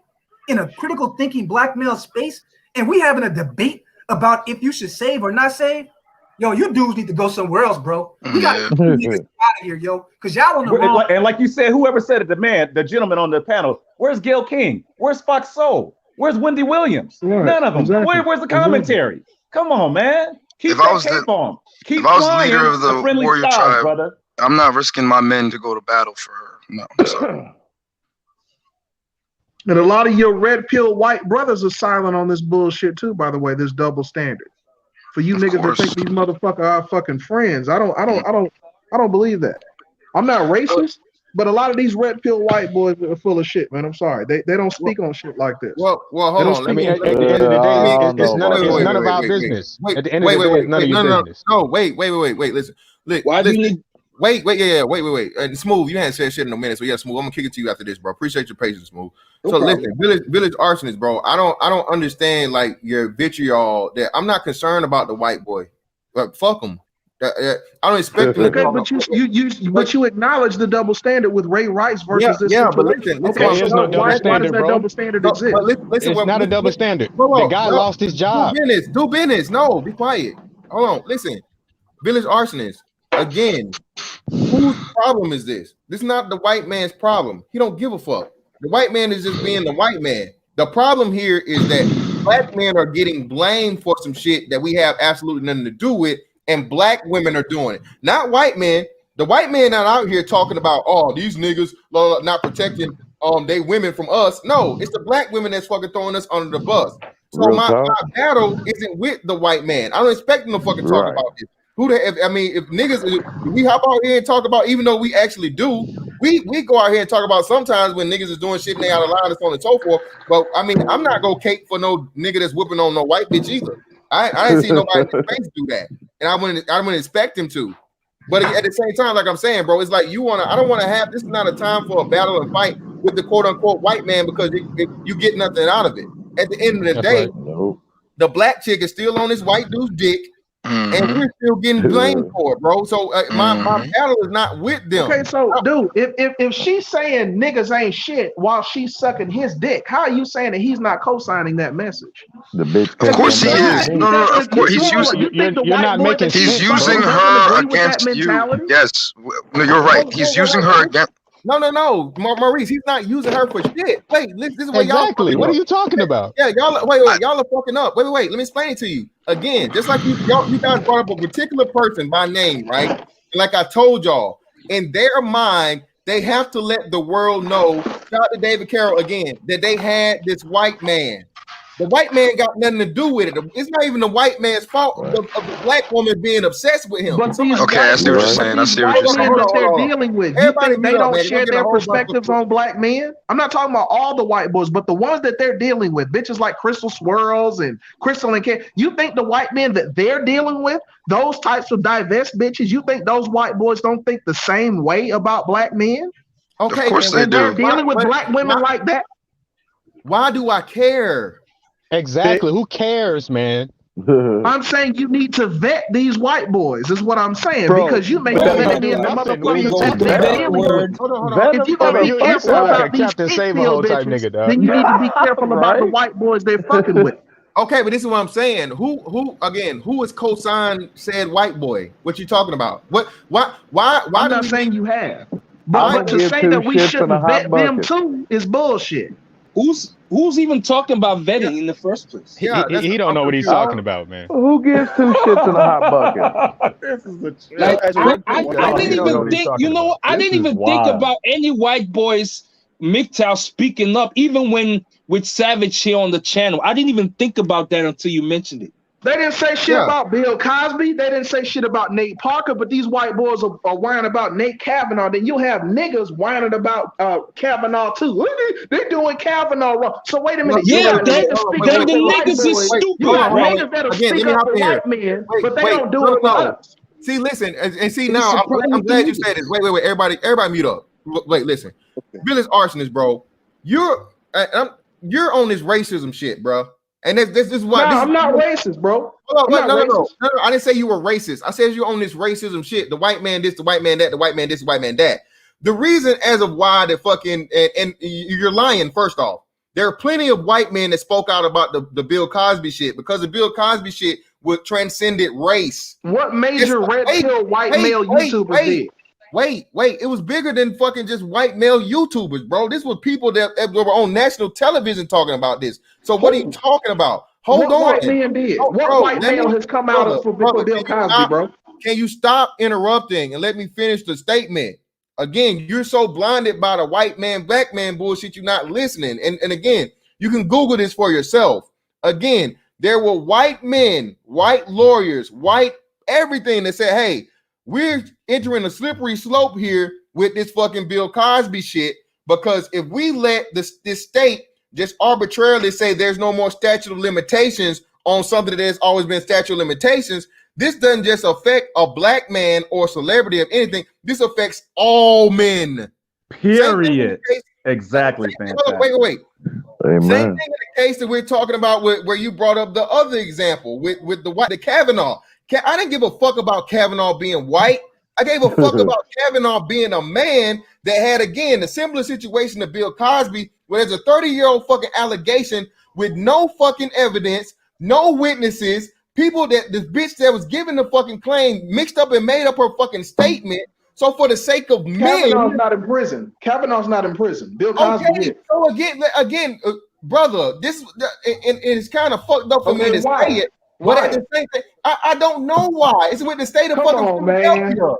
in a critical thinking black male space, and we having a debate about if you should save or not save. Yo, you dudes need to go somewhere else, bro. We got to get out of here, yo, because y'all on the wrong. And like you said, whoever said it, the gentleman on the panel, where's Gayle King? Where's Fox Soul? Where's Wendy Williams? Right, None of them. exactly. Where's the commentary? Come on, man. Keep If I that was cape on. Keep if I was the flying leader of the friendly warrior styles, tribe, brother. I'm not risking my men to go to battle for her. No, I'm sorry. And a lot of your red pill white brothers are silent on this bullshit too, by the way, this double standard. For you niggas that think these motherfuckers are fucking friends. I don't believe that. I'm not racist, but a lot of these red pill white boys are full of shit, man. I'm sorry. They don't speak on shit like this. Well, hold on. I mean, at the end of the day, it's none of our business. At the end of the day, it's none of your business. No, wait. Listen. Wait. And Smooth, you hadn't said shit in a minute, so yeah, Smooth, I'm gonna kick it to you after this, bro. Appreciate your patience, Smooth. So listen, village arsonist, bro. I don't understand like your vitriol. That I'm not concerned about the white boy. Like, fuck him. I don't expect him. Okay, but you acknowledge the double standard with Ray Rice versus this. Yeah, but listen, why does that double standard exist? Listen, it's not a double standard. The guy lost his job. Do business. No, be quiet. Hold on. Listen, village arsonist. Again, whose problem is this? This is not the white man's problem. He don't give a fuck. The white man is just being the white man. The problem here is that black men are getting blamed for some shit that we have absolutely nothing to do with, and black women are doing it. Not white men. The white men not out here talking about, oh, these niggas not protecting they women from us. No, it's the black women that's fucking throwing us under the bus. So my battle isn't with the white man. I don't expect them to fucking talk about this. If niggas, if we hop out here and talk about, even though we actually do, we go out here and talk about sometimes when niggas is doing shit and they out of line and so on and so forth. But I mean, I'm not gonna cake for no nigga that's whipping on no white bitch either. I ain't seen nobody in the face do that, and I wouldn't expect him to. But at the same time, like I'm saying, bro, it's like I don't want to have. This is not a time for a battle and fight with the quote unquote white man because you get nothing out of it. At the end of the day, the black chick is still on this white dude's dick. And we're still getting blamed for it, bro. So my battle is not with them. Okay, so dude, if she's saying niggas ain't shit while she's sucking his dick, how are you saying that he's not co-signing that message? The bitch. Of course he is. No. Of course he's using. You're not making sense. He's using her against you. Yes. No, you're right. He's using her against. No, Maurice, he's not using her for shit. Wait, this is what exactly. What are you talking about? Yeah, y'all. Wait, y'all are fucking up. Wait. Let me explain it to you again. Just like you guys brought up a particular person by name, right? And like I told y'all, in their mind, they have to let the world know. Shout out to David Carroll again that they had this white man. The white man got nothing to do with it. It's not even the white man's fault of the black woman being obsessed with him. Okay, I see what you're saying. I see what you're saying. That they're dealing with. You think they don't share their perspectives on black men? I'm not talking about all the white boys, but the ones that they're dealing with, bitches like Crystal Swirls and Crystal and Ken. You think the white men that they're dealing with, those types of divest bitches, you think those white boys don't think the same way about black men? Okay, of course they do. They're dealing with black women like that. Why do I care? Exactly. Who cares, man? I'm saying you need to vet these white boys, is what I'm saying, because you make them be in the motherfuckers that they're dealing with. If you're going to be careful about these bitches, then you need to be careful about the white boys they're fucking with. Okay, but this is what I'm saying. Who is co-signed said white boy? What you talking about? Why? I'm not saying you have, but to say that we shouldn't vet them too is bullshit. Who's even talking about vetting in the first place? He don't know what he's talking about, man. Who gives two shits in a hot bucket? This is the Like, As I Red didn't even think, you know what? I didn't even think about any white boys MGTOW speaking up, even when with Savage here on the channel. I didn't even think about that until you mentioned it. They didn't say shit Yeah. about Bill Cosby. They didn't say shit about Nate Parker, but these white boys are whining about Nate Kavanaugh. Then you have niggas whining about Kavanaugh too. They doing Kavanaugh wrong. So wait a minute. Yeah, you got then niggas speak the up for white niggas is boys. stupid, You got right? niggas that'll Again, speak let me up hop for in here. white men, Wait, but they wait, don't do no, it for no. us. See, listen, and see now. I'm glad you said this. Wait. Everybody mute up. Wait, listen. Billy's arsonist, bro. You're on this racism shit, bro. And this is why. No, I'm not racist, bro. Hold on, I'm not no. racist. I didn't say you were racist. I said you're on this racism shit. The white man this, the white man that, the white man this, the white man that. The reason as of why the fucking and you're lying. First off, there are plenty of white men that spoke out about the Bill Cosby shit because the Bill Cosby shit would transcended race. What major red pill white male YouTubers did? Wait, it was bigger than fucking just white male YouTubers, bro. This was people that were on national television talking about this. So what are you talking about? Hold what on. White man did? Oh, what bro, white male has come out for Bill Cosby, bro? Can you stop interrupting and let me finish the statement? Again, you're so blinded by the white man, black man bullshit, you're not listening. And again, you can Google this for yourself. Again, there were white men, white lawyers, white everything that said, hey, we're entering a slippery slope here with this fucking Bill Cosby shit, because if we let this state just arbitrarily say there's no more statute of limitations on something that has always been statute of limitations, this doesn't just affect a black man or celebrity of anything. This affects all men. Period. Exactly. Fantastic. Wait. Amen. Same thing in the case that we're talking about where you brought up the other example with the Kavanaugh. I didn't give a fuck about Kavanaugh being white. I gave a fuck about Kavanaugh being a man that had, again, the similar situation to Bill Cosby, where there's a 30-year-old fucking allegation with no fucking evidence, no witnesses, people that this bitch that was given the fucking claim mixed up and made up her fucking statement. So for the sake of Kavanaugh's not in prison. Kavanagh's not in prison. Bill Cosby is. So again, brother, this it's kind of fucked up for me to say it. But at the same thing, I don't know why. It's with the state of fucking Philadelphia.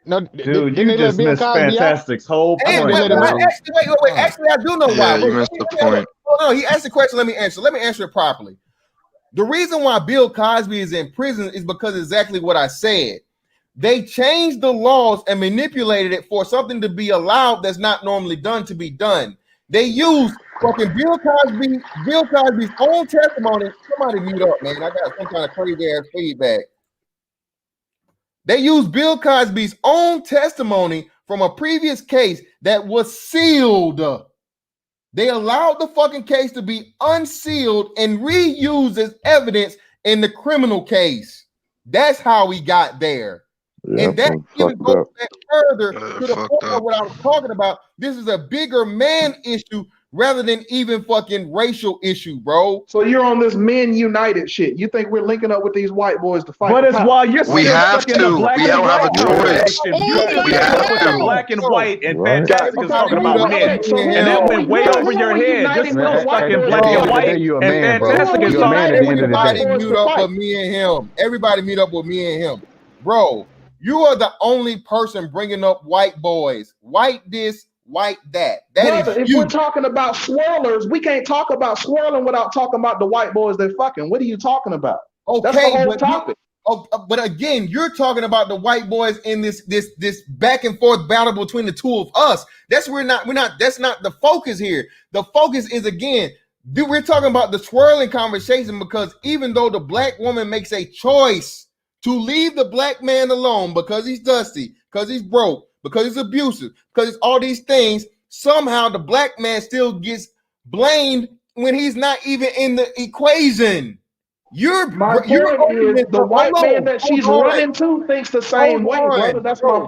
No, dude, you just missed Fantastic's whole point. Wait. Actually, I do know why. You missed the point. No, he asked the question. Let me answer. Let me answer it properly. The reason why Bill Cosby is in prison is because exactly what I said. They changed the laws and manipulated it for something to be allowed that's not normally done to be done. They used fucking Bill Cosby's own testimony. Somebody mute up, man. I got some kind of crazy ass feedback. They used Bill Cosby's own testimony from a previous case that was sealed. They allowed the fucking case to be unsealed and reused as evidence in the criminal case. That's how we got there. Yeah, and that even goes back further to the point of what I was talking about. This is a bigger man issue rather than even fucking racial issue, bro. So you're on this men united shit. You think we're linking up with these white boys to fight? But it's why you're we have to. We don't have a choice. We have to. Black and white and Fantastic is talking about men, and that went way over your head. Just fucking black and white and Fantastic is talking. Everybody mute up with me and him. Everybody mute up with me and him, bro. You are the only person bringing up white boys, white this, white that. If we're talking about swirlers, we can't talk about swirling without talking about the white boys they're fucking. What are you talking about? Okay, that's the whole topic. But again, you're talking about the white boys in this back and forth battle between the two of us. That's that's not the focus here. The focus is, again, we're talking about the swirling conversation, because even though the black woman makes a choice to leave the black man alone because he's dusty, because he's broke, because he's abusive, because it's all these things, somehow the black man still gets blamed when he's not even in the equation. My point is the white man that she's running to thinks the same way, brother. That's my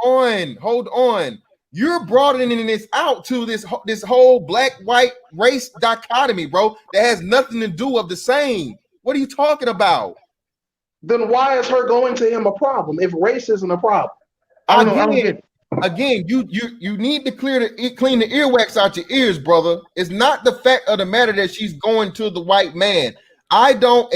point. Hold on. You're broadening this out to this whole black-white race dichotomy, bro, that has nothing to do with the same. What are you talking about? Then why is her going to him a problem if race isn't a problem? I get it. again, you need to clean the earwax out your ears, brother. It's not the fact of the matter that she's going to the white man. I don't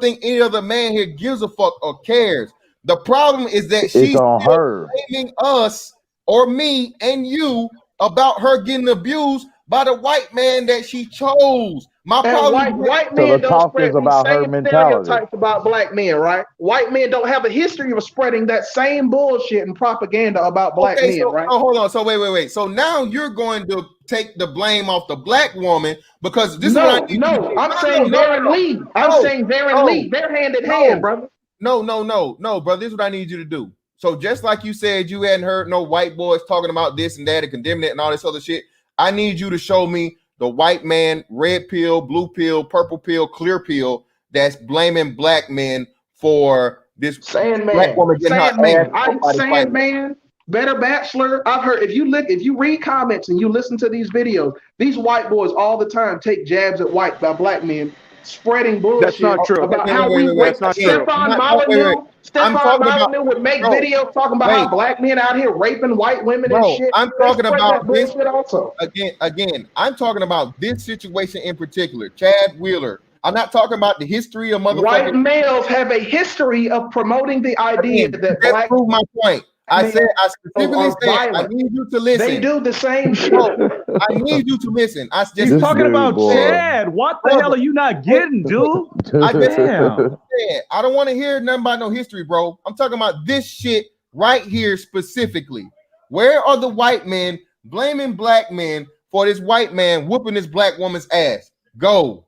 think any other man here gives a fuck or cares. The problem is that she's on her. blaming us or me and you about her getting abused by the white man that she chose. My And problem white So men the don't talk spread is these about her same mentality. stereotypes about black men, right? White men don't have a history of spreading that same bullshit and propaganda about black men, so, right? oh, hold on. So wait. So now you're going to take the blame off the black woman because this is what I need you to do. I'm saying Darren Lee. I'm saying Darren Lee. They're hand in hand, brother. No, brother. This is what I need you to do. So just like you said, you hadn't heard no white boys talking about this and that and condemning it and all this other shit. I need you to show me the white man, red pill, blue pill, purple pill, clear pill that's blaming black men for this black woman getting her ass. Sandman, Better Bachelor. I've heard if you read comments and you listen to these videos, these white boys all the time take jabs at black men, spreading bullshit. That's not true. About how we That's not true. Stefan Molyneux would make videos talking about how black men out here raping white women and shit. I'm They talking spread about that this bullshit also. Again, I'm talking about this situation in particular. Chad Wheeler. I'm not talking about the history of motherfucking White males have a history of promoting the idea that black. Prove my point. I specifically said I violent. need you to listen. They do the same shit. I need you to listen. He's talking about Chad. What the hell are you not getting, dude? I just Damn. said I don't want to hear nothing about no history, bro. I'm talking about this shit right here specifically. Where are the white men blaming black men for this white man whooping this black woman's ass? Go.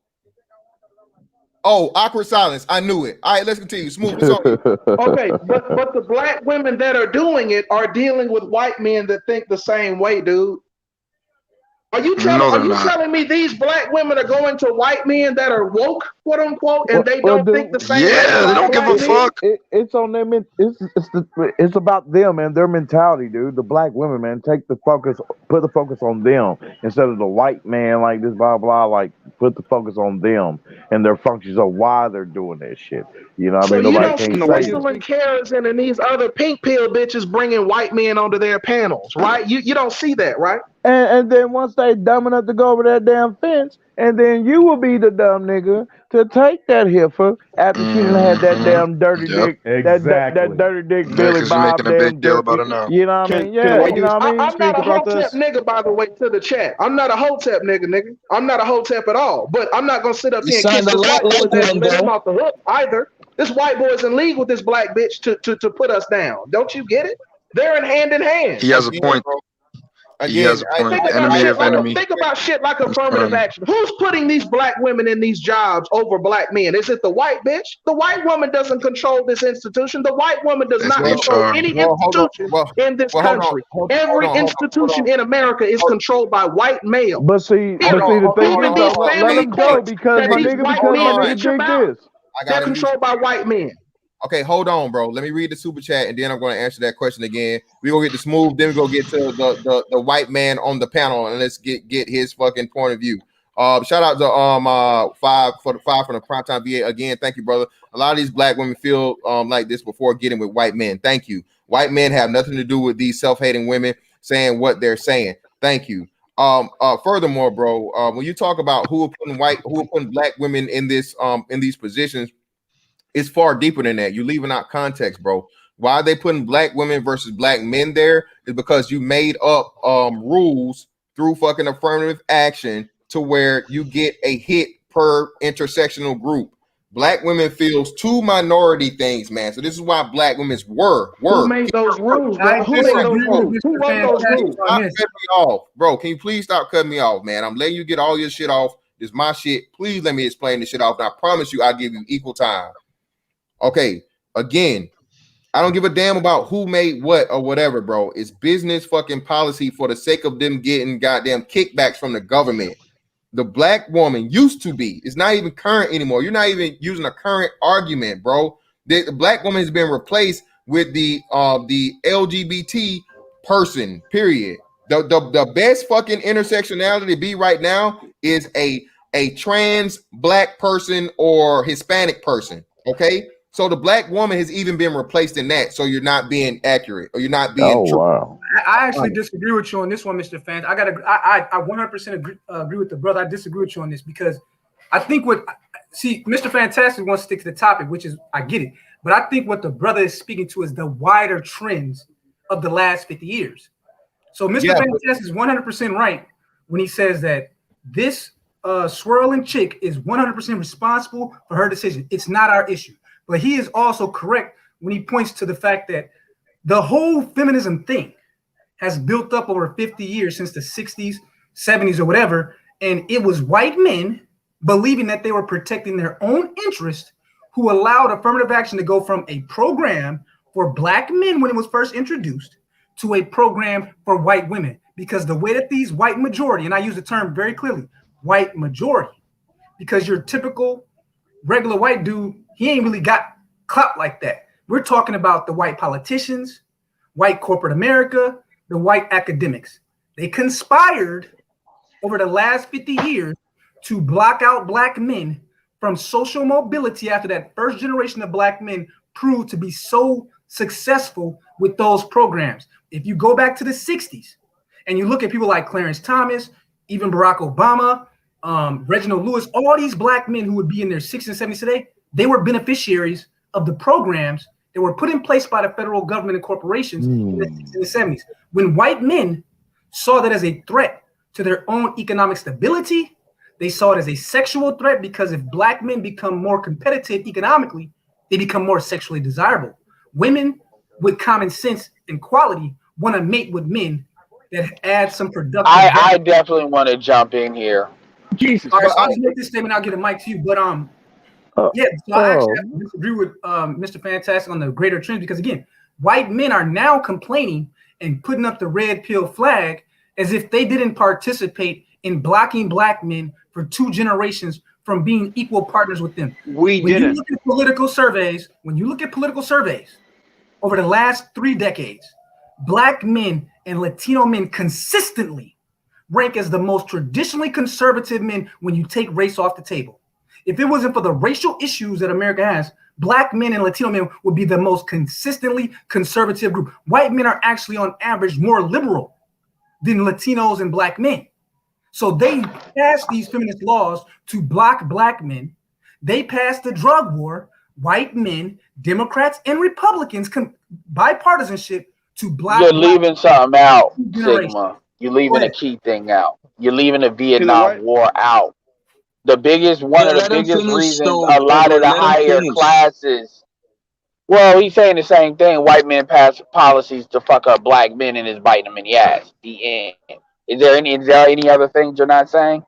Oh, awkward silence. I knew it. All right, let's continue. Smooth. It's on you. Okay, but the black women that are doing it are dealing with white men that think the same way, dude. Are you telling me these black women are going to white men that are woke, quote unquote, and they don't think the same way? Yeah, they don't give a fuck. It's on them. It's about them and their mentality, dude. The black women, man, put the focus on them instead of the white man, like this, blah blah. Like put the focus on them and their functions of why they're doing that shit. You know what I mean? Nobody can say Wrestling Kerrison and these other pink pill bitches bringing white men onto their panels, right? You don't see that, right? And then once they dumb enough to go over that damn fence, and then you will be the dumb nigga to take that heifer after she done had that damn dirty dick, that dirty dick Billy Bob. Making a big deal about it now. You know what I mean? Yeah, you know what I mean? I'm not a hotep nigga, by the way, to the chat. I'm not a hotep nigga. I'm not a hotep at all. But I'm not gonna sit up here and kiss this white boy and let him off the hook either. This white boy's in league with this black bitch to put us down. Don't you get it? They're in hand. He has a point. He has a point. Enemy of enemy. Think about shit like affirmative action. Who's putting these black women in these jobs over black men? Is it the white bitch? The white woman doesn't control this institution. The white woman does not control any institution in this country. Every institution in America is controlled by white males. But see, the thing is, though, let them go because my nigga dig this. They're controlled by white men. Okay, hold on, bro. Let me read the super chat, and then I'm going to answer that question again. We gonna get the smooth, then we go get to the white man on the panel, and let's get his fucking point of view. Shout out to five from the Primetime VA again. Thank you, brother. A lot of these black women feel like this before getting with white men. Thank you. White men have nothing to do with these self-hating women saying what they're saying. Thank you. Furthermore, bro, when you talk about who are putting black women in these positions, it's far deeper than that. You're leaving out context, bro. Why are they putting black women versus black men there? Is because you made up rules through fucking affirmative action to where you get a hit per intersectional group. Black women feels two minority things, man. So this is why black women's were. Who made those rules, bro? Who made those rules? Who wrote those rules? Stop cutting me off, bro. Can you please stop cutting me off, man? I'm letting you get all your shit off. This is my shit. Please let me explain this shit off. And I promise you, I'll give you equal time. Okay, again, I don't give a damn about who made what or whatever, bro. It's business fucking policy for the sake of them getting goddamn kickbacks from the government. The black woman used to be. It's not even current anymore. You're not even using a current argument, bro. The black woman has been replaced with the LGBT person, period. The best fucking intersectionality to be right now is a trans black person or Hispanic person, okay? So the black woman has even been replaced in that. So you're not being accurate, or you're not being true. Wow. I actually disagree with you on this one, Mr. Fans. I 100% agree with the brother. I disagree with you on this because I think Mr. Fantastic wants to stick to the topic, which is, I get it. But I think what the brother is speaking to is the wider trends of the last 50 years. So Mr. Fantastic is 100% right when he says that this swirling chick is 100% responsible for her decision. It's not our issue. But he is also correct when he points to the fact that the whole feminism thing has built up over 50 years, since the 60s, 70s, or whatever. And it was white men believing that they were protecting their own interest who allowed affirmative action to go from a program for black men when it was first introduced to a program for white women. Because the way that these white majority, and I use the term very clearly, white majority, because your typical regular white dude, he ain't really got clout like that. We're talking about the white politicians, white corporate America, the white academics. They conspired over the last 50 years to block out black men from social mobility after that first generation of black men proved to be so successful with those programs. If you go back to the 60s and you look at people like Clarence Thomas, even Barack Obama, Reginald Lewis, all these black men who would be in their 60s and 70s today, they were beneficiaries of the programs that were put in place by the federal government and corporations in the 60s and the 70s. When white men saw that as a threat to their own economic stability, they saw it as a sexual threat, because if black men become more competitive economically, they become more sexually desirable. Women with common sense and quality want to mate with men that add some productive. I definitely want to jump in here. Jesus. All right, so I'll just make this statement. I'll get a mic to you. But yeah, so I actually have to disagree with Mr. Fantastic on the greater trends, because again, white men are now complaining and putting up the red pill flag as if they didn't participate in blocking black men for 2 generations from being equal partners with them. When you look at political surveys over the last 3 decades, black men and Latino men consistently rank as the most traditionally conservative men when you take race off the table. If it wasn't for the racial issues that America has, black men and Latino men would be the most consistently conservative group. White men are actually on average more liberal than Latinos and black men. So they passed these feminist laws to block black men. They passed the drug war, white men, Democrats, and Republicans, bipartisanship, to block. You're leaving something out, Sigma. You're leaving a key thing out. You're leaving the Vietnam War out. One of the biggest reasons a lot of the higher classes. Well, he's saying the same thing. White men pass policies to fuck up black men and is biting them in the ass. The end. Is there any other things you're not saying?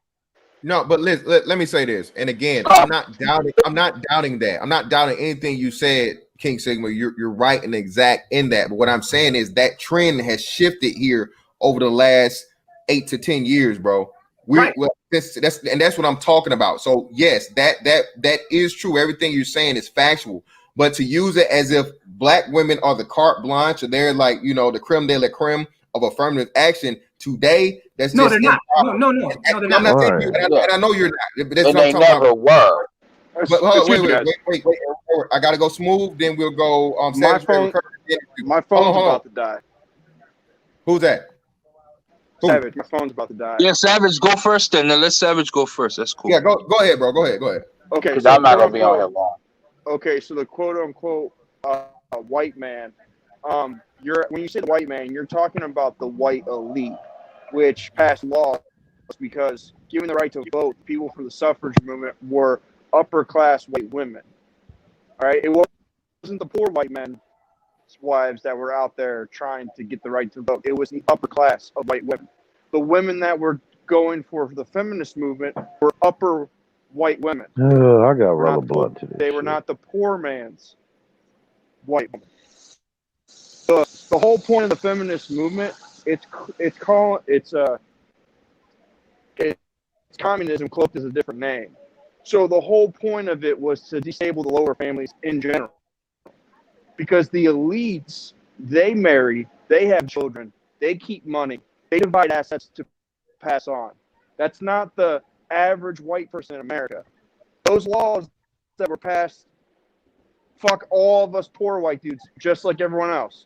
No, but let me say this. And again, I'm not doubting that. I'm not doubting anything you said, King Sigma. You're right and exact in that. But what I'm saying is that trend has shifted here over the last 8 to 10 years, bro. That's what I'm talking about. So yes, that is true. Everything you're saying is factual. But to use it as if black women are the carte blanche, or they're like, the creme de la creme of affirmative action today, that's no, just they're not. No, they're not. I'm not saying you, and I know you're not. But that's and what they I'm talking never about. were. But wait. I gotta go smooth. Then we'll go. My phone's about to die. Who's that? Savage. My phone's about to die. Yeah, Savage, go first. Then let Savage go first. That's cool. Yeah, go ahead, bro. Go ahead. Okay, because I'm not gonna be on here long. Okay, so the quote unquote white man. When you say the white man, you're talking about the white elite, which passed laws because given the right to vote, people from the suffrage movement were upper class white women. All right, it wasn't the poor white men's wives that were out there trying to get the right to vote. It was the upper class of white women. The women that were going for the feminist movement were upper white women. I got rubber blood to this. They were not the poor man's white women. The whole point of the feminist movement, it's communism cloaked as a different name. So the whole point of it was to disable the lower families in general. Because the elites, they marry, they have children, they keep money, they divide assets to pass on. That's not the average white person in America. Those laws that were passed fuck all of us poor white dudes, just like everyone else.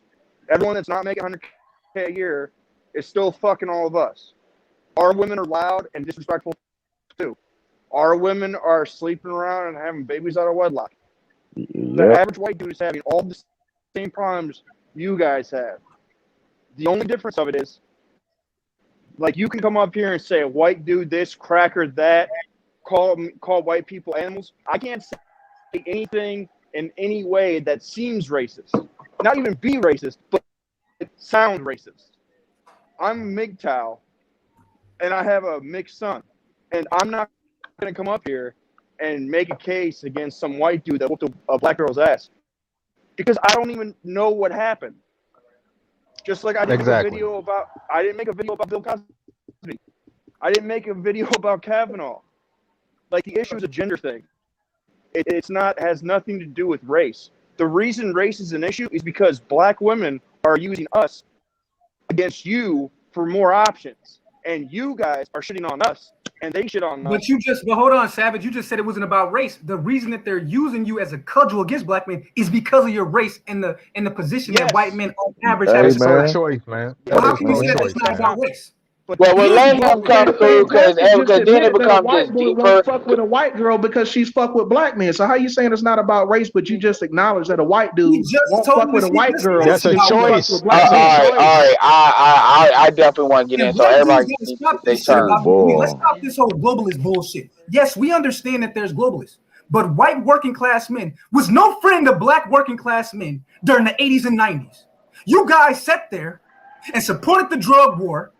Everyone that's not making $100K a year is still fucking all of us. Our women are loud and disrespectful too. Our women are sleeping around and having babies out of wedlock. The average white dude is having all the same problems you guys have. The only difference of it is, like, you can come up here and say a white dude this, cracker that, call white people animals. I can't say anything in any way that seems racist. Not even be racist, but it sounds racist. I'm MGTOW, and I have a mixed son, and I'm not going to come up here and make a case against some white dude that whooped a black girl's ass, because I don't even know what happened. Just like I didn't make a video about, Bill Cosby. I didn't make a video about Kavanaugh. Like, the issue is a gender thing. It's not, has nothing to do with race. The reason race is an issue is because black women are using us against you for more options, and you guys are shitting on us, and they shit on us. But hold on, Savage. You just said it wasn't about race. The reason that they're using you as a cudgel against black men is because of your race and the position that white men on average have. It's a choice, man. Well, how can you say that's not about race? Well, let him come through because then it becomes just deeper. Won't fuck with a white girl because she's fucked with black men. So how you saying it's not about race, but you just acknowledge that a white dude won't fuck with a white girl? That's a choice. All right. I definitely want to get in. So everybody, they turn. Let's stop this whole globalist bullshit. Yes, we understand that there's globalists, but white working class men was no friend of black working class men during the 80s and 90s. You guys sat there and supported the drug war,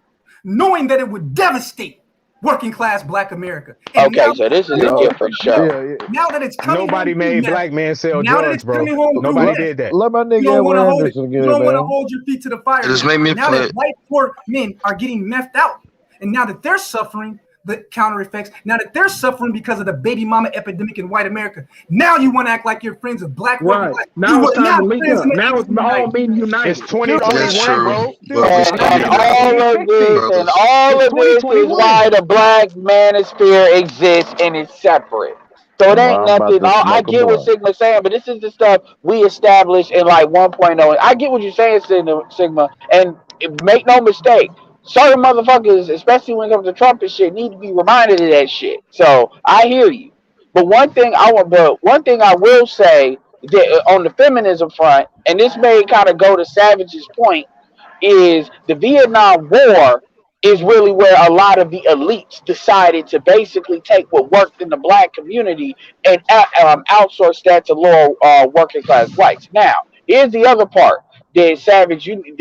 knowing that it would devastate working class black America. And okay, so this is a different show. Now that it's coming nobody made black men sell now drugs, bro. Nobody did that. Let my nigga you don't want to man. hold your feet to the fire. It just made me now play that white poor men are getting methed out, and now that they're suffering the counter effects, now that they're suffering because of the baby mama epidemic in white America, now you want to act like you're friends of black right. Black. Now it's time to link up. Now it's all being united. It's 2021, bro. And all of this is why the black manosphere exists and is separate. So it ain't nothing. I get what Sigma's saying, but this is the stuff we established in like 1.0. I get what you're saying, Sigma, and make no mistake. Certain motherfuckers, especially when it comes to Trump and shit, need to be reminded of that shit. So I hear you, but one thing I will say that on the feminism front, and this may kind of go to Savage's point, is the Vietnam War is really where a lot of the elites decided to basically take what worked in the black community and outsource that to lower working class whites. Now, here's the other part that Savage, at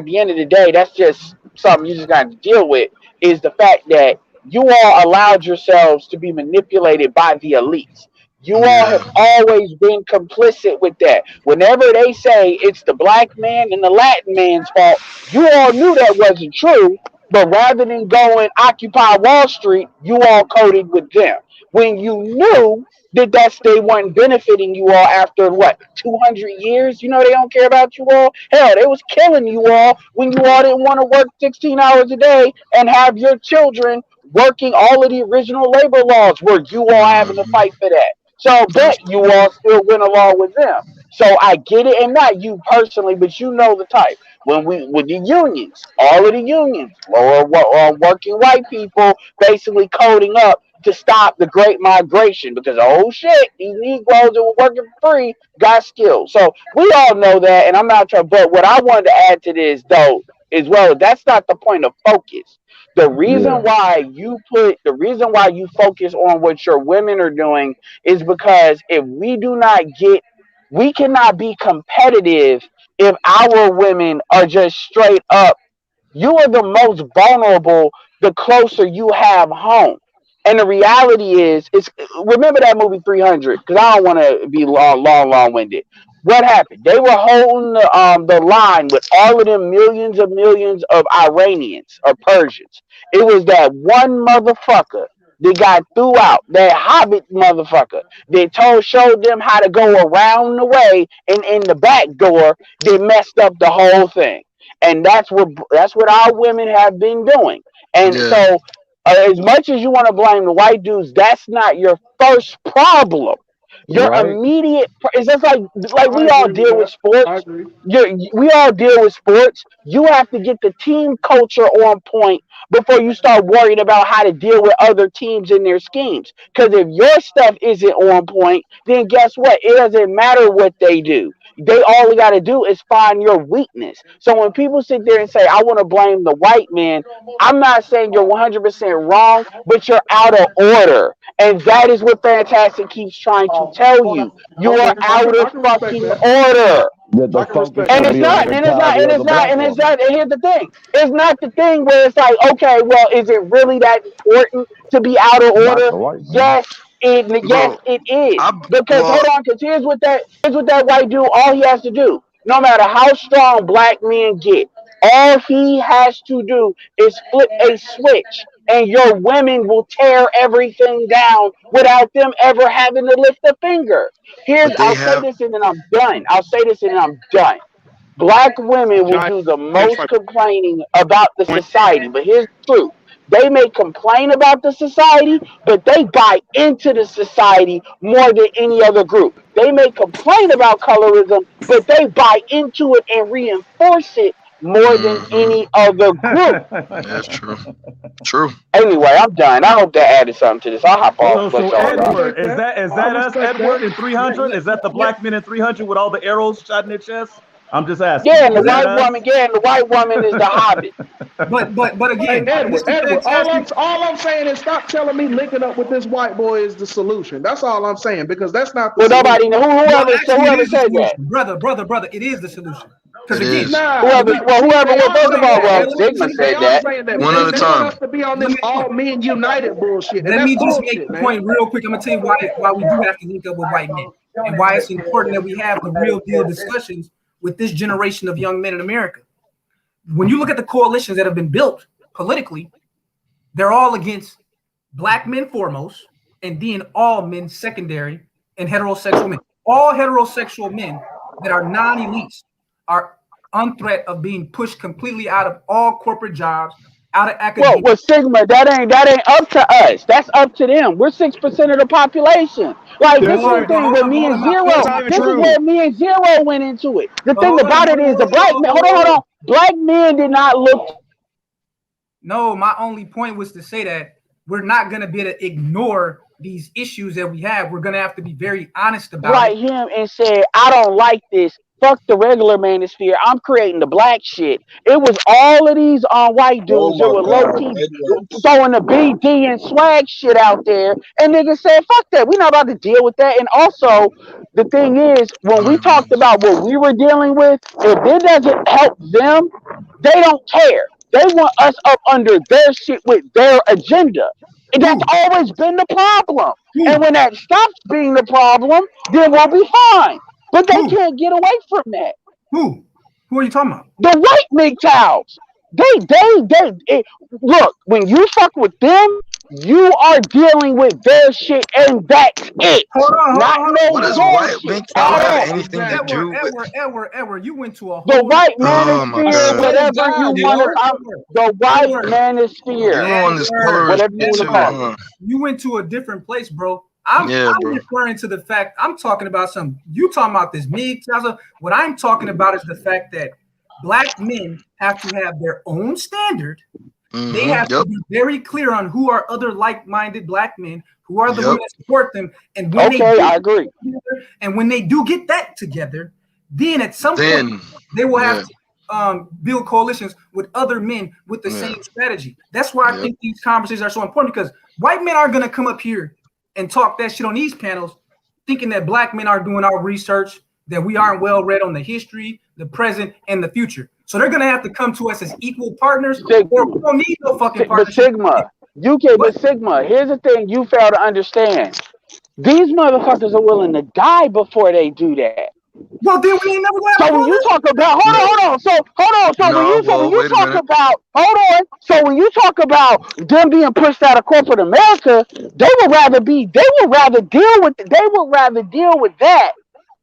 the end of the day, that's just something you just got to deal with, is the fact that you all allowed yourselves to be manipulated by the elites. You all have always been complicit with that. Whenever they say it's the black man and the Latin man's fault, you all knew that wasn't true, but rather than go and occupy Wall Street, you all coded with them. When you knew that they weren't benefiting you all after, 200 years? You know they don't care about you all? Hell, they was killing you all when you all didn't want to work 16 hours a day and have your children working all of the original labor laws where you all having to fight for that. So bet you all still went along with them. So I get it, and not you personally, but you know the type. With the unions, all of the unions, lower working white people basically coding up to stop the Great Migration because, oh shit, these Negroes that were working for free got skills. So we all know that, and I'm not trying, but what I wanted to add to this though, as well, that's not the point of focus. The reason why you focus on what your women are doing is because if we cannot be competitive if our women are just straight up. You are the most vulnerable the closer you have home. And the reality is remember that movie 300, because I don't want to be long-winded. What happened? They were holding the line with all of them millions of Iranians or Persians. It was that one motherfucker that got threw out, that hobbit motherfucker that showed them how to go around the way and in the back door. They messed up the whole thing. And that's what our women have been doing. And so as much as you want to blame the white dudes, that's not your first problem. Your Right. immediate, it's just like we I all agree deal with with that. sports. I agree. We all deal with sports. You have to get the team culture on point before you start worrying about how to deal with other teams and their schemes. Because if your stuff isn't on point, then guess what? It doesn't matter what they do. They all got to do is find your weakness. So when people sit there and say, I want to blame the white man, I'm not saying you're 100% wrong, but you're out of order. And that is what Fantastic keeps trying to tell you. You Okay, are I out can of respect fucking that. order. The I can focus respect And should it's be on not, the and it's not, mentality and of it's the not, black and it's woman. not, and here's the thing. It's not the thing where it's like, okay, well, is it really that important to be out of Not order? the white man. Yes, Bro, it is. I Because well, hold on, because here's what that white dude, all he has to do, no matter how strong black men get, all he has to do is flip a switch. And your women will tear everything down without them ever having to lift a finger. but they I'll say have this and then I'm done. I'll say this and then I'm done. Black women will Can do the I finish most my complaining about the point? society. But here's the truth. They may complain about the society, but they buy into the society more than any other group. They may complain about colorism, but they buy into it and reinforce it more than any other group. That's true. True. Anyway, I'm done. I hope that added something to this. I'll hop off. So Let y'all rock. Edward, is that us, Edward, in 300? Is that the black men in 300 with all the arrows shot in their chest? I'm just asking. Yeah, and the Is that white us? woman, yeah, and the white woman is the hobbit. But Hey, again, Edward, all I'm saying is stop telling me linking up with this white boy is the solution. That's all I'm saying, because that's not the Well, solution. nobody, whoever said that. brother, it is the solution. Because It again, is. Whoever, first of all, well, Sigma They said all that. saying that. One They, at a they time. want us to be on this all men united bullshit. And let that's me just bullshit, make the man. point real quick. I'm gonna tell you why we do have to link up with white men and why it's important that we have the real deal discussions with this generation of young men in America. When you look at the coalitions that have been built politically, they're all against black men foremost, and then all men secondary, and heterosexual men. All heterosexual men that are non-elites are on threat of being pushed completely out of all corporate jobs, out of academia. Well, Sigma, that ain't up to us. That's up to them. We're 6% of the population. Like, this is the thing with me and Zero. This is where me and Zero went into it. The thing about it is the black men. Hold on. Black men did not look. No, my only point was to say that we're not going to be able to ignore these issues that we have. We're going to have to be very honest about Right it. him and said, I don't like this. Fuck the regular manosphere. I'm creating the black shit. It was all of these white dudes that were low key throwing the BD and swag shit out there. And niggas said, fuck that. We're not about to deal with that. And also, the thing is, when we talked about what we were dealing with, if it doesn't help them, they don't care. They want us up under their shit with their agenda. And that's always been the problem. And when that stops being the problem, then we'll be fine. But they can't get away from that. Who are you talking about? The white MGTOWs. Look, when you fuck with them, you are dealing with their shit, and that's it. Hold on. What does white MGTOW have anything to do with? Edward, you went to a whole... The white Oh my manosphere, God. whatever you want to... The white manosphere. You on this colorist Whatever you want to too, call huh? it. You went to a different place, bro. I'm referring to the fact, I'm talking about you talking about this MGTOW. What I'm talking about is the fact that black men have to have their own standard. They have to be very clear on who are other like-minded black men, who are the ones that support them. And when I agree. And when they do get that together, then at some point they will have to build coalitions with other men with the same strategy. That's why I think these conversations are so important, because white men are going to come up here and talk that shit on these panels, thinking that black men are doing our research, that we aren't well read on the history, the present, and the future. So they're gonna have to come to us as equal partners, or we don't need no fucking partnership. But Sigma, here's the thing you fail to understand. These motherfuckers are willing to die before they do that. Well, then we ain't never gonna have So when you talk about hold on. So when you talk about them being pushed out of corporate America, they would rather deal with that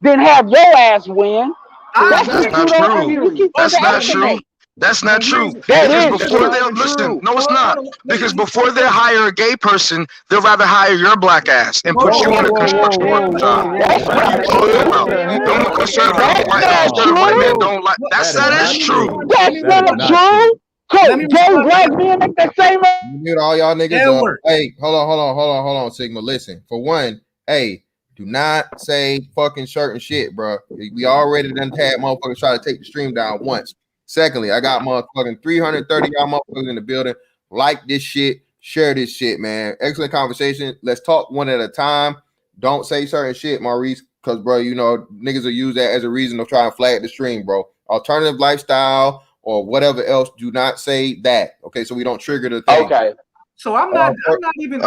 than have your ass win. That's not true. That's not true. That's not true. That Because is before true. they listen, no, it's not. Because before they hire a gay person, they'll rather hire your black ass and put you in a construction worker job. What are you talking about? Them conservative white men don't like. That is true. That's not true. Gay black men make the same. You mute all y'all niggas up. Hey, hold on, Sigma. Listen, for one, hey, do not say fucking certain shit, bro. We already done had motherfuckers try to take the stream down once. Secondly, I got motherfucking 330 y'all motherfuckers in the building. Like this shit, share this shit, man. Excellent conversation. Let's talk one at a time. Don't say certain shit, Maurice, because, bro, you know, niggas will use that as a reason to try and flag the stream, bro. Alternative lifestyle or whatever else, do not say that. Okay, so we don't trigger the thing. Okay. So I'm not even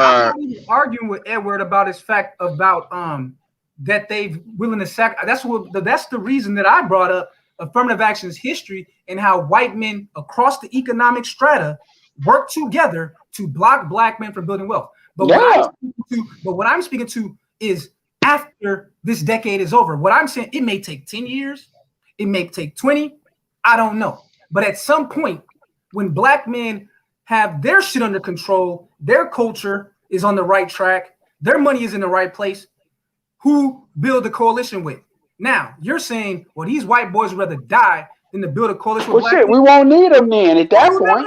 arguing with Edward about his fact about that they've willing to sacrifice. That's the reason that I brought up affirmative action's history and how white men across the economic strata work together to block black men from building wealth. But what I'm speaking to is after this decade is over. What I'm saying, it may take 10 years, it may take 20, I don't know. But at some point, when black men have their shit under control, their culture is on the right track, their money is in the right place, who build a coalition with? Now, you're saying, well, these white boys would rather die than to build a coalition with black shit, people. we won't need them then at that point.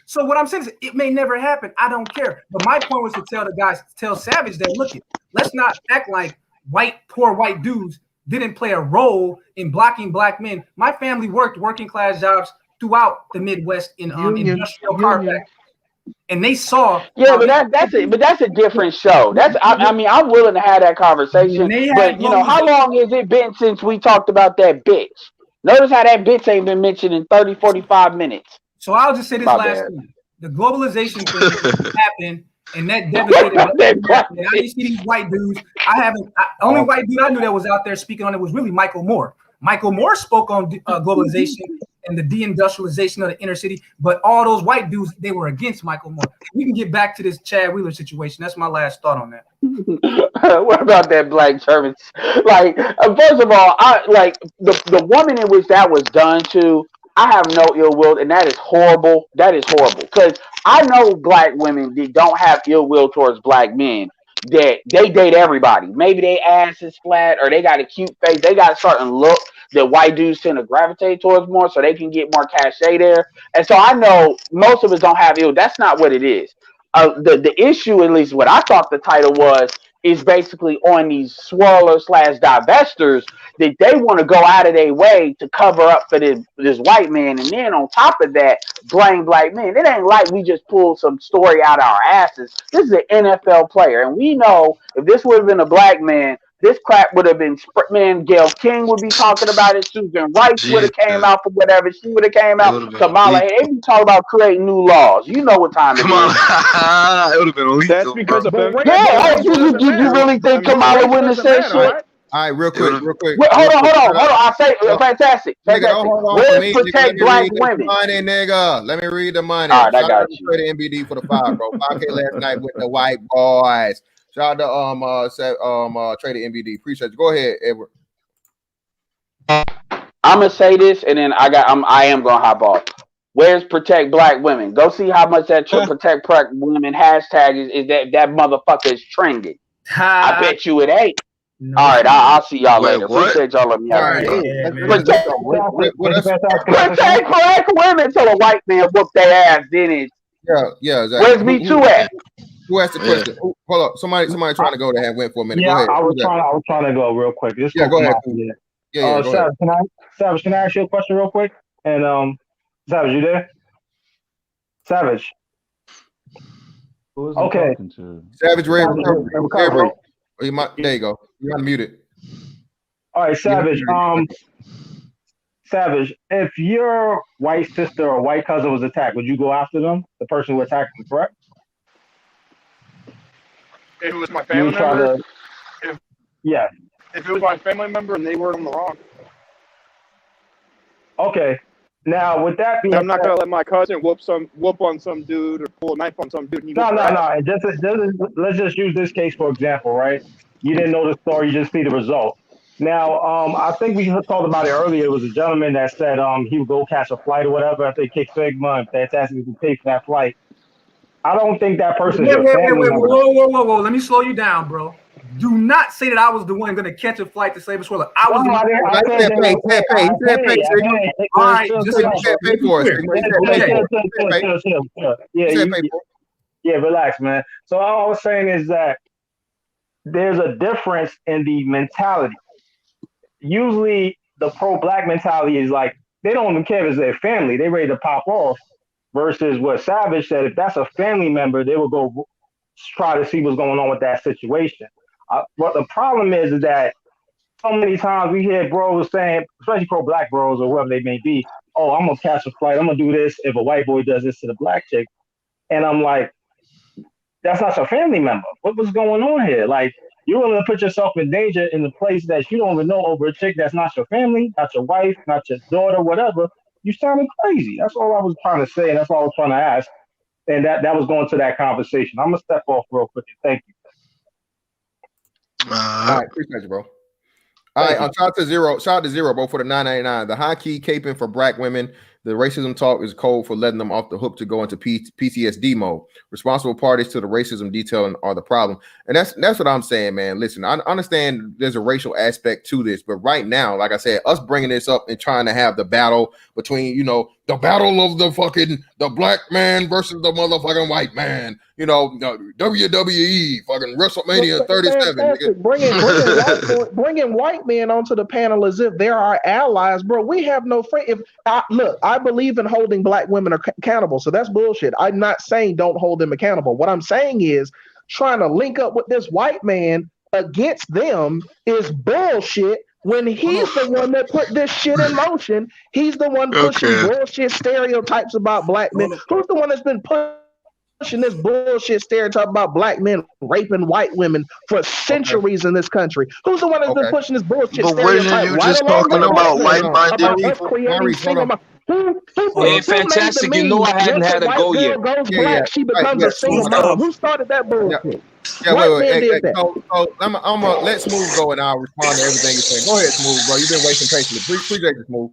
So what I'm saying is it may never happen. I don't care. But my point was to tell Savage that, look, let's not act like poor white dudes didn't play a role in blocking black men. My family worked working class jobs throughout the Midwest in industrial car factories. And they saw. Yeah, but that's a different show. I mean, I'm willing to have that conversation. But you know, how long has it been since we talked about that bitch? Notice how that bitch ain't been mentioned in 30, 45 minutes. So I'll just say this last thing. The globalization thing happened, and that devastated. And I didn't see these white dudes. Only white dude I knew that was out there speaking on it was really Michael Moore. Michael Moore spoke on globalization and the deindustrialization of the inner city, but all those white dudes, they were against Michael Moore. We can get back to this Chad Wheeler situation. That's my last thought on that. What about that black German? Like, first of all, I like the woman in which that was done to. I have no ill will, and that is horrible. That is horrible because I know black women that don't have ill will towards black men. That they date everybody. Maybe they ass is flat or they got a cute face. They got a certain look that white dudes tend to gravitate towards more so they can get more cachet there. And so I know most of us don't have ill. That's not what it is. The issue, at least what I thought the title was, is basically on these swirlers / divestors that they want to go out of their way to cover up for this white man. And then on top of that, blame black men. It ain't like we just pulled some story out of our asses. This is an NFL player. And we know if this would have been a black man, this crap would have been, man, Gayle King would be talking about it. Susan Rice would have came out for whatever. She would have came out. Kamala, they be talking about creating new laws. You know what time it is. It would have been lethal. That's because of you really think Kamala wouldn't have said shit? All right, real quick. Wait, hold on. I say fantastic. Where's protect black women? Money, nigga. Let me read the money. All right, I got you. Trade NBD for the 5, bro. 5K last night with the white boys. Shout out to Trader NBD. Appreciate you. Go ahead, Edward. I'm gonna say this, and then I am gonna hop off. Where's protect black women? Go see how much that protect black women hashtag is that motherfucker is trending. I bet you it ain't. No. All right, I'll see y'all later. Appreciate y'all let me out. Protect black women till a white man whoop their ass. Then it. Yeah, exactly. Where's Me Too at? Who asked the question? Hold up, somebody trying to go that went for a minute. Yeah, go ahead. I was trying to go real quick. Go ahead. Yeah, go Savage, ahead. Savage, can I ask you a question real quick? And Savage, you there? Savage. Okay. Savage, there you go. You're unmuted. All right, Savage. Savage, if your white sister or white cousin was attacked, would you go after them? The person who attacked them, correct? If it was my family member, if it was my family member and they were in the wrong. Okay. Now, with that being I'm not gonna let my cousin whoop on some dude or pull a knife on some dude. No. Let's just use this case for example, right? You didn't know the story, you just see the result. Now, I think we talked about it earlier. It was a gentleman that said he would go catch a flight or whatever. I think Kick Sigma and Fantastic would pay for that flight. I don't think that person is your family member. Whoa. Let me slow you down, bro. Do not say that I was the one going to catch a flight to save a swirler. I was the one. All right, just pay for us. Yeah, relax, man. So all I was saying is that there's a difference in the mentality. Usually, the pro-black mentality is like they don't even care if it's their family; they ready to pop off. Versus what Savage said, if that's a family member, they will go try to see what's going on with that situation. But the problem is that so many times we hear bros saying, especially pro-black bros or whoever they may be, "Oh, I'm gonna catch a flight. I'm gonna do this if a white boy does this to the black chick," and I'm like, "That's not your family member. What's going on here? Like, you're willing to put yourself in danger in a place that you don't even know over a chick that's not your family, not your wife, not your daughter, whatever. You sounding crazy." That's all I was trying to say, and that's all I was trying to ask. And that was going to that conversation. I'm gonna step off real quick. Thank you. All right, appreciate you, bro. All right, shout out to Zero, bro, for the $9.99. The high key caping for black women. The racism talk is cold for letting them off the hook to go into PTSD mode. Responsible parties to the racism detailing are the problem. And that's what I'm saying, man. Listen, I understand there's a racial aspect to this, but right now, like I said, us bringing this up and trying to have the battle between, the battle of the black man versus the motherfucking white man, WWE, fucking WrestleMania 37. Bringing white men onto the panel as if they're our allies, bro. We have no friend. I believe in holding black women accountable, so that's bullshit. I'm not saying don't hold them accountable. What I'm saying is trying to link up with this white man against them is bullshit. When he's the one that put this shit in motion, he's the one pushing bullshit stereotypes about black men. Who's the one that's been pushing this bullshit stereotype about black men raping white women for centuries in this country? Who's the one that's been pushing this bullshit stereotype? But wasn't you just talking about like-minded people? Hey, Fantastic, I hadn't had a go yet. She becomes a single mom. Who started that bullshit? Wait. So I'm gonna let Smooth go and I'll respond to everything you're saying. Go ahead, Smooth, bro. You've been waiting patiently. Appreciate you, Smooth.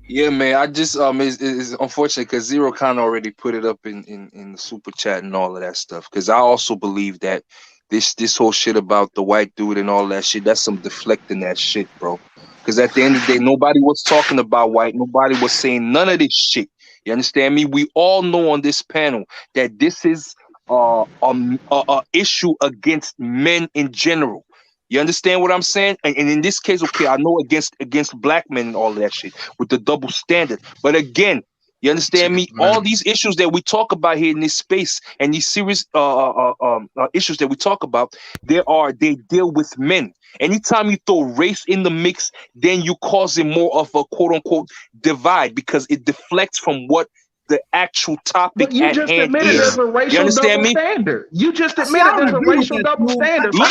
Yeah, man. I just it's unfortunate because Zero kind of already put it up in the super chat and all of that stuff. Because I also believe that this whole shit about the white dude and all that shit, that's some deflecting that shit, bro. Because at the end of the day, nobody was talking about white. Nobody was saying none of this shit. You understand me? We all know on this panel that this is a issue against men in general. You understand what I'm saying? And in this case, okay, I know against black men and all of that shit with the double standard. But again, you understand me? All these issues that we talk about here in this space and these serious issues that we talk about, they deal with men. Anytime you throw race in the mix, then you causing more of a quote unquote divide because it deflects from what the actual topic but you at just hand admitted is. there's a racial double standard. You just admitted there's a racial double standard. Look,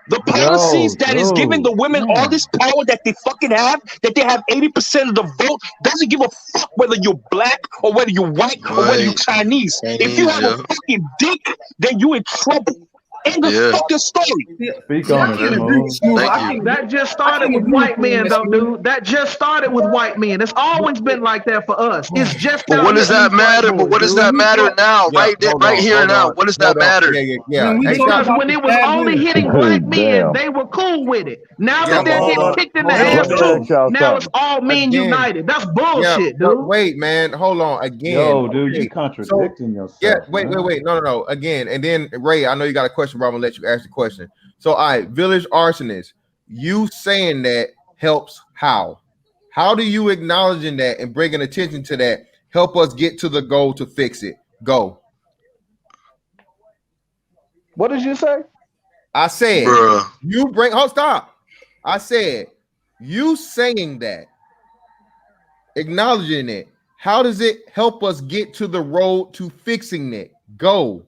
the policies that is giving the women all this power that they fucking have, that they have 80% of the vote, doesn't give a fuck whether you're black or whether you're white or whether you're Chinese. If you have a fucking dick, then you in trouble. End of fucking story. Speak on it, That just started with white men, though, dude. That just started with white men. It's always been like that for us. It's just. But what does that matter? But what does that matter now? Right here now. What does that matter? Because when it was only hitting black men, they were cool with it. Now that they're getting kicked in the ass too, now it's all men united. That's bullshit, dude. Wait, man, hold on again. Yo, dude, you contradicting yourself. Yeah, wait. No. Again, and then Ray, I know you got a question, bro. I'm gonna let you ask the question. So, all right, Village Arsonist, you saying that helps how? How do you acknowledging that and bringing attention to that help us get to the goal to fix it? Go. What did you say? I said you bring. Oh, stop! I said you saying that, acknowledging it. How does it help us get to the road to fixing it? Go.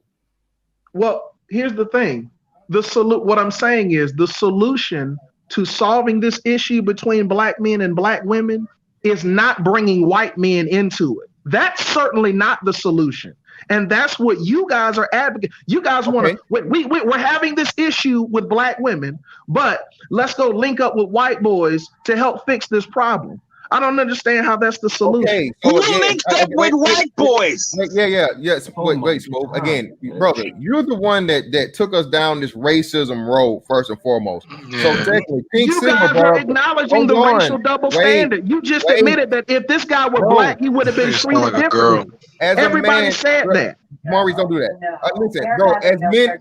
Well, here's the thing. What I'm saying is the solution to solving this issue between black men and black women is not bringing white men into it. That's certainly not the solution. And that's what you guys are advocating. You guys want to, we're having this issue with black women, but let's go link up with white boys to help fix this problem. I don't understand how that's the solution. Okay, Who links up with white boys? Yes. Wait, Smoke. Again, brother, you're the one that took us down this racism road first and foremost. So technically, Pink You Silver, guys bro, are acknowledging the hold racial on. double Wait, standard. You just wait. admitted that if this guy were Bro, black, he would have been You sound treated like a girl. differently. As a Everybody man, said bro, that. Maurice, don't do that. Listen, bro. As men,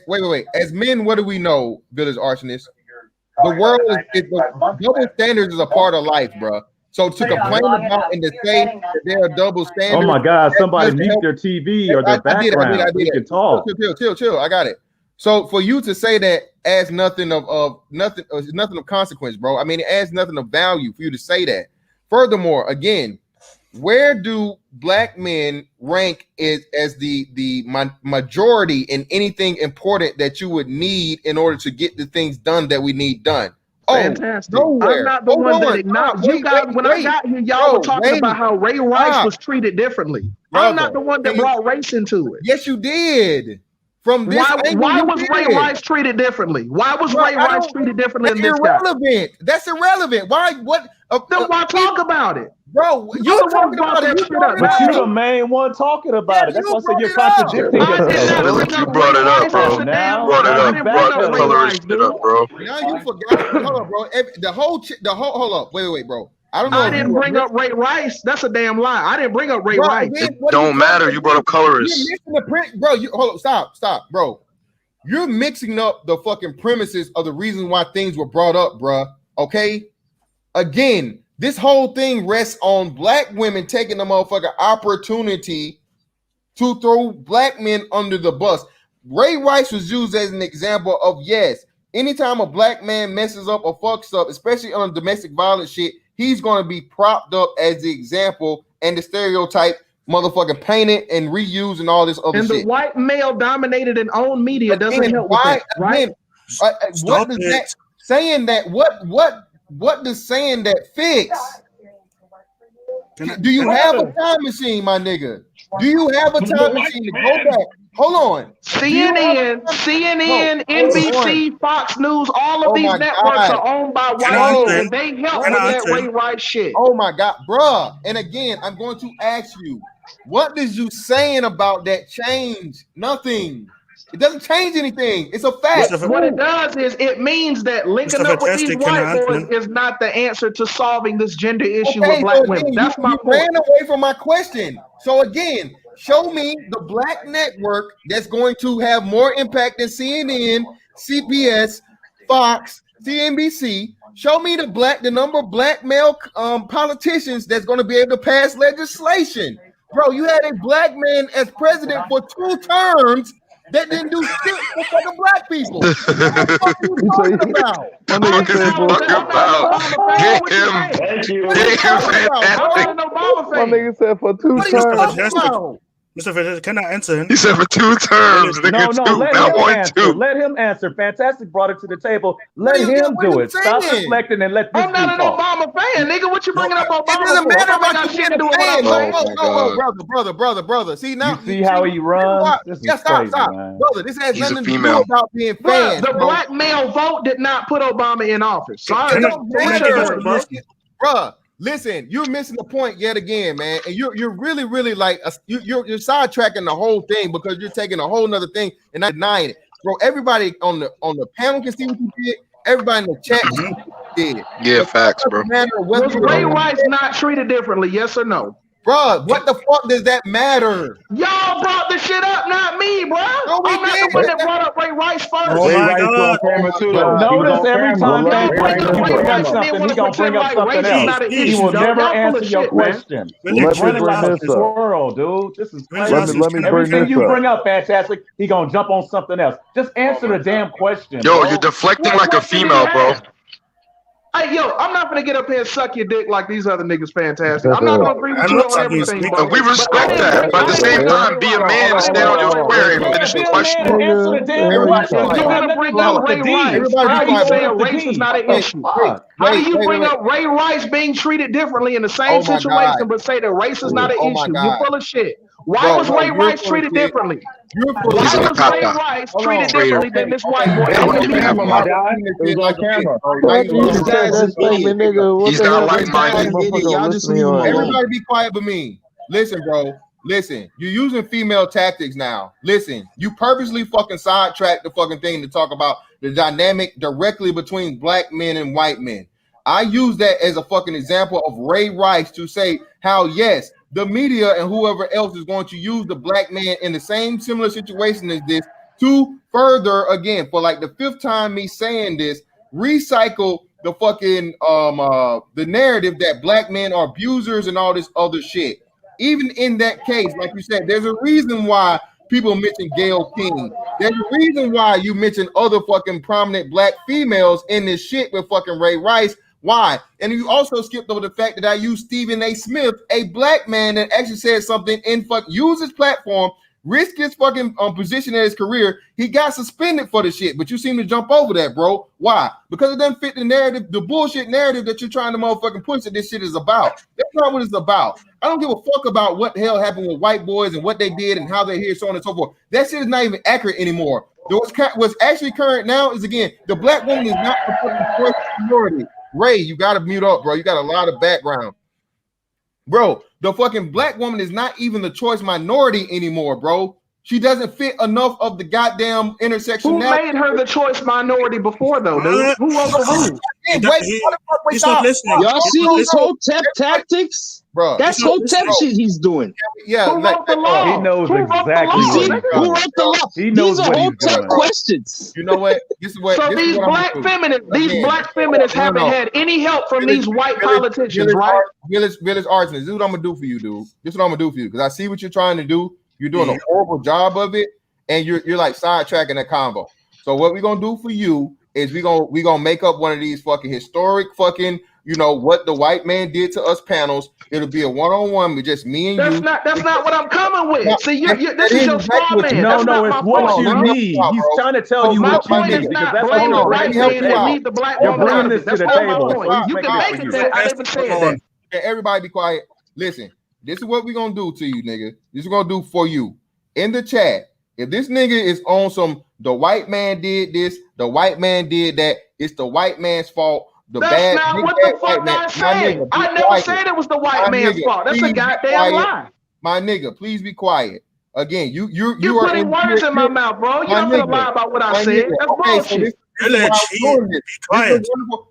wait. As men, what do we know? Village arsonists. The world is double standards is a part of life, bro. So to complain about and to say that there are double standards. Oh my God! Somebody doesn't mute help. their TV or their background. I did We it. can talk. Chill. I got it. So for you to say that adds nothing of consequence, bro. I mean, it adds nothing of value for you to say that. Furthermore, again, where do black men rank as the majority in anything important that you would need in order to get the things done that we need done? Fantastic. Nowhere. I'm not the one that acknowledged. You guys, when I got here, y'all were talking about how Ray Rice was treated differently. I'm not the one that brought race into it. Yes, you did. From this why was Ray Rice treated differently? Why was Ray Rice treated differently than this guy? Irrelevant. That's irrelevant. Why? What? Then why talk about it, bro? You talking about it? But you're the main one talking about it. That's why I said you're contradicting yourself. You brought it up, bro. Now, Brought the colorist shit up, bro. Now you forgot. Hold up, bro. The whole. Hold up. Wait, bro. I don't know. I didn't bring up Ray Rice. That's a damn lie. I didn't bring up Ray Rice. It don't matter. You brought up colorists. You're mixing the print, bro. Hold up. Stop, bro. You're mixing up the fucking premises of the reason why things were brought up, bro. Okay. Again, this whole thing rests on black women taking the motherfucking opportunity to throw black men under the bus. Ray Rice was used as an example of, yes, anytime a black man messes up or fucks up, especially on domestic violence shit, he's going to be propped up as the example and the stereotype motherfucking painted and reused and all this other shit. And the white male dominated and owned media doesn't help with that, right? What does that saying that what does saying that fix? Do you have a time machine, my nigga? Do you have a time machine to go back? Hold on. CNN, NBC, Fox News, all of these networks are owned by white people, and they help with that Ray Rice shit. Oh my God, bruh. And again, I'm going to ask you, what does you saying about that change? Nothing. It doesn't change anything. It's a fact. What it does is it means that linking up with these white boys is not the answer to solving this gender issue with black women. That's my point. Ran away from my question. So again, show me the black network that's going to have more impact than CNN, CBS, Fox, CNBC. Show me the number of black male politicians that's going to be able to pass legislation. Bro, you had a black man as president for 2 terms that didn't do shit for fucking black people. What the fuck are you talking about? My nigga said for 2 terms. Mr. Fantastic, can I answer him? He said for 2 terms. Let him answer. Fantastic brought it to the table. Let him do it. Stop deflecting and let this I'm not an Obama fan, nigga. What you bringing up Obama? It doesn't matter about about shit to do with what I'm saying. brother. See now, you see how he runs? This is crazy, man. Brother, this has nothing to do about being fans. The black male vote did not put Obama in office. Sorry, bruh. Listen, you're missing the point yet again, man, and you're really like you're sidetracking the whole thing because you're taking a whole nother thing and not denying it, bro. Everybody on the panel can see what you did. Everybody in the chat did. Yeah, facts, bro. Was Ray Rice not treated differently? Yes or no? Bro, what the fuck does that matter? Y'all brought the shit up, not me, bro. No, I'm not the one that brought up Ray Rice first. Oh my God. Notice every time he brings up something, he gonna bring up something else. He will never answer your question. He's running like a squirrel, dude. This is crazy. Everything you bring up, Fantastic, he gonna jump on something else. Just answer the damn question. Yo, you're deflecting like a female, bro. Hey, yo, I'm not gonna get up here and suck your dick like these other niggas. Fantastic. I'm not gonna agree with you on everything. And we respect that, but at the same time, be a man and stand on your square and finish the question. Answer the damn question. You're gonna bring up Ray Rice. How do you say race is not an issue? How do you bring up Ray Rice being treated differently in the same situation, but say that race is not an issue? You're full of shit. Why was Ray Rice treated differently? Why was Ray Rice treated differently than this white boy? He's on camera. He's not like-minded. Everybody be quiet but me. Listen, bro. Listen, you're using female tactics now. Listen, you purposely fucking sidetrack the fucking thing to talk about the dynamic directly between black men and white men. I use that as a fucking example of Ray Rice to say how, yes, the media and whoever else is going to use the black man in the same similar situation as this to further, again, for like the fifth time me saying this, recycle the fucking the narrative that black men are abusers and all this other shit. Even in that case, like you said, there's a reason why people mention Gayle King. There's a reason why you mention other fucking prominent black females in this shit with fucking Ray Rice. Why? And you also skipped over the fact that I used Stephen A. Smith, a black man that actually said something in use his platform, risk his fucking position in his career. He got suspended for the shit, but you seem to jump over that, bro. Why? Because it doesn't fit the narrative, the bullshit narrative that you're trying to motherfucking push that this shit is about. That's not what it's about. I don't give a fuck about what the hell happened with white boys and what they did and how they're here, so on and so forth. That shit is not even accurate anymore. What's actually current now is, again, the black woman is not the fucking choice minority. Ray, you gotta mute up, bro. You got a lot of background. Bro, the fucking black woman is not even the choice minority anymore, bro. She doesn't fit enough of the goddamn intersection. Who made her the choice minority before, though, dude? Who was the who? He's not listening. Y'all see his whole tactics? Bro, that's whole shit he's doing. Yeah, who wrote the law? He knows exactly what who wrote the law? He knows These are what whole he's doing. questions. You know what? This is what. So these black feminists haven't had any help from these white politicians, right? Village Arsonist. This is what I'm gonna do for you, dude. This is what I'm gonna do for you because I see what you're trying to do. You're doing a horrible job of it, and you're like sidetracking the convo. So what we're gonna do for you is we're gonna make up one of these fucking historic fucking, you know, what the white man did to us panels. It'll be a one-on-one with just me and you. That's not what I'm coming with. See, this is your straw man. No, it's what you need. He's trying to tell you what you need because that's what the white man that need the black woman out of it. That's not my point. You can make it that I never said that. Okay, everybody be quiet. Listen, this is what we're gonna do to you, nigga. This is what we're gonna do for you. In the chat, if this nigga is on some, the white man did this, the white man did that, it's the white man's fault. That's not what the fuck I said. I never said it was the white man's fault. That's a goddamn lie. My nigga, please be quiet. Again, you are putting words in my mouth, bro. You're not gonna lie about what I said. That's bullshit.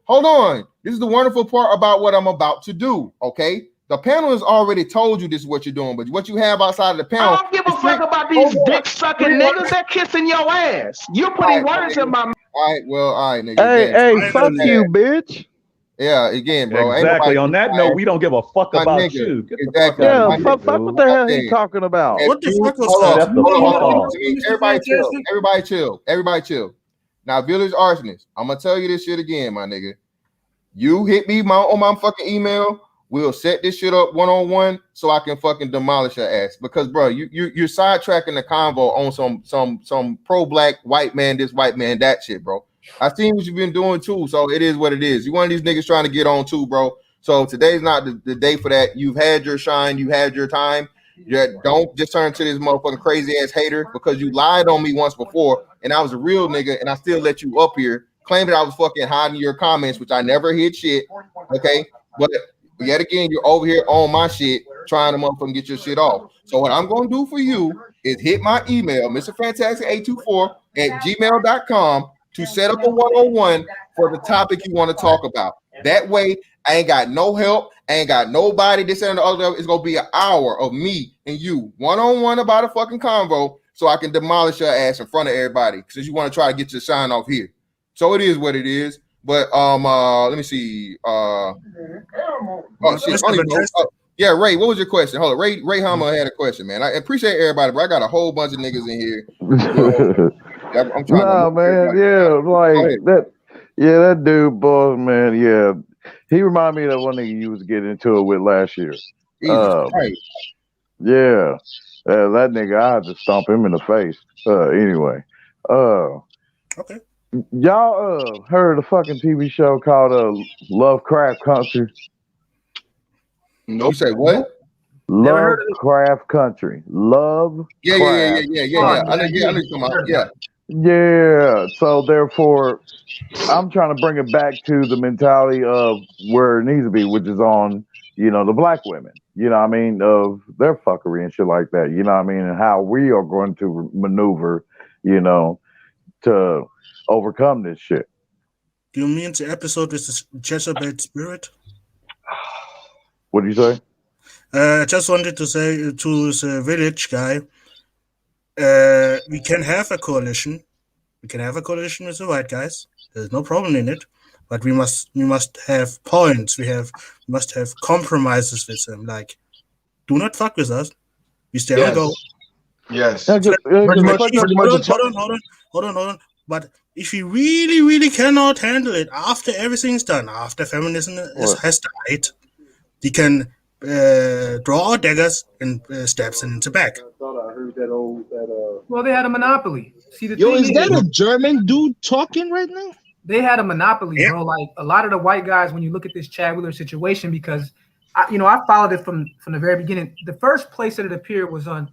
Hold on. This is the wonderful part about what I'm about to do. Okay. The panel has already told you this is what you're doing, but what you have outside of the panel. I don't give a fuck about these dick sucking niggas that kissing your ass. You're putting words in my mouth. All right, nigga. Hey, fuck you, bitch. Yeah, again, bro. Exactly. On that note, we don't give a fuck about you. Exactly. Yeah, fuck what the hell he talking about? What the fuck was that? Hold on. Everybody chill. Everybody chill. Now, Village Arsonist, I'm gonna tell you this shit again, my nigga. You hit me on my fucking email. We'll set this shit up one-on-one so I can fucking demolish your ass. Because, bro, you're sidetracking the convo on some pro-black white man, this white man, that shit, bro. I seen what you've been doing too, so it is what it is. You one of these niggas trying to get on too, bro. So today's not the day for that. You've had your shine, you had your time. Don't just turn to this motherfucking crazy ass hater because you lied on me once before, and I was a real nigga, and I still let you up here claim that I was fucking hiding your comments, which I never hid shit. Okay, but yet again, you're over here on my shit trying to motherfucking get your shit off. So what I'm going to do for you is hit my email, MrFantastic824@gmail.com, to set up a one-on-one for the topic you want to talk about. That way, I ain't got no help. I ain't got nobody. This and the other. It's going to be an hour of me and you one-on-one about a fucking convo so I can demolish your ass in front of everybody because you want to try to get your shine off here. So it is what it is. But let me see. Yeah, Ray, what was your question? Hold on, Ray Hama had a question, man. I appreciate everybody, but I got a whole bunch of niggas in here. I'm trying man, yeah, like that. Yeah, that dude, boss, man. Yeah, he reminded me of that one nigga you was getting into it with last year. Right. Yeah, that nigga, I had to stomp him in the face. Anyway, okay. Y'all heard of the fucking TV show called Lovecraft Country? Nope. You say what? Lovecraft Country. Love. Yeah. I know you're talking about. Yeah. Yeah. So therefore, I'm trying to bring it back to the mentality of where it needs to be, which is on, the black women. You know what I mean? Of their fuckery and shit like that. You know what I mean? And how we are going to maneuver, to overcome this shit. Do you mean the episode with the Jezebel spirit? What do you say? I just wanted to say to the village guy, we can have a coalition. We can have a coalition with the white guys. There's no problem in it. But we must have points. We must have compromises with them. Like, do not fuck with us. We stay on go. Yes. Hold on. But if we really, really cannot handle it after everything's done, after feminism has died, we can draw our daggers and stab them in the back. I thought I heard that. Well, they had a monopoly. See, is that a German dude talking right now? They had a monopoly, bro. Like a lot of the white guys, when you look at this Chad Wheeler situation, because I followed it from the very beginning. The first place that it appeared was on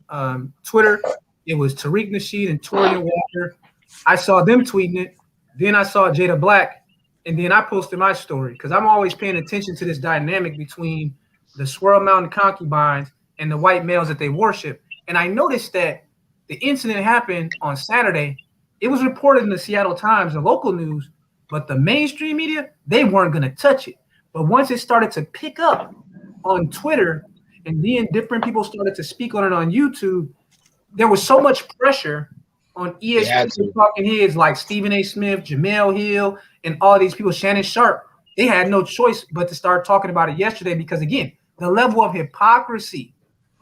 Twitter. It was Tariq Nasheed and Torian Walker. I saw them tweeting it. Then I saw Jada Black, and then I posted my story because I'm always paying attention to this dynamic between the Swirl Mountain concubines and the white males that they worship. And I noticed that the incident happened on Saturday. It was reported in the Seattle Times, the local news, but the mainstream media, they weren't going to touch it. But once it started to pick up on Twitter and then different people started to speak on it on YouTube, there was so much pressure on ESPN talking heads like Stephen A. Smith, Jamel Hill, and all these people, Shannon Sharp. They had no choice but to start talking about it yesterday because, again, the level of hypocrisy.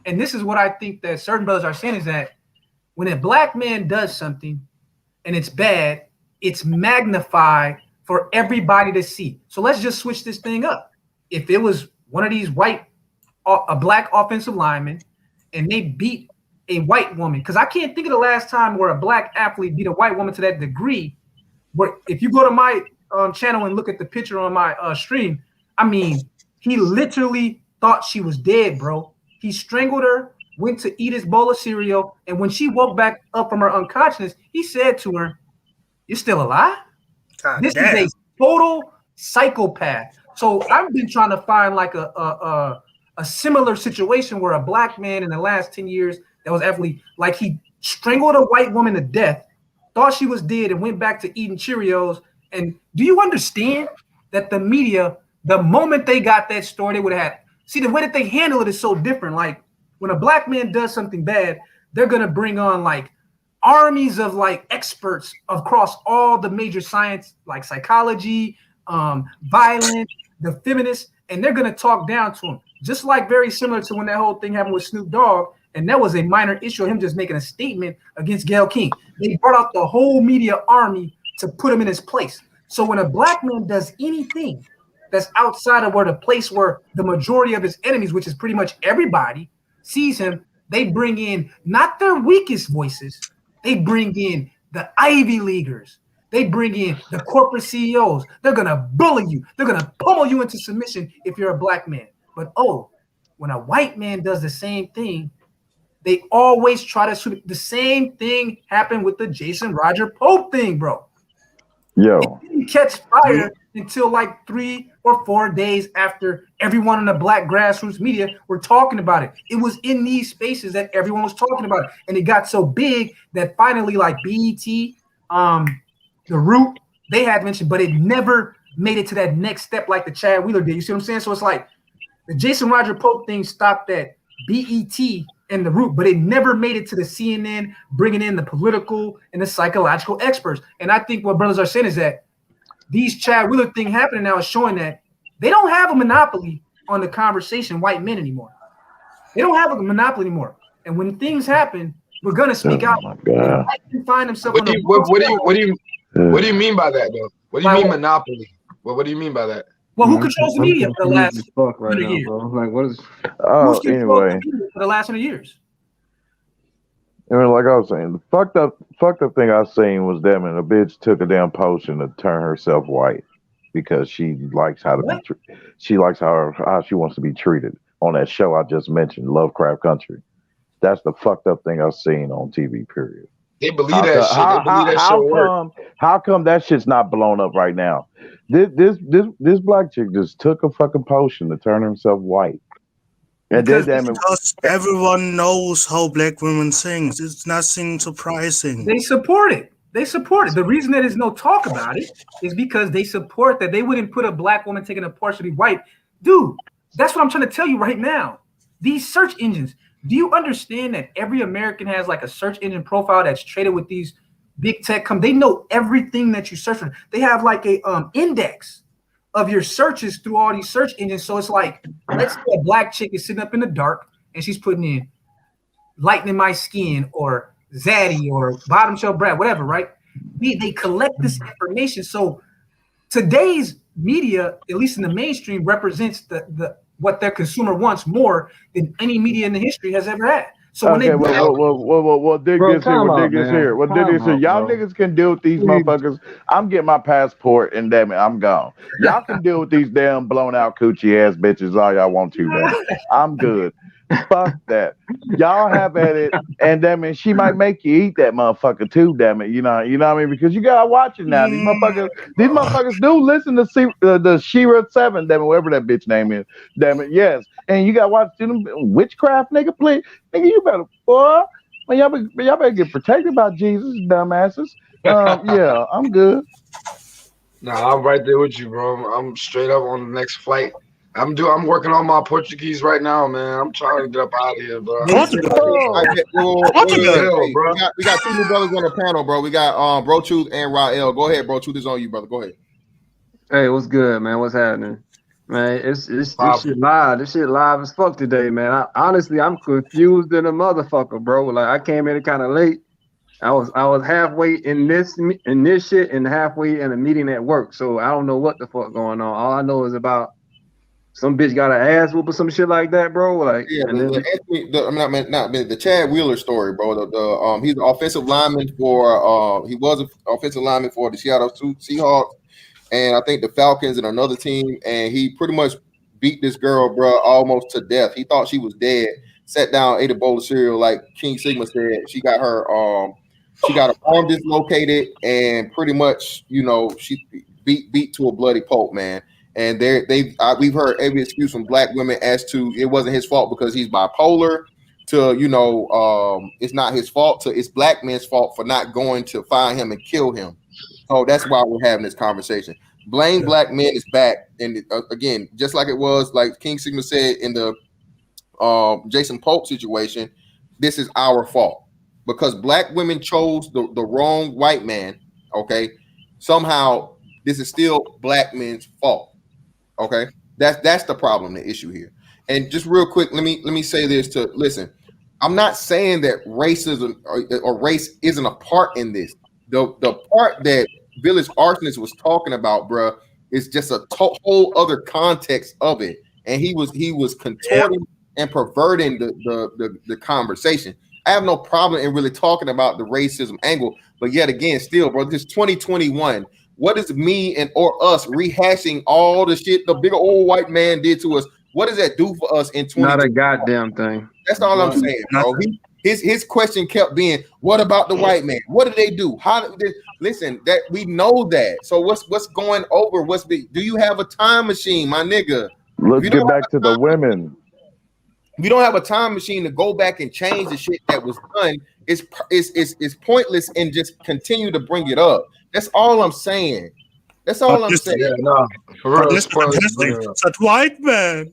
And this is what I think that certain brothers are saying is that when a black man does something and it's bad, it's magnified for everybody to see. So let's just switch this thing up. If it was one of these a black offensive lineman, and they beat a white woman, because I can't think of the last time where a black athlete beat a white woman to that degree. Where if you go to my channel and look at the picture on my stream, I mean, he literally thought she was dead, bro. He strangled her, went to eat his bowl of cereal, and when she woke back up from her unconsciousness, he said to her, "You're still alive?" This is a total psychopath. So I've been trying to find like a similar situation where a black man in the last 10 years that was actually like he strangled a white woman to death, thought she was dead, and went back to eating Cheerios. And do you understand that the media, the moment they got that story, they would have had, see, the way that they handle it is so different. Like when a black man does something bad, they're gonna bring on like armies of like experts across all the major science, like psychology, violence, the feminists, and they're gonna talk down to him. Just like very similar to when that whole thing happened with Snoop Dogg, and that was a minor issue of him just making a statement against Gayle King. They brought out the whole media army to put him in his place. So when a black man does anything that's outside of where the place where the majority of his enemies, which is pretty much everybody, sees him, they bring in not their weakest voices, they bring in the Ivy Leaguers. They bring in the corporate CEOs. They're going to bully you. They're going to pummel you into submission if you're a black man. But, when a white man does the same thing, they always try to sweep. The same thing happened with the Jason Roger Pope thing, bro. Yo. It didn't catch fire until like 3 or 4 days after everyone in the black grassroots media were talking about it. It was in these spaces that everyone was talking about it. And it got so big that finally like BET, The Root, they had mentioned, but it never made it to that next step like the Chad Wheeler did. You see what I'm saying? So it's like the Jason Roger Pope thing stopped at BET and The Root, but it never made it to the CNN, bringing in the political and the psychological experts. And I think what brothers are saying is that these Chad Wheeler thing happening now is showing that they don't have a monopoly on the conversation white men anymore. They don't have a monopoly anymore. And when things happen, we're gonna speak out. I can find himself. What do you mean by that, though? What do you mean monopoly? What do you mean by that? Well, who controls the media for the last 100 years? Like, what is? Anyway, for the last 100 years. I mean, like I was saying, the fucked up thing I seen was them and a bitch took a damn potion to turn herself white because she likes how to be. She likes how she wants to be treated on that show I just mentioned, Lovecraft Country. That's the fucked up thing I've seen on TV, period. They believe that shit. They believe that shit work. How come that shit's not blown up right now? This black chick just took a fucking potion to turn herself white. And because everyone knows how black women sing. It's nothing surprising. They support it. They support it. The reason that there's no talk about it is because they support that. They wouldn't put a black woman taking a partially white. Dude, that's what I'm trying to tell you right now. These search engines. Do you understand that every American has like a search engine profile that's traded with these big tech companies? They know everything that you search for. They have like a index of your searches through all these search engines. So it's like, let's say a black chick is sitting up in the dark and she's putting in lightening my skin or Zaddy or bottom shelf Brad, whatever, right? They collect this information. So today's media, at least in the mainstream, represents the what their consumer wants more than any media in the history has ever had. So when dig this here. Y'all niggas can deal with these motherfuckers. I'm getting my passport and damn it, I'm gone. Y'all can deal with these damn blown out coochie ass bitches all y'all want to, man. I'm good. Fuck that. Y'all have at it, and damn it, she might make you eat that motherfucker too. Damn it, you know what I mean? Because you gotta watch it now. These motherfuckers do listen to the She-Ra 7. Damn it, whatever that bitch name is. Damn it, yes. And you gotta watch them witchcraft, nigga. Please, nigga, you better, boy. Man, y'all better get protected by Jesus, dumbasses. Yeah, I'm good. Nah, I'm right there with you, bro. I'm straight up on the next flight. I'm working on my Portuguese right now, man. I'm trying to get up out of here, bro. We got 2 new brothers on the panel, bro. We got Bro Truth and Rael. Go ahead, Bro Truth is on you, brother. Go ahead. Hey, what's good, man? What's happening? Man, this shit live. This shit live as fuck today, man. Honestly, I'm confused than a motherfucker, bro. Like I came in kind of late. I was halfway in this shit and halfway in a meeting at work. So I don't know what the fuck going on. All I know is about some bitch got an ass whoop or some shit like that, bro. Like, yeah, the Chad Wheeler story, bro. He's an offensive lineman for he was an offensive lineman for the Seattle Seahawks, and I think the Falcons and another team, and he pretty much beat this girl, bro, almost to death. He thought she was dead. Sat down, ate a bowl of cereal, like King Sigma said. She got her arm dislocated, and pretty much, she beat to a bloody pulp, man. And we've heard every excuse from black women as to it wasn't his fault because he's bipolar, to it's not his fault, to it's black men's fault for not going to find him and kill him. So that's why we're having this conversation. Blame black men is back, and again, just like it was, like King Sigma said in the Jason Polk situation, this is our fault because black women chose the wrong white man. Okay, somehow this is still black men's fault. Okay, that's the problem, the issue here. And just real quick, let me say this listen. I'm not saying that racism or race isn't a part in this. The part that Village Arsonist was talking about, bruh, is just a whole other context of it, and he was contorting and perverting the conversation. I have no problem in really talking about the racism angle, but yet again, still, bro, this 2021. What is me or us rehashing all the shit the big old white man did to us? What does that do for us in 2021? Not a goddamn thing. That's all I'm saying, bro. His question kept being, "What about the white man? What did they do? Listen? That we know that. So what's going over? Do you have a time machine, my nigga? Let's get back to the women. We don't have a time machine to go back and change the shit that was done. It's pointless and just continue to bring it up. That's all I'm saying. That's all I'm saying. Yeah, no, for real. Such white man.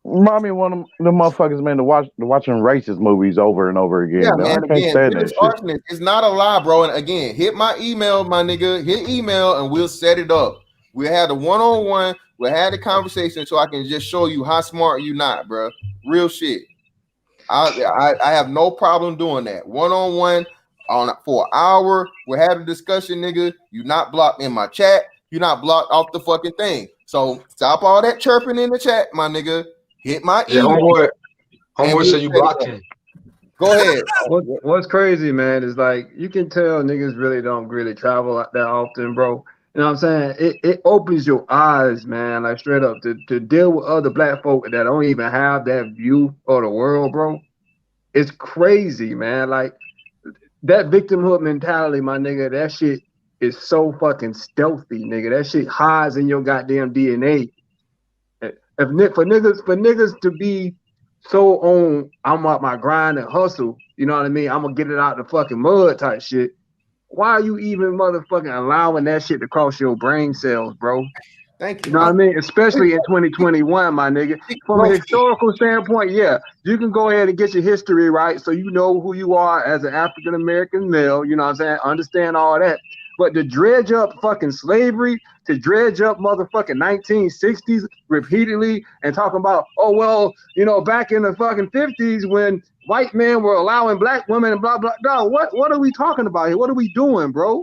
Remind me of one of the motherfuckers, man, watching racist movies over and over again. Yeah, man. I can't stand that shit. It's not a lie, bro. And again, hit my email, my nigga. Hit email and we'll set it up. We'll have the one-on-one. We'll have the conversation so I can just show you how smart you not, bro. Real shit. I have no problem doing that. One-on-one. For an hour, we'll have a discussion, nigga. You not blocked in my chat. You not blocked off the fucking thing. So stop all that chirping in the chat, my nigga. Hit my email. Homeboy said you blocked him. Go ahead. What's crazy, man, is like you can tell niggas really don't travel that often, bro. You know what I'm saying? It opens your eyes, man, like straight up to deal with other black folk that don't even have that view of the world, bro. It's crazy, man. Like that victimhood mentality, my nigga, that shit is so fucking stealthy, nigga. That shit hides in your goddamn DNA. For niggas to be so on, I'm up my grind and hustle, you know what I mean? I'm gonna get it out the fucking mud type shit. Why are you even motherfucking allowing that shit to cross your brain cells, bro? Thank you. You know what I mean? Especially in 2021, my nigga. From a historical standpoint, yeah, you can go ahead and get your history right so you know who you are as an African American male, you know what I'm saying? Understand all that. But to dredge up fucking slavery, to dredge up motherfucking 1960s repeatedly and talking about, oh, well, you know, back in the fucking 50s when white men were allowing black women and blah, blah, blah. What are we talking about here? What are we doing, bro?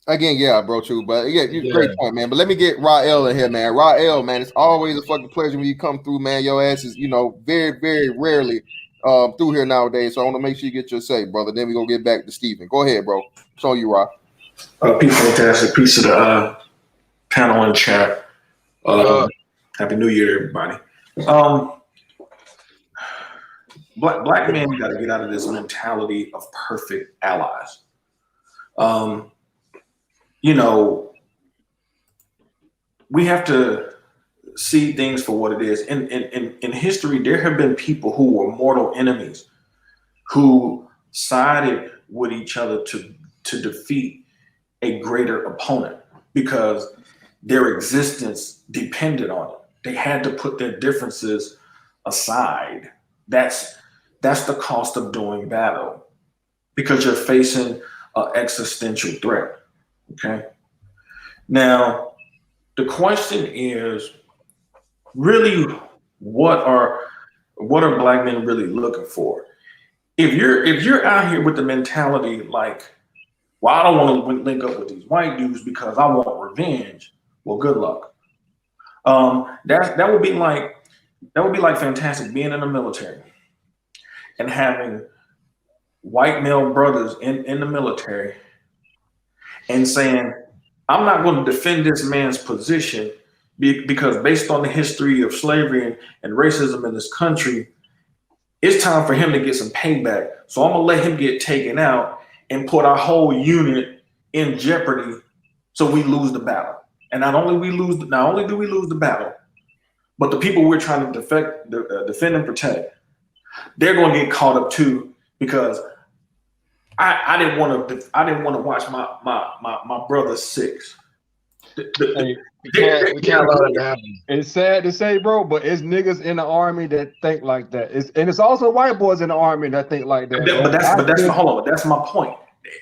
Again, yeah, bro, true. But yeah, great point, man. But let me get Rael in here, man. Rael, man, it's always a fucking pleasure when you come through, man. Your ass is, you know, very, very rarely through here nowadays. So I want to make sure you get your say, brother. Then we're going to get back to Stephen. Go ahead, bro. It's on you, Ra. Peace, fantastic. Peace to the panel and chat. Happy New Year, everybody. Black men got to get out of this mentality of perfect allies. You know, we have to see things for what it is. In history, there have been people who were mortal enemies who sided with each other to defeat a greater opponent because their existence depended on it. They had to put their differences aside. That's the cost of doing battle because you're facing an existential threat. Okay. Now, the question is really what are black men really looking for? If you're out here with the mentality like, well, I don't want to link up with these white dudes because I want revenge. Well, good luck. That would be like fantastic being in the military and having white male brothers in the military and saying, I'm not going to defend this man's position because based on the history of slavery and racism in this country, it's time for him to get some payback. So I'm going to let him get taken out and put our whole unit in jeopardy so we lose the battle. And not only do we lose the battle, but the people we're trying to defend and protect, they're going to get caught up too because I didn't want to watch my brother six. We can't allow that to happen. It's sad to say, bro, but it's niggas in the army that think like that. It's also white boys in the army that think like that. Hold on, that's my point.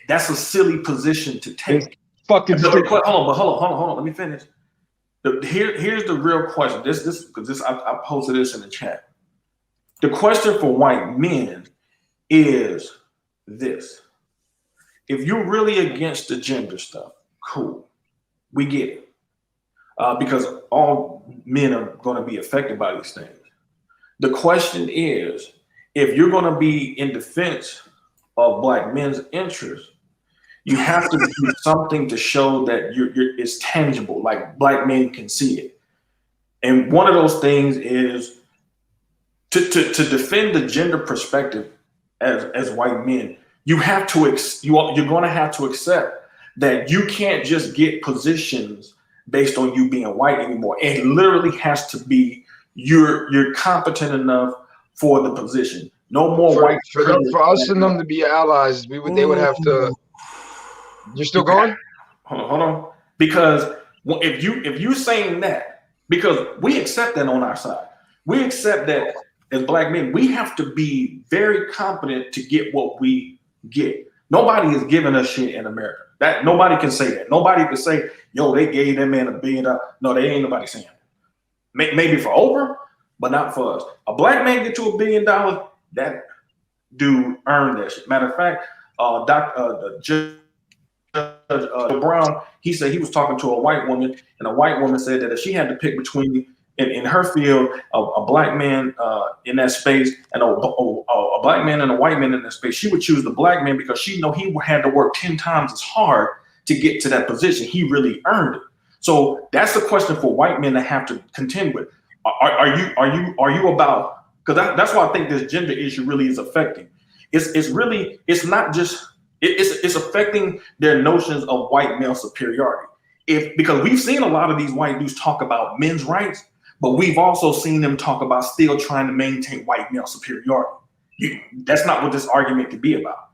That's a silly position to take. It's fucking stupid. Hold on. Let me finish. Here's the real question. This I posted this in the chat. The question for white men is this: if you're really against the gender stuff, cool, we get it. Because all men are going to be affected by these things. The question is, if you're going to be in defense of black men's interests, you have to do something to show that it's tangible, like black men can see it. And one of those things is to defend the gender perspective as white men. You have to you're going to have to accept that you can't just get positions based on you being white anymore. It literally has to be you're competent enough for the position. No more white. For us and them to be allies, they would have to. You're still going? Hold on. Because if you saying that, because we accept that on our side, we accept that as black men, we have to be very competent to get what we get. Nobody is giving us shit in America. That nobody can say that. Nobody can say, yo, they gave that man $1 billion. No, they ain't nobody saying that. Maybe for Oprah, but not for us. A black man get to $1 billion, that dude earned that shit. Matter of fact, Judge Brown, he said he was talking to a white woman, and a white woman said that if she had to pick between, in her field, a black man in that space and a black man and a white man in that space, she would choose the black man because she know he had to work 10 times as hard to get to that position. He really earned it. So that's the question for white men to have to contend with. Are you about, because that's why I think this gender issue really is affecting. It's not just it's affecting their notions of white male superiority. Because we've seen a lot of these white dudes talk about men's rights, but we've also seen them talk about still trying to maintain white male superiority. That's not what this argument could be about,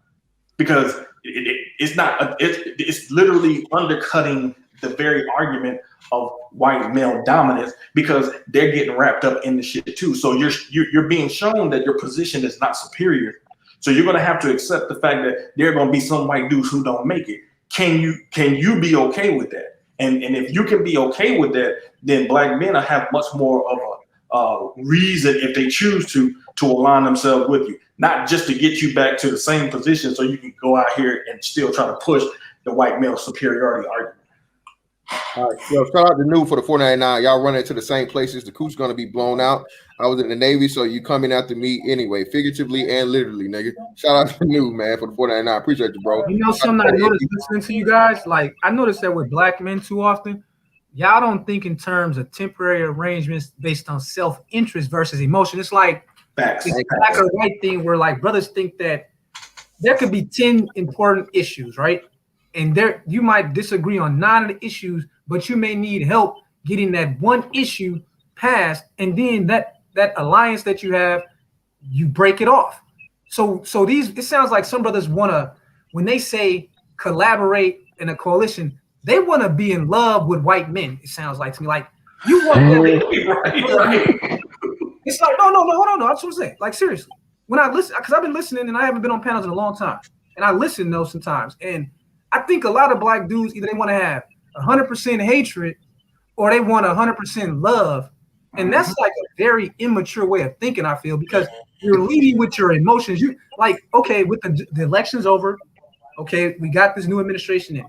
because it's literally undercutting the very argument of white male dominance, because they're getting wrapped up in the shit too. So you're being shown that your position is not superior. So you're going to have to accept the fact that there are going to be some white dudes who don't make it. Can you be okay with that? And if you can be okay with that, then black men will have much more of a reason, if they choose to align themselves with you, not just to get you back to the same position so you can go out here and still try to push the white male superiority argument. All right, yo, shout out to New for the $4.99. Y'all running to the same places. The coop's gonna be blown out. I was in the Navy, so you coming after me anyway, figuratively and literally, nigga. Shout out to New, man, for the $4.99. Appreciate you, bro. You know something I noticed listening to you guys? Like, I noticed that with black men too often, y'all don't think in terms of temporary arrangements based on self-interest versus emotion. It's like it's a black or white thing where like brothers think that there could be 10 important issues, right? And there you might disagree on 9 of the issues, but you may need help getting that one issue passed, and then that alliance that you have, you break it off. So it sounds like some brothers wanna, when they say collaborate in a coalition, they wanna be in love with white men. It sounds like to me, like you want them. Right. It's like no, hold on, that's what I'm saying. Like seriously, when I listen, because I've been listening and I haven't been on panels in a long time, and I listen though sometimes, and I think a lot of black dudes either they want to have 100% hatred or they want 100% love. And that's like a very immature way of thinking, I feel, because you're leading with your emotions. You like, okay, with the election's over, okay, we got this new administration in.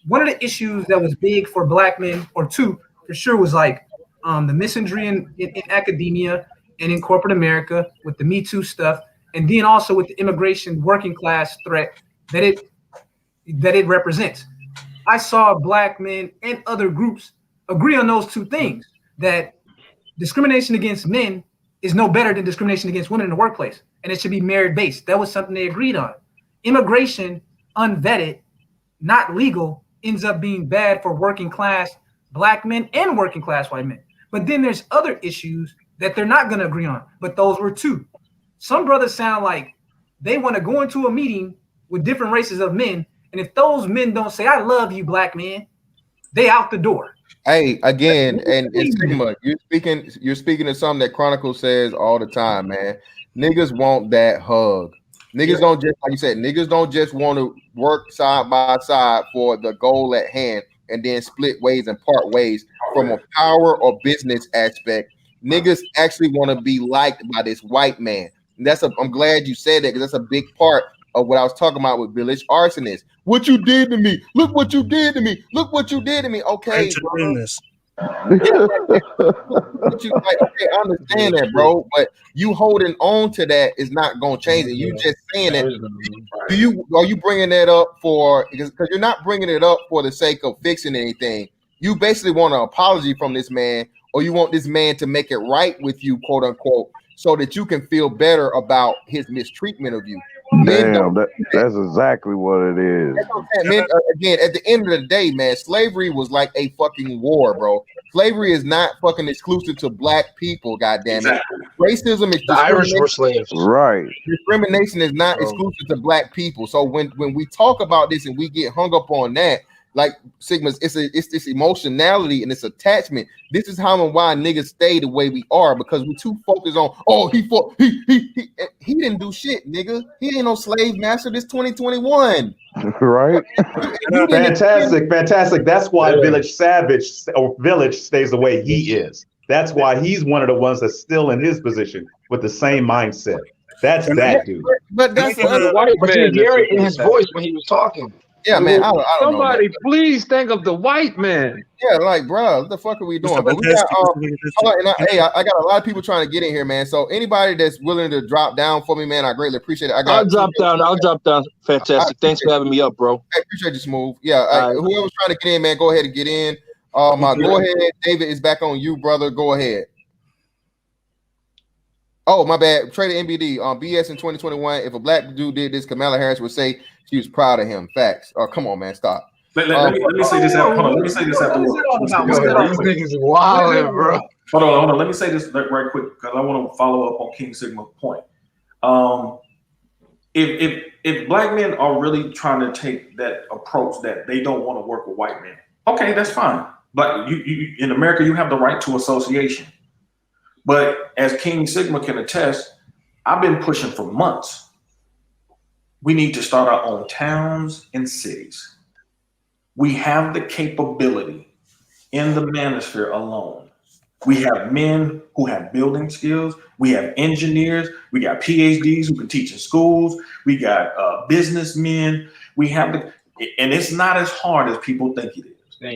One of the issues that was big for black men, or two for sure, was like the misandry in academia and in corporate America with the Me Too stuff, and then also with the immigration working class threat that it represents. I saw black men and other groups agree on those two things, that discrimination against men is no better than discrimination against women in the workplace, and it should be merit-based. That was something they agreed on. Immigration, unvetted, not legal, ends up being bad for working class black men and working class white men. But then there's other issues that they're not gonna agree on, but those were two. Some brothers sound like they wanna go into a meeting with different races of men, and if those men don't say, I love you, black man, they out the door. Hey, again, and Sigma, you're speaking to something that Chronicle says all the time, man. Niggas want that hug. Niggas don't just, like you said, niggas don't just want to work side by side for the goal at hand and then split ways and part ways from a power or business aspect. Niggas actually want to be liked by this white man. And I'm glad you said that, because that's a big part of what I was talking about with village arsonists. What you did to me. Look what you did to me. Look what you did to me. Okay, bro. Okay, I understand that, bro. But you holding on to that is not gonna change it. You just saying that. Are you bringing that up because you're not bringing it up for the sake of fixing anything? You basically want an apology from this man, or you want this man to make it right with you, quote unquote, so that you can feel better about his mistreatment of you. Damn, that's exactly what it is. Men, again, at the end of the day, man, slavery was like a fucking war, bro. Slavery is not fucking exclusive to black people, goddamn it. Racism is the Irish were slaves. Right. Discrimination is not exclusive to black people. So when we talk about this and we get hung up on that, like Sigma's, it's this emotionality and this attachment. This is how and why niggas stay the way we are, because we're too focused on, oh, he didn't do shit, nigga. He ain't no slave master. This 2021. Right. Fantastic. That's why Village stays the way he is. That's why he's one of the ones that's still in his position with the same mindset. That's that dude. But that's the white man. Gary in his voice when he was talking. Yeah, man. I don't Somebody, know, please think of the white man. Yeah, like, bro, what the fuck are we doing? But we got, I got a lot of people trying to get in here, man. So anybody that's willing to drop down for me, man, I greatly appreciate it. I'll drop down. Fantastic. Thanks for having me up, bro. I appreciate you, Smooth. Yeah, whoever's trying to get in, man, go ahead and get in. Go ahead, David is back on you, brother. Go ahead. Oh, my bad. Trader MBD on BS in 2021. If a black dude did this, Kamala Harris would say she was proud of him. Facts. Oh, come on, man, stop. Let me say this after. Hold on. Let me say this after. These niggas wild, bro. Hold on. Let me say this right quick because I want to follow up on King Sigma's point. If black men are really trying to take that approach that they don't want to work with white men, okay, that's fine. But you in America, you have the right to association. But as King Sigma can attest, I've been pushing for months. We need to start our own towns and cities. We have the capability in the manosphere alone. We have men who have building skills. We have engineers. We got PhDs who can teach in schools. We got businessmen. We have and it's not as hard as people think it is.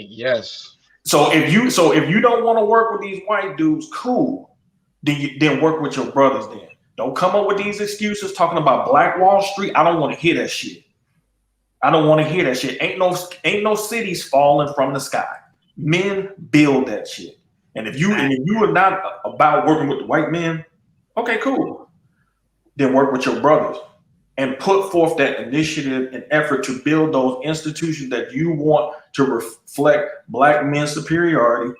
Yes. So if you don't want to work with these white dudes, cool. Then work with your brothers. Then don't come up with these excuses talking about Black Wall Street. I don't want to hear that shit. I don't want to hear that shit. Ain't no cities falling from the sky. Men build that shit. And if you are not about working with the white men, okay, cool. Then work with your brothers and put forth that initiative and effort to build those institutions that you want to reflect black men's superiority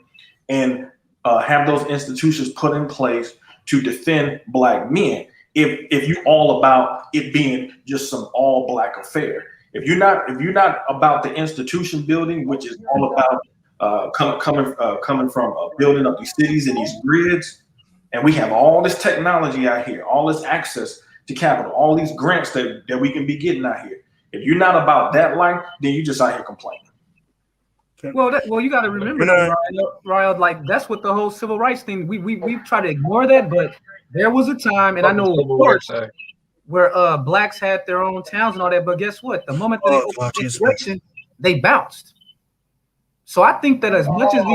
and have those institutions put in place to defend black men. If you're all about it being just some all black affair, if you're not about the institution building, which is all about coming from building up these cities and these grids, and we have all this technology out here, all this access to capital, all these grants that we can be getting out here. If you're not about that life, then you just out here complaining. Well, you got to remember, Ryan, like that's what the whole civil rights thing. We try to ignore that, but there was a time, and I know of course, where blacks had their own towns and all that. But guess what? The moment they opened the election, they bounced. So I think that as much as I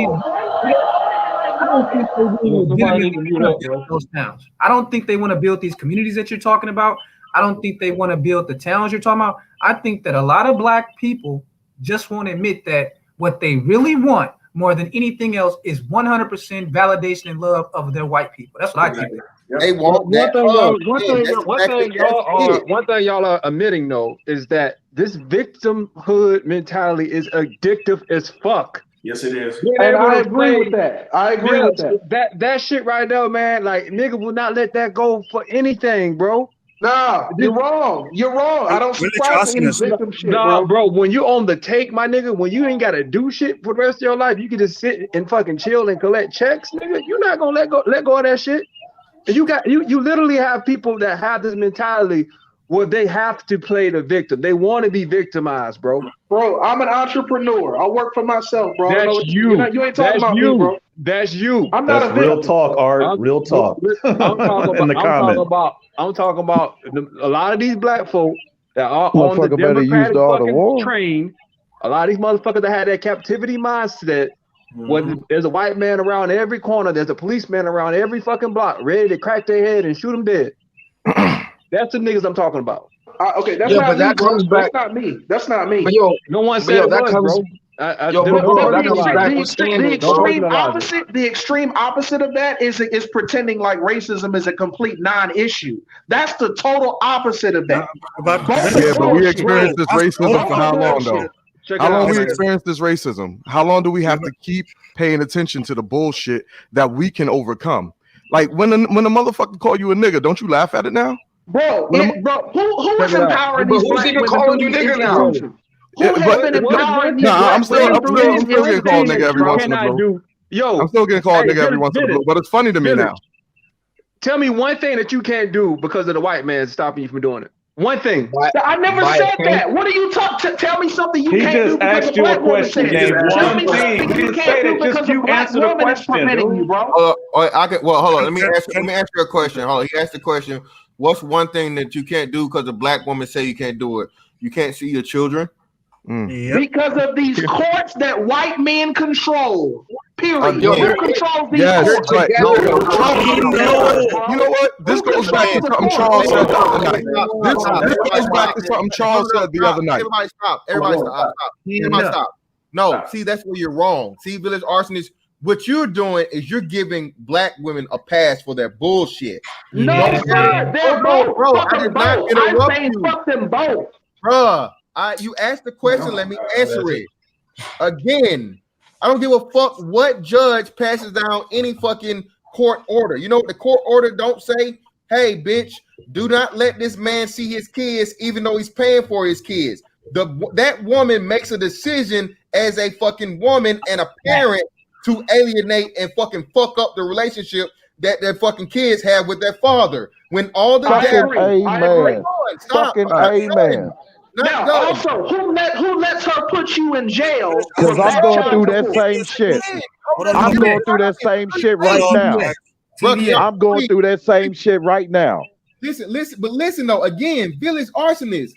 don't think they want to build those towns. I don't think they want to build these communities that you're talking about. I don't think they want to build the towns you're talking about. I think that a lot of black people just won't admit that what they really want more than anything else is 100% validation and love of their white people. That's what I think. They want one thing y'all are admitting though is that this victimhood mentality is addictive as fuck. Yes, it is. And I agree with that. I agree with that. That shit right there, man. Like nigga will not let that go for anything, bro. Nah, you're wrong. You're wrong. I don't subscribe to any victim shit, bro. When you on the take, my nigga, when you ain't gotta do shit for the rest of your life, you can just sit and fucking chill and collect checks, nigga. You're not gonna let go of that shit. And you literally have people that have this mentality where they have to play the victim. They want to be victimized, bro. Bro, I'm an entrepreneur. I work for myself, bro. That's you. You ain't talking about me, bro. That's you. I'm not a victim. Real talk, Art. Real talk. I'm talking about a lot of these black folk that are on the Democratic fucking train. A lot of these motherfuckers that had that captivity mindset. When there's a white man around every corner, there's a policeman around every fucking block, ready to crack their head and shoot them dead. That's the niggas I'm talking about. Okay, that's not me, bro. That's not me. That's not me. But yo, no one said that comes, bro. The extreme opposite of that is pretending like racism is a complete non-issue. That's the total opposite of that. But we experienced this racism for how long, though? How long we experience this racism? How long do we have to keep paying attention to the bullshit that we can overcome? Like when a motherfucker call you a nigga, don't you laugh at it now? Bro, who is empowering these black women? Who's even calling you nigga now? I'm still getting called nigga every once in a blue. I'm still getting called nigga every once in a blue, but it's funny to me now. Tell me one thing that you can't do because of the white man stopping you from doing it. One thing. I never said that. What are you talking? Tell me something you can't do because the black woman said it. Tell me something you can't do because the black woman is preventing you, bro. Hold on. Let me ask you a question. Hold on. He asked the question. What's one thing that you can't do because a black woman say you can't do it? You can't see your children. Because of these courts that white men control. Period. Who controls these courts? Right. You know what? This goes back to something Charles said the other night. This goes back to something Charles said the other night. Everybody stop. Everybody stop. No, see, that's where you're wrong. See, Village Arsonist, what you're doing is you're giving black women a pass for their bullshit. No, sir. They're both. Bro, I did not interrupt you. Fuck them both. Bruh, you asked the question, let me answer it. Again, I don't give a fuck what judge passes down any fucking court order. You know what the court order don't say? Hey, bitch, do not let this man see his kids even though he's paying for his kids. That woman makes a decision as a fucking woman and a parent to alienate and fucking fuck up the relationship that their fucking kids have with their father. When all the amen. Fucking amen. Now, also, who lets her put you in jail? Because I'm going through that same shit. I'm going through that same shit right now. I'm going through that same shit right now. Listen though, again, Village Arsonist.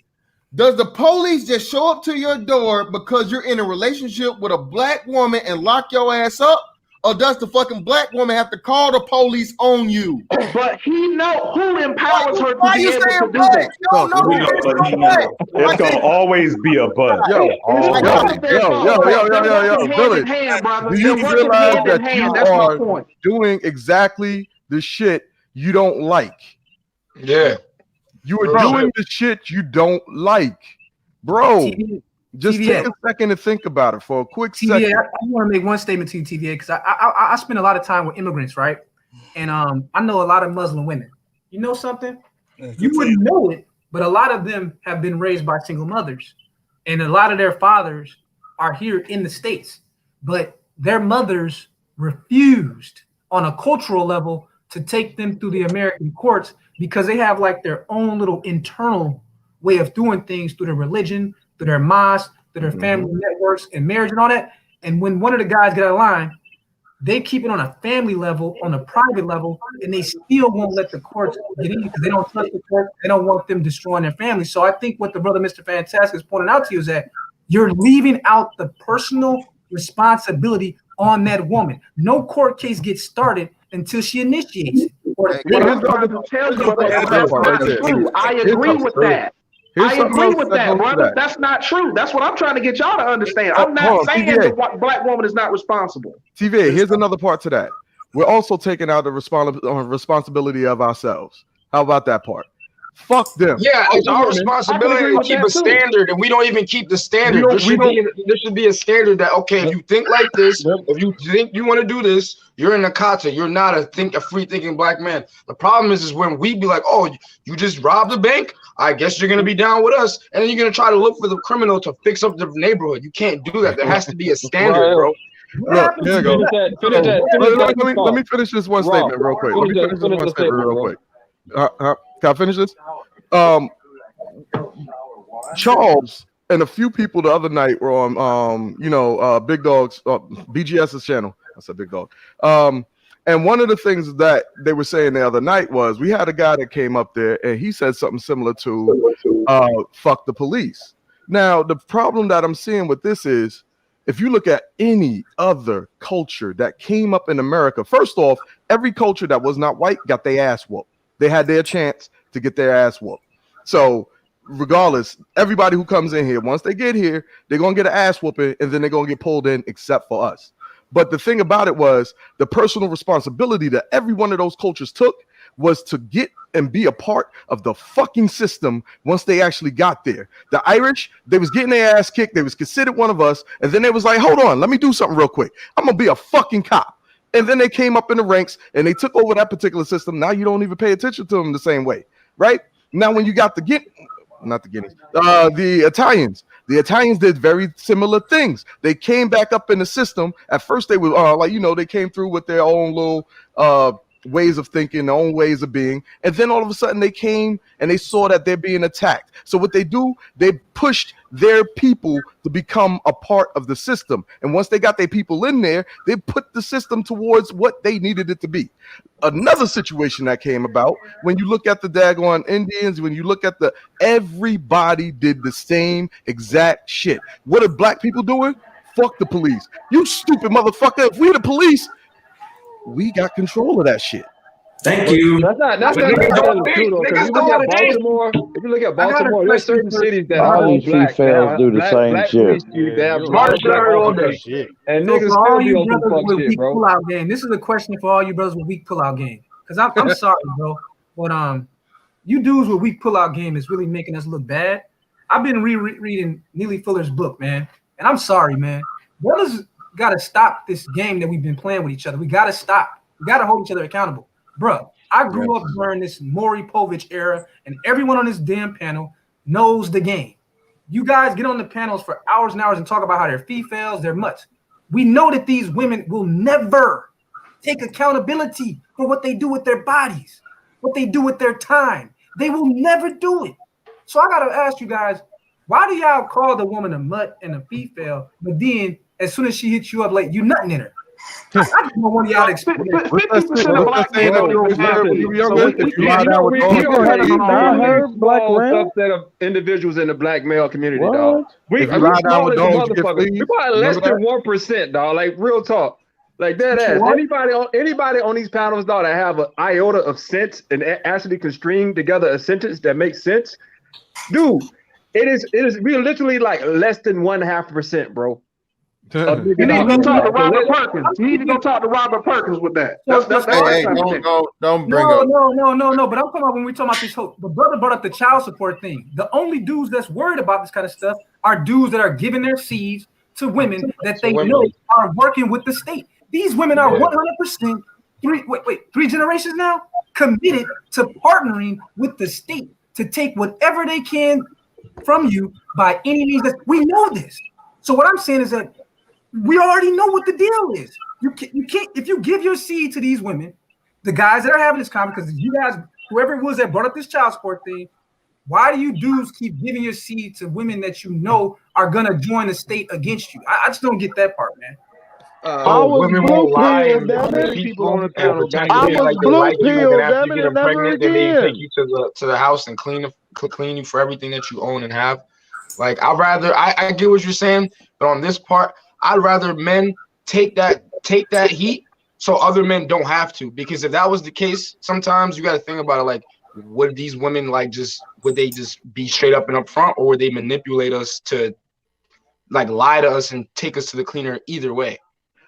Does the police just show up to your door because you're in a relationship with a black woman and lock your ass up? Or does the fucking black woman have to call the police on you? But he know who empowers her to be able to do that. It's gonna always be a but. Yo, Village. Do you realize that you are doing exactly the shit you don't like? Yeah. You are doing the shit you don't like, bro. Just take a second to think about it for a quick second. TVA, I want to make one statement to you, TVA, because I spend a lot of time with immigrants, right? And I know a lot of Muslim women. You know something? You wouldn't know it, but a lot of them have been raised by single mothers, and a lot of their fathers are here in the States, but their mothers refused on a cultural level to take them through the American courts because they have like their own little internal way of doing things through their religion, through their mosque, through their family networks and marriage and all that. And when one of the guys get out of line, they keep it on a family level, on a private level, and they still won't let the courts get in because they don't trust the court. They don't want them destroying their family. So I think what the brother Mr. Fantastic is pointing out to you is that you're leaving out the personal responsibility on that woman. No court case gets started until she initiates it. I agree with that. I agree with that, brother. That's not true. That's what I'm trying to get y'all to understand. I'm not saying the black woman is not responsible. TVA, here's another part to that. We're also taking out the responsibility of ourselves. How about that part? Fuck them. Yeah, it's our responsibility to keep a standard, and we don't even keep the standard. There should be a standard that, okay, if you think like this, if you think you want to do this, you're in a kata. You're not a free-thinking black man. The problem is when we be like, oh, you just robbed a bank? I guess you're going to be down with us, and then you're going to try to look for the criminal to fix up the neighborhood. You can't do that. There has to be a standard, bro. Look, here you go. Let me finish this one statement real quick. Can I finish this? Charles and a few people the other night were on, Big Dog's BGS's channel. I said Big Dog. And one of the things that they were saying the other night was we had a guy that came up there and he said something similar to fuck the police. Now, the problem that I'm seeing with this is if you look at any other culture that came up in America, first off, every culture that was not white got their ass whooped. They had their chance to get their ass whooped. So regardless, everybody who comes in here, once they get here, they're going to get an ass whooping and then they're going to get pulled in except for us. But the thing about it was the personal responsibility that every one of those cultures took was to get and be a part of the fucking system once they actually got there. The Irish, they was getting their ass kicked. They was considered one of us. And then they was like, hold on, let me do something real quick. I'm going to be a fucking cop. And then they came up in the ranks and they took over that particular system. Now you don't even pay attention to them the same way, right? Now when you got the Italians. The Italians did very similar things. They came back up in the system. At first, they were they came through with their own little ways of thinking, their own ways of being, and then all of a sudden they came and they saw that they're being attacked. So what they do, they pushed their people to become a part of the system. And once they got their people in there, they put the system towards what they needed it to be. Another situation that came about, when you look at the daggone Indians, when you look at everybody did the same exact shit. What are black people doing? Fuck the police. You stupid motherfucker. If we the police, we got control of that shit. Thank you. That's not true though. Because you look at Baltimore, if you look at Baltimore, there's certain cities that are all black. Females do the same shit. They have smart shit. And niggas still be on some fuck shit, bro. Pull-out game. This is a question for all you brothers with weak pull-out game. Because I'm sorry, bro, but you dudes with weak pull-out game is really making us look bad. I've been rereading Neely Fuller's book, man, and I'm sorry, man. Brothers got to stop this game that we've been playing with each other. We got to stop. We got to hold each other accountable. Bro, I grew up during this Maury Povich era, and everyone on this damn panel knows the game. You guys get on the panels for hours and hours and talk about how they're females, they're mutts. We know that these women will never take accountability for what they do with their bodies, what they do with their time. They will never do it. So I got to ask you guys, why do y'all call the woman a mutt and a female, but then as soon as she hits you up, like you nutting in her? I just don't want y'all to explain that. 50% of black people don't have subset of individuals in the black male community, dog. We probably less than 1%, dog. Like real talk, like that ass. Anybody on these panels, dog, that have an iota of sense and actually can string together a sentence that makes sense, dude. It is we literally like less than 0.5%, bro. You need to go talk to Robert Perkins. You need to go talk to Robert Perkins with that. Don't bring up. No. But I'm talking about when we're talking about this whole. The brother brought up the child support thing. The only dudes that's worried about this kind of stuff are dudes that are giving their seeds to women that they know are working with the state. These women are 100% three generations now committed to partnering with the state to take whatever they can from you by any means. We know this. So what I'm saying is that we already know what the deal is. You can't if you give your seed to these women, the guys that are having this conversation, because you guys, whoever it was that brought up this child support thing, why do you dudes keep giving your seed to women that you know are gonna join the state against you? I just don't get that part, man. Women won't lie and people on the panel like they like you, and after you get them pregnant, then they take you to the house and clean you for everything that you own and have. Like I get what you're saying, but on this part, I'd rather men take that heat so other men don't have to. Because if that was the case, sometimes you got to think about it. Like, would these women would they just be straight up and up front, or would they manipulate us to like lie to us and take us to the cleaner either way?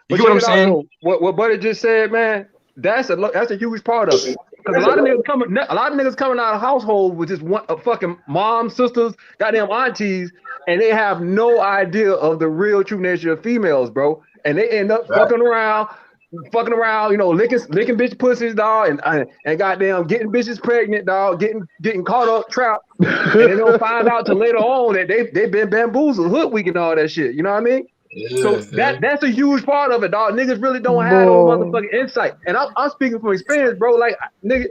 You get what I'm saying? What Buddy just said, man, that's a huge part of it. Because a lot of niggas coming out of households with just fucking mom, sisters, goddamn aunties, and they have no idea of the real true nature of females, bro. And they end up fucking around, you know, licking bitch pussies, dog, and goddamn getting bitches pregnant, dog, getting caught up, trapped, and they don't find out till later on that they've been bamboozled, hoodwinked, and all that shit. You know what I mean? Yeah, so that's a huge part of it, dog. Niggas really don't have no motherfucking insight. And I'm speaking from experience, bro. Like, nigga,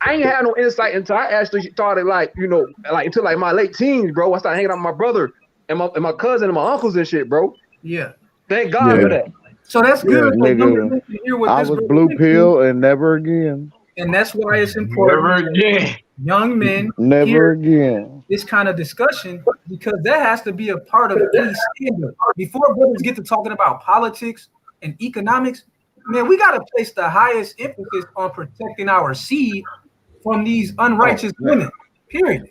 I ain't had no insight until I actually started, like, you know, like until like my late teens, bro. I started hanging out with my brother and my cousin and my uncles and shit, bro. Yeah. Thank God for that. So that's good. Nigga, I was blue pill and never again. And that's why it's important. Never again. Young men never again. This kind of discussion, because that has to be a part of any standard. Before brothers get to talking about politics and economics, man, we got to place the highest emphasis on protecting our seed from these unrighteous women. Period.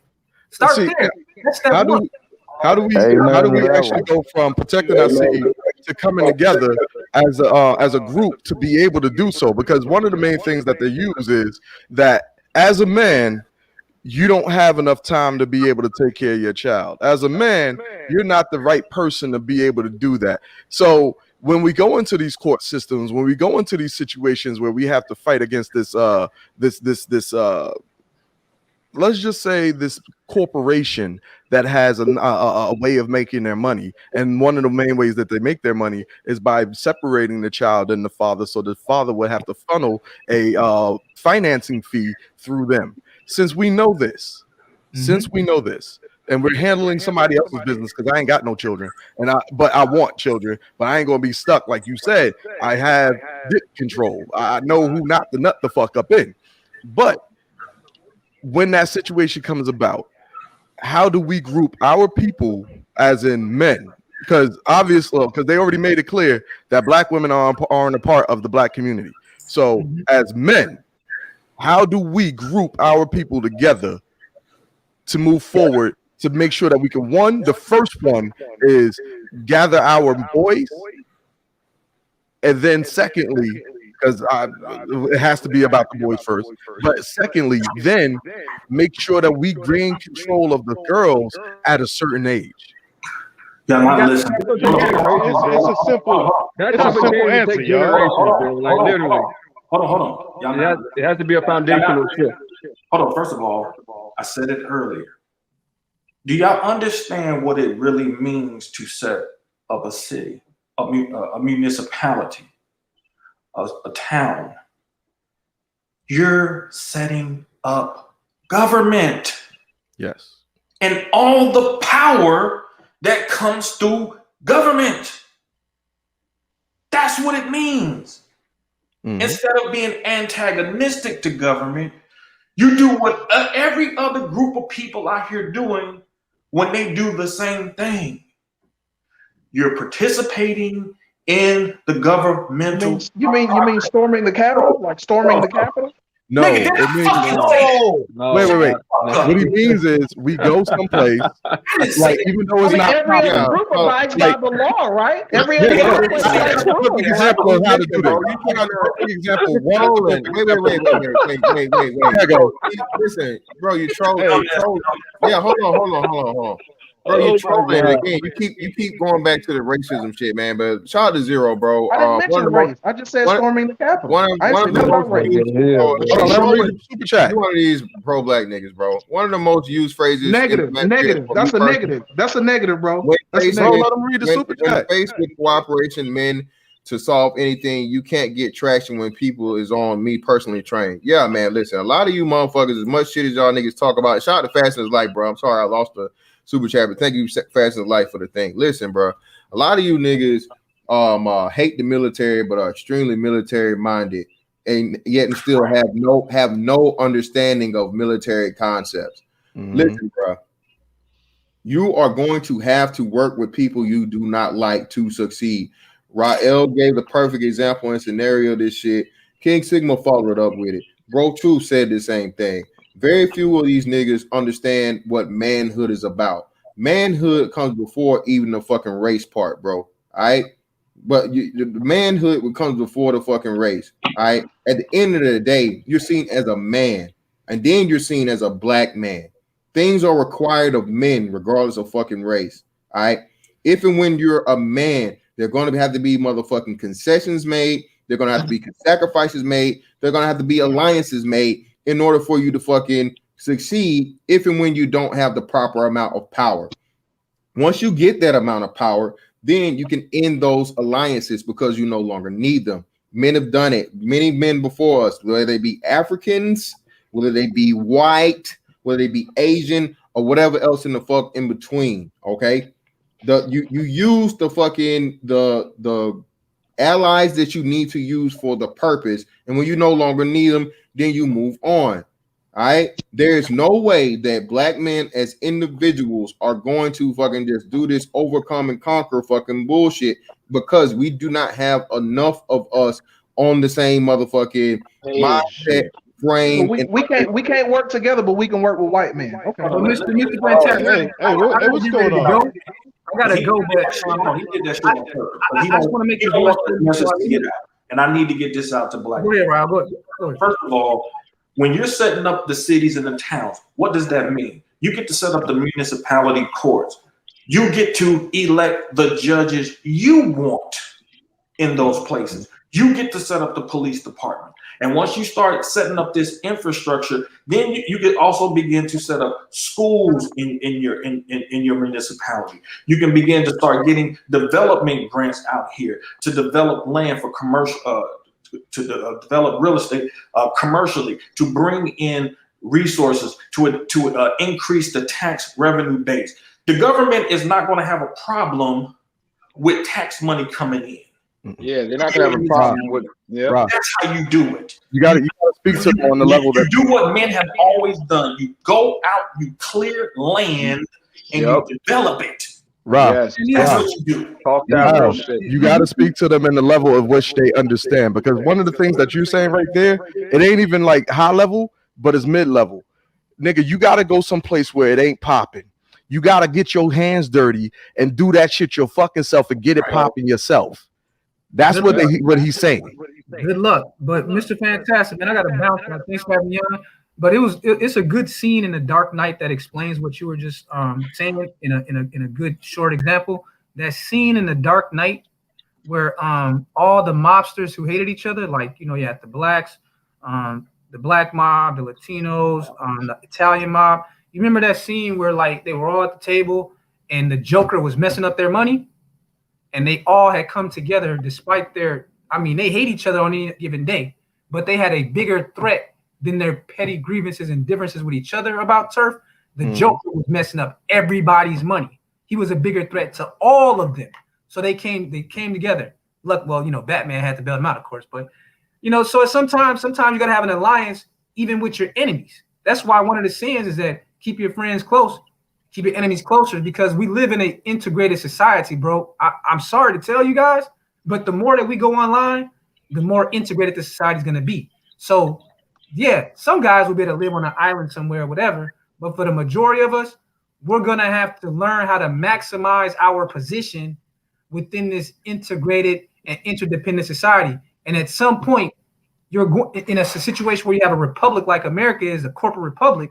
Start there. That's step one. How do we actually go from protecting our seed to coming together as a group to be able to do so? Because one of the main things that they use is that as a man, you don't have enough time to be able to take care of your child. As a man, you're not the right person to be able to do that. So when we go into these court systems, when we go into these situations where we have to fight against this let's just say this corporation that has a way of making their money, and one of the main ways that they make their money is by separating the child and the father, so the father would have to funnel a financing fee through them. Since we know this, and we're handling somebody else's business, because I ain't got no children, but I want children, but I ain't gonna be stuck like you said. I have dick control. I know who not to nut the fuck up in. But when that situation comes about, how do we group our people as in men? Because obviously, because they already made it clear that black women aren't a part of the black community. So as men, how do we group our people together to move forward to make sure that we can, the first one is gather our boys, and then secondly, because it has to be about the boys first, but secondly, then make sure that we gain control of the girls at a certain age. Yeah, listen. It's a simple answer, y'all. Like literally. Hold on. It has to be a foundational shift. Hold on. First of all, I said it earlier. Do y'all understand what it really means to set up a city, a municipality, a town? You're setting up government. Yes. And all the power that comes through government. That's what it means. Mm-hmm. Instead of being antagonistic to government, you do what every other group of people out here doing when they do the same thing. You're participating in the governmental. You mean storming the Capitol? Like storming the Capitol? No, it means wait. What he means is we go someplace, like even though it's not every other group abides by the law, right? Every other group abides by the law. Example of how to do this. Example one. Wait. Listen, bro, you trolling. Yeah, hold on. Bro, you trolling again. You keep going back to the racism shit, man. But shout out to Zero, bro. I didn't mention race. I just said storming the Capitol. One of these pro-black niggas, bro. One of the most used phrases. Negative. That's a negative. That's a negative, bro. Let them read the super chat. Faced with cooperation, men, to solve anything, you can't get traction when people is on me personally trained. Yeah, man. Listen, a lot of you motherfuckers, as much shit as y'all niggas talk about. Shout out to Fast as Life, bro. I'm sorry I lost the super chat, but thank you, Fast as Life, for the thing. Listen, bro, a lot of you niggas hate the military, but are extremely military minded, and yet and still have no understanding of military concepts. Mm-hmm. Listen, bro, you are going to have to work with people you do not like to succeed. Rael gave the perfect example and scenario of this shit. King Sigma followed up with it. Bro Truth said the same thing. Very few of these niggas understand what manhood is about. Manhood comes before even the fucking race part, bro. All right? But the manhood comes before the fucking race. All right? At the end of the day, you're seen as a man, and then you're seen as a black man. Things are required of men regardless of fucking race. All right? If and when you're a man, they're going to have to be motherfucking concessions made. They're going to have to be sacrifices made. They're going to have to be alliances made in order for you to fucking succeed if and when you don't have the proper amount of power. Once you get that amount of power, then you can end those alliances because you no longer need them. Men have done it. Many men before us, whether they be Africans, whether they be white, whether they be Asian, or whatever else in the fuck in between, okay? You use the fucking the allies that you need to use for the purpose, and when you no longer need them, then you move on. All right, there's no way that black men as individuals are going to fucking just do this overcome and conquer fucking bullshit, because we do not have enough of us on the same motherfucking mindset, brain. So we can't work together, but we can work with white men. Okay. Mr. Fantastic. What's going on? I gotta go, but he did that shit on purpose. I just want to make it and I need to get this out to black people. First of all, when you're setting up the cities and the towns, what does that mean? You get to set up the municipality courts. You get to elect the judges you want in those places. You get to set up the police department. And once you start setting up this infrastructure, then you can also begin to set up schools in your municipality. You can begin to start getting development grants out here to develop land for commercial, develop real estate commercially, to bring in resources to increase the tax revenue base. The government is not going to have a problem with tax money coming in. Yeah, they're not gonna have a problem with. Yeah, that's how you do it. You got to speak to them on the level that you do what men have always done. You go out, you clear land, and you develop it. Right. That's what you do. Talk that real shit. You got to speak to them in the level of which they understand, because one of the things that you're saying right there, it ain't even like high level, but it's mid level. Nigga, you got to go someplace where it ain't popping. You got to get your hands dirty and do that shit your fucking self and get it popping yourself. That's what he's saying. Good luck, but Mr. Fantastic, man, I got to bounce. Thanks for having me on. But it's a good scene in The Dark Knight that explains what you were just saying in a good short example. That scene in The Dark Knight where all the mobsters who hated each other, like you had the blacks, the black mob, the Latinos, the Italian mob. You remember that scene where like they were all at the table and the Joker was messing up their money? And they all had come together despite they hate each other on any given day, but they had a bigger threat than their petty grievances and differences with each other about turf. The Joker was messing up everybody's money. He was a bigger threat to all of them. So they came together. Look, well, Batman had to bail them out, of course, but so sometimes you got to have an alliance even with your enemies. That's why one of the sayings is that keep your friends close, keep your enemies closer, because we live in an integrated society, bro. I'm sorry to tell you guys, but the more that we go online, the more integrated the society is going to be. So, yeah, some guys will be able to live on an island somewhere or whatever, but for the majority of us, we're going to have to learn how to maximize our position within this integrated and interdependent society. And at some point, you're in a situation where you have a republic like America is, a corporate republic.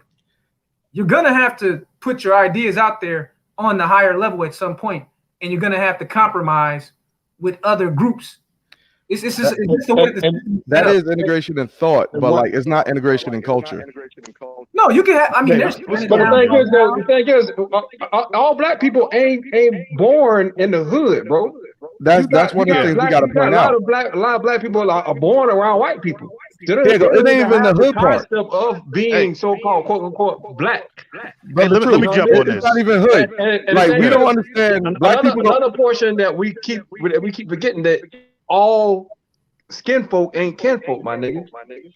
You're going to have to put your ideas out there on the higher level at some point, and you're going to have to compromise with other groups. It's just the way that is integration in thought, but like it's not integration in culture. No, you can have. There's. But the thing is, all black people ain't born in the hood, bro. That's one of the things we got to point out. A lot of black people are born around white people. It ain't even the hood part of being so-called quote unquote black. Hey, let me jump on this. It's not even hood. Like we don't understand. Black people. Another portion that we keep forgetting that all skin folk ain't kin folk, my nigga.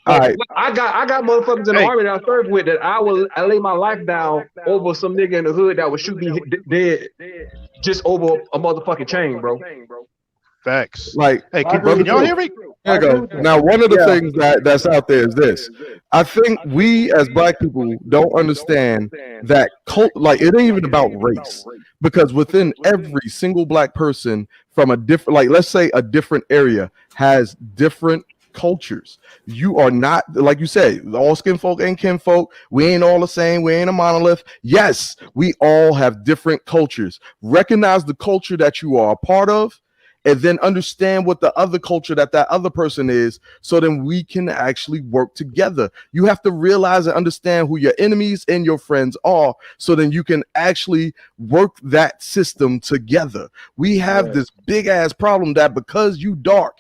All right. I got motherfuckers in the army that I served with that I lay my life down over some nigga in the hood that would shoot me dead just over a motherfucking chain, bro. Facts. Like, hey, can y'all hear me? There you go. Now, one of the things that's out there is this. I think we as black people don't understand that like it ain't even about race, because within every single black person from a different, like let's say a different area has different cultures. You are not, like you said, all skin folk ain't kin folk. We ain't all the same. We ain't a monolith. Yes, we all have different cultures. Recognize the culture that you are a part of, and then understand what the other culture that other person is, so then we can actually work together. You have to realize and understand who your enemies and your friends are, so then you can actually work that system together. We have this big ass problem that because you dark,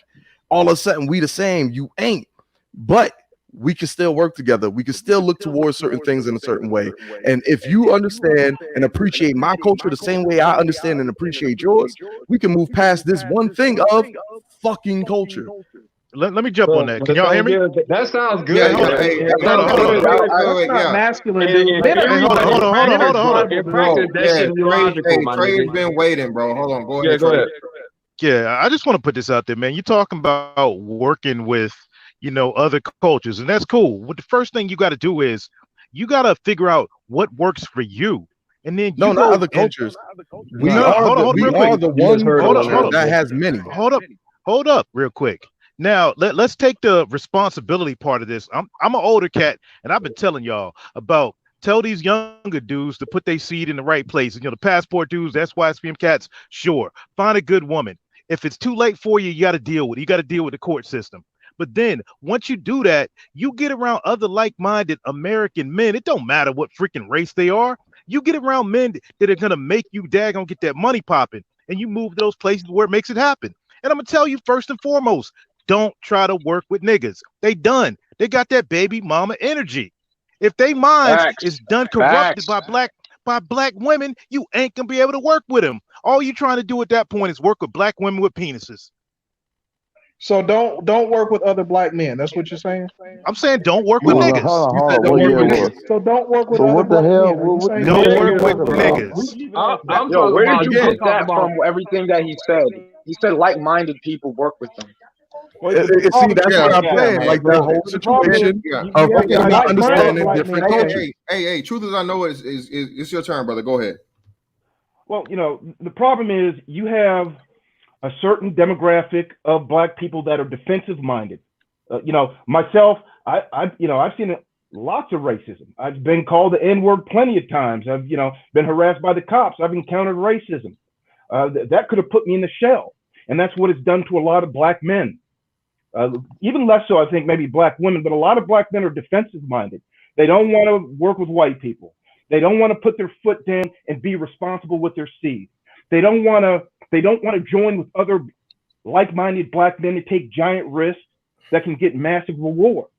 all of a sudden we the same. You ain't. But we can still work together. We can still look towards certain things in a certain way. And if you understand and appreciate my culture the same way I understand and appreciate yours, we can move past this one thing of fucking culture. Let me jump on that. Can y'all hear me? That sounds good. Trey's been waiting, bro. Hold on. Go ahead. Yeah, I just want to put this out there, man. You're talking about working with other cultures, and that's cool. What the first thing you got to do is you got to figure out what works for you, and then not other cultures. We are the one culture that has many. Hold up, real quick. Now let's take the responsibility part of this. I'm an older cat, and I've been telling y'all about. Tell these younger dudes to put their seed in the right place. The passport dudes, that's SPM cats. Sure, find a good woman. If it's too late for you, you got to deal with it. You got to deal with the court system. But then once you do that, you get around other like-minded American men. It don't matter what freaking race they are. You get around men that are gonna make you daggone get that money popping, and you move to those places where it makes it happen. And I'm gonna tell you first and foremost, don't try to work with niggas. They done. They got that baby mama energy. If they mind is done corrupted by black women, you ain't gonna be able to work with them. All you trying to do at that point is work with black women with penises. So don't work with other black men. That's what you're saying. I'm saying don't work with niggas. So don't work with So other what the black hell? men. Don't work with niggas. I'm where did you get that from? Everything that he said. He said like-minded people work with them. See, that's what I'm saying. Like that whole situation of not understanding different cultures. Hey, truth is, I know is it's your turn, brother. Go ahead. Well, the problem is you have a certain demographic of black people that are defensive minded. Myself, I've seen lots of racism. I've been called the N-word plenty of times. I've been harassed by the cops. I've encountered racism. That could have put me in the shell, and that's what it's done to a lot of black men. Even less so, I think, maybe black women, but a lot of black men are defensive minded. They don't want to work with white people. They don't want to put their foot down and be responsible with their seed. They don't want to join with other like-minded black men to take giant risks that can get massive rewards.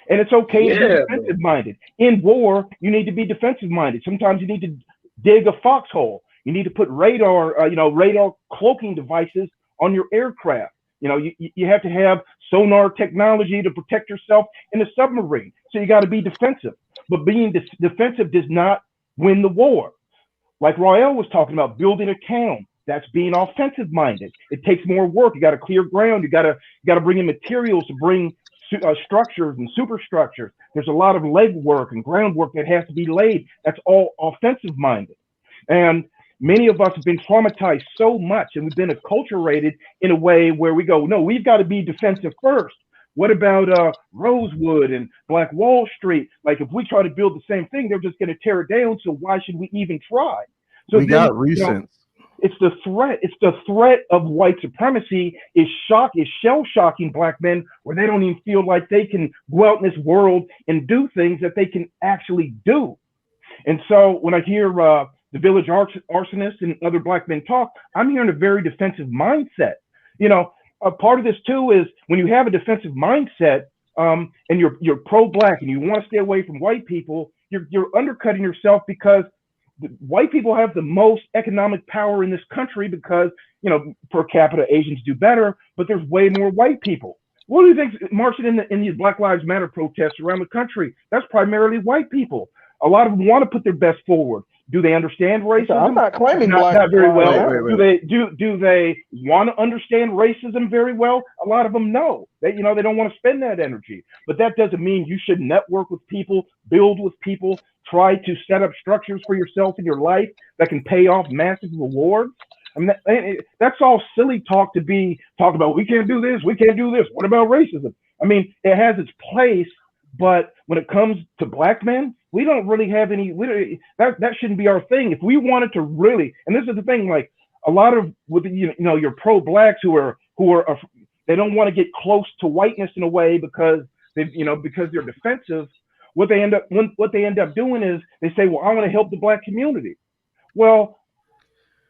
And it's okay to be defensive-minded. In war, you need to be defensive-minded. Sometimes you need to dig a foxhole. You need to put radar cloaking devices on your aircraft. You have to have sonar technology to protect yourself in a submarine. So you got to be defensive. But being defensive does not win the war. Like Royale was talking about, building a town. That's being offensive minded. It takes more work. You got to clear ground. You got to bring in materials to bring structures and superstructures. There's a lot of legwork and groundwork that has to be laid. That's all offensive minded. And many of us have been traumatized so much, and we've been acculturated in a way where we go, no, we've got to be defensive first. What about Rosewood and Black Wall Street? Like, if we try to build the same thing, they're just going to tear it down. So why should we even try? So we got recent. It's the threat. It's the threat of white supremacy is shell shocking black men, where they don't even feel like they can go out in this world and do things that they can actually do. And so when I hear the village arsonists and other black men talk, I'm hearing a very defensive mindset. A part of this too is when you have a defensive mindset, and you're pro-black and you want to stay away from white people, you're undercutting yourself, because white people have the most economic power in this country because, per capita Asians do better, but there's way more white people. What do you think marching in these Black Lives Matter protests around the country? That's primarily white people. A lot of them want to put their best forward. Do they understand racism? I'm not claiming not very well. Wait. Do they want to understand racism very well? A lot of them no. They don't want to spend that energy. But that doesn't mean you should network with people, build with people, try to set up structures for yourself in your life that can pay off massive rewards. I mean, that's all silly talk to be talking about. We can't do this. We can't do this. What about racism? I mean, it has its place, but when it comes to black men, we don't really have any. That shouldn't be our thing. If we wanted to really, and this is the thing, like a lot of with your pro-blacks who are they don't want to get close to whiteness in a way because because they're defensive. What they end up doing is they say, well, I want to help the black community. Well,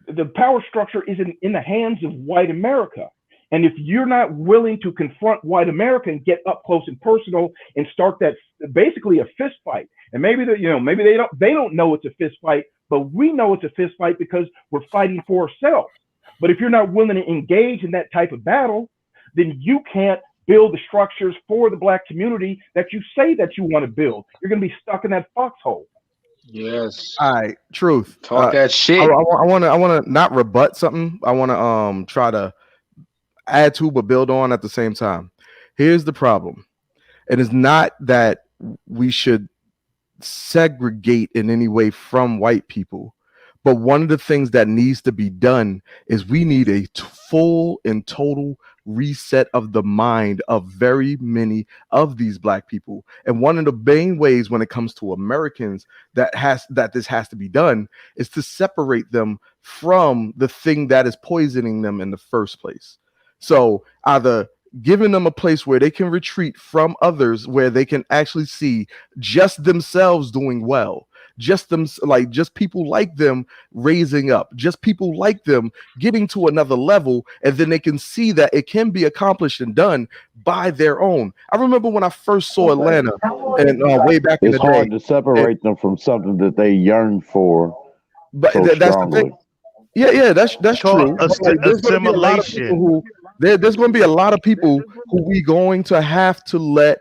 the power structure is in the hands of white America. And if you're not willing to confront white America and get up close and personal and start that basically a fist fight, and maybe they don't know it's a fist fight, but we know it's a fist fight because we're fighting for ourselves. But if you're not willing to engage in that type of battle, then you can't build the structures for the black community that you say that you want to build. You're going to be stuck in that foxhole. Yes. All right. Truth. Talk that shit. I want to not rebut something. I want to try to add to but build on at the same time. Here's the problem. It is not that we should segregate in any way from white people, but one of the things that needs to be done is we need a full and total reset of the mind of very many of these black people. And one of the main ways when it comes to Americans that this has to be done is to separate them from the thing that is poisoning them in the first place. So either giving them a place where they can retreat from others, where they can actually see just themselves doing well, just people like them raising up, just people like them getting to another level, and then they can see that it can be accomplished and done by their own. I remember when I first saw Atlanta, and way back in the day, it's hard to separate them from something that they yearn for. But so that's the strongly. thing. Yeah, that's true. Assimilation. There's going to be a lot of people who we going to have to let.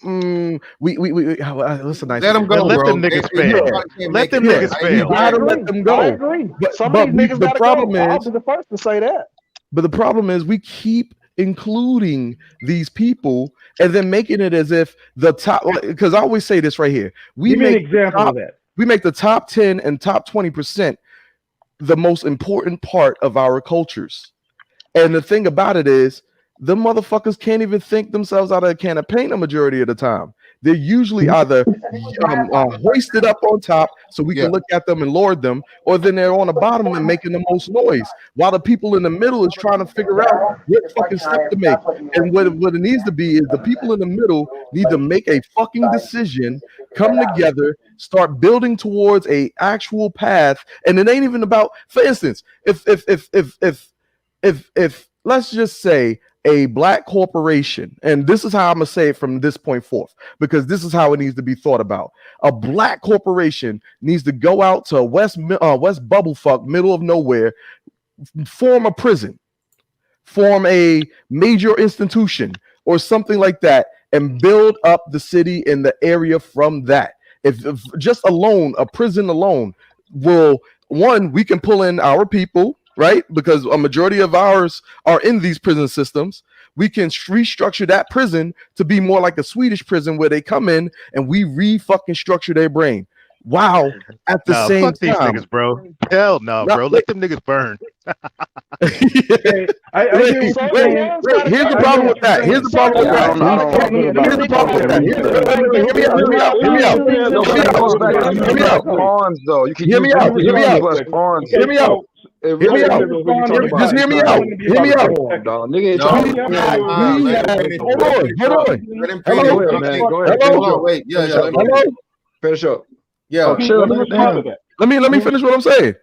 Listen, let them go, let bro. them niggas fail. Let them niggas fail. You gotta let them go. I agree. Some But of these niggas the gotta problem go. I'll is, be the first to say that. but the problem is, we keep including these people and then making it as if the top. Because I always say this right here: Give me an example of that. we make the top 10 and top 20% the most important part of our cultures. And the thing about it is, the motherfuckers can't even think themselves out of a can of paint a majority of the time. They're usually either hoisted up on top so we can look at them and lord them, or then they're on the bottom and making the most noise, while the people in the middle is trying to figure out what fucking step to make. And what it needs to be is the people in the middle need to make a fucking decision, come together, start building towards a actual path. And it ain't even about, for instance, if let's just say a black corporation, and this is how I'm gonna say it from this point forth, because this is how it needs to be thought about. A black corporation needs to go out to West Bubblefuck, middle of nowhere, form a prison, form a major institution or something like that, and build up the city in the area from that. If just alone, a prison alone will, one, we can pull in our people, right? Because a majority of ours are in these prison systems. We can restructure that prison to be more like a Swedish prison where they come in and we fucking structure their brain. Wow. At the same fuck time, these niggas, bro. Hell no, bro. Let them niggas burn. Here's the problem with that. Here's the problem with that. Here's the problem with that. Hear me out. Just hear me out. Hear me out. Finish up. Let me finish what I'm saying.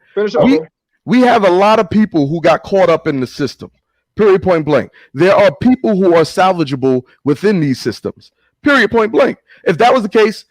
We have a lot of people who got caught up in the system. Period, point blank. There are people who are salvageable within these systems. Period, point blank. If that was the case,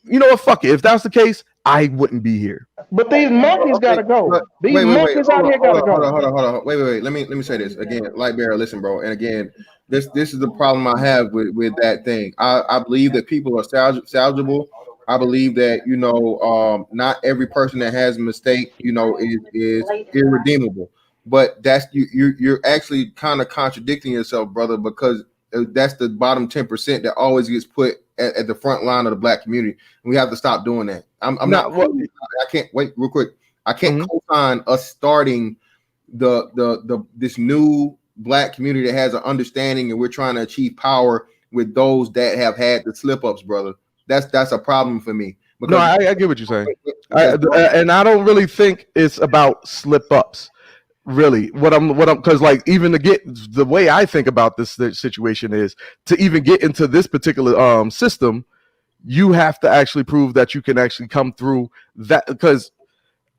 you know what? Fuck it. If that's the case, I wouldn't be here. But these monkeys gotta go. These monkeys out here gotta go. Hold on. Wait. Let me say this again. Lightbearer, listen, bro. And again, this is the problem I have with that thing. I believe that people are salvageable. I believe that, you know, not every person that has a mistake, you know, is irredeemable. But that's you're actually kind of contradicting yourself, brother, because that's the bottom 10% that always gets put at the front line of the black community. And we have to stop doing that. I can't wait real quick. I can't co-sign us starting this new black community that has an understanding, and we're trying to achieve power with those that have had the slip ups, brother. That's a problem for me. No, I get what you're saying. And I don't really think it's about slip ups. Really, what I'm because like even to get the way I think about this situation is to even get into this particular system, you have to actually prove that you can actually come through that, because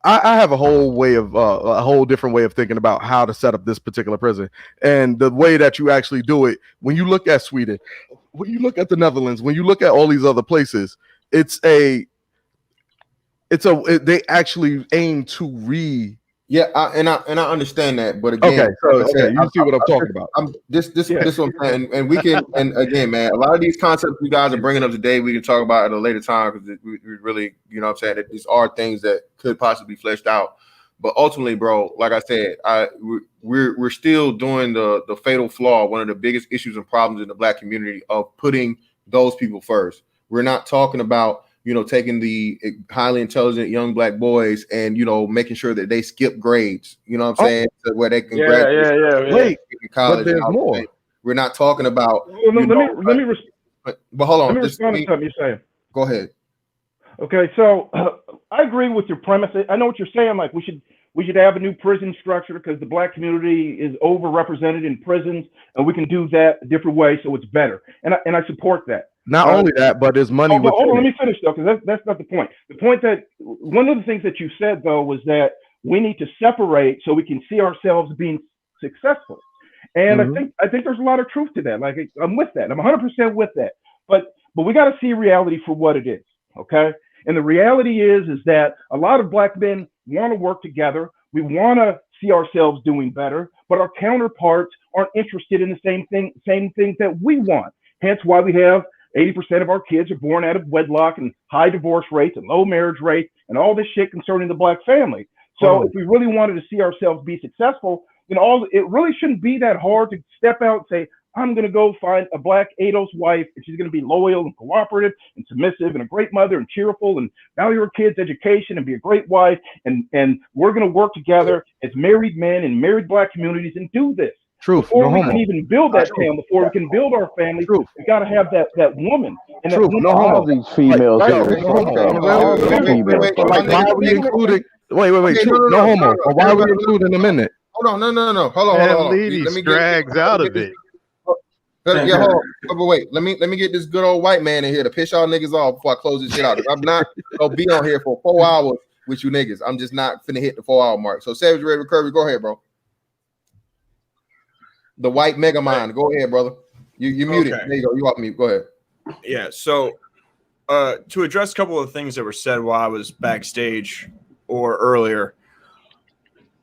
I have a whole different way of thinking about how to set up this particular prison, and the way that you actually do it. When you look at Sweden, when you look at the Netherlands, when you look at all these other places, they actually aim to and I understand that, but again, you see what I'm talking about. This what I'm saying, and we can, and again, man, a lot of these concepts you guys are bringing up today, we can talk about at a later time, because we really, you know what I'm saying, that these are things that could possibly be fleshed out. But ultimately, bro, like I said, we're still doing the fatal flaw, one of the biggest issues and problems in the black community, of putting those people first. We're not talking about, you know, taking the highly intelligent young black boys and, you know, making sure that they skip grades, you know what I'm saying, to where they can graduate. Wait, college. but there's more. We're not talking about. But hold on. Let me respond to something you're saying. Go ahead. Okay, so I agree with your premise. I know what you're saying. Like we we should have a new prison structure because the black community is overrepresented in prisons, and we can do that a different way so it's better. And I support that. Not only that, but there's money. Hold on, let me finish though, because that's not the point. The point that one of the things that you said though was that we need to separate so we can see ourselves being successful. And I think there's a lot of truth to that. Like I'm with that. I'm 100% with that. But we got to see reality for what it is. Okay. And the reality is that a lot of black men want to work together. We want to see ourselves doing better, but our counterparts aren't interested in the same things that we want. Hence why we have 80% of our kids are born out of wedlock and high divorce rates and low marriage rates and all this shit concerning the black family. So if we really wanted to see ourselves be successful, then it really shouldn't be that hard to step out and say, I'm going to go find a black ADOS wife, and she's going to be loyal and cooperative and submissive and a great mother and cheerful and value her kids' education and be a great wife. And we're going to work together as married men in married black communities and do this. Truth. Before we can even build that town, before we can build our family, we got to have that woman. And Truth. All these females. Why are we including? Wait. No homo. Why are we including them in it? Hold on. No. Hold on. Let me drags out of it. Yeah, hold on. But wait, let me get this good old white man in here to piss y'all niggas off before I close this shit out. I'm not gonna be on here for 4 hours with you niggas. I'm just not finna hit the 4-hour mark. So Savage Red Recovery, go ahead, bro. The white mega mind. Go ahead, brother. You muted. Okay. There you go. You off mute. Go ahead. Yeah. So to address a couple of things that were said while I was backstage or earlier.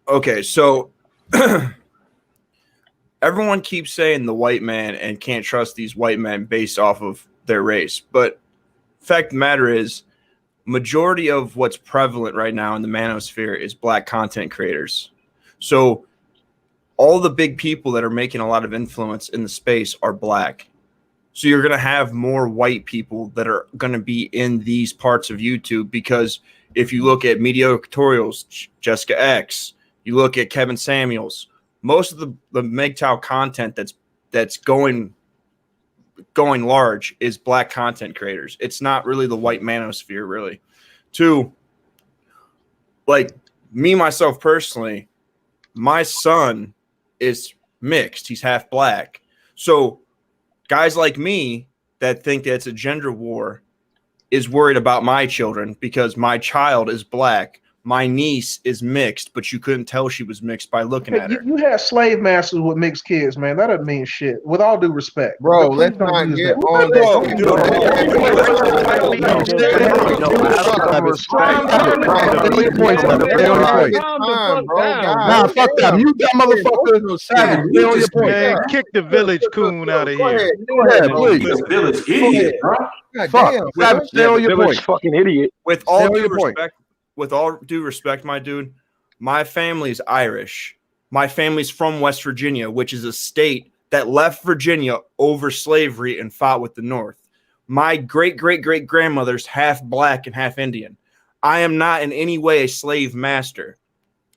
Okay, so everyone keeps saying the white man and can't trust these white men based off of their race. But fact of the matter is, majority of what's prevalent right now in the manosphere is black content creators. So all the big people that are making a lot of influence in the space are black. So you're going to have more white people that are going to be in these parts of YouTube, because if you look at Mediocre Tutorials, Jessica X, you look at Kevin Samuels, most of the MGTOW content that's going large is black content creators. It's not really the white manosphere, really. Two, like me, myself personally, my son is mixed. He's half black. So guys like me that think that it's a gender war is worried about my children because my child is black. My niece is mixed, but you couldn't tell she was mixed by looking at her. You had slave masters with mixed kids, man. That doesn't mean shit. With all due respect, bro. Let's not get on Nah, fuck that. Mute that motherfucker. Savage. Stay on your point. Man, kick the village coon out of here. Go ahead, please. Village idiot, bro. Fuck. Savage. Stay on your point. Fucking idiot. With all due respect. With all due respect, my dude, my family's Irish. My family's from West Virginia, which is a state that left Virginia over slavery and fought with the North. My great-great-great-grandmother's half black and half Indian. I am not in any way a slave master.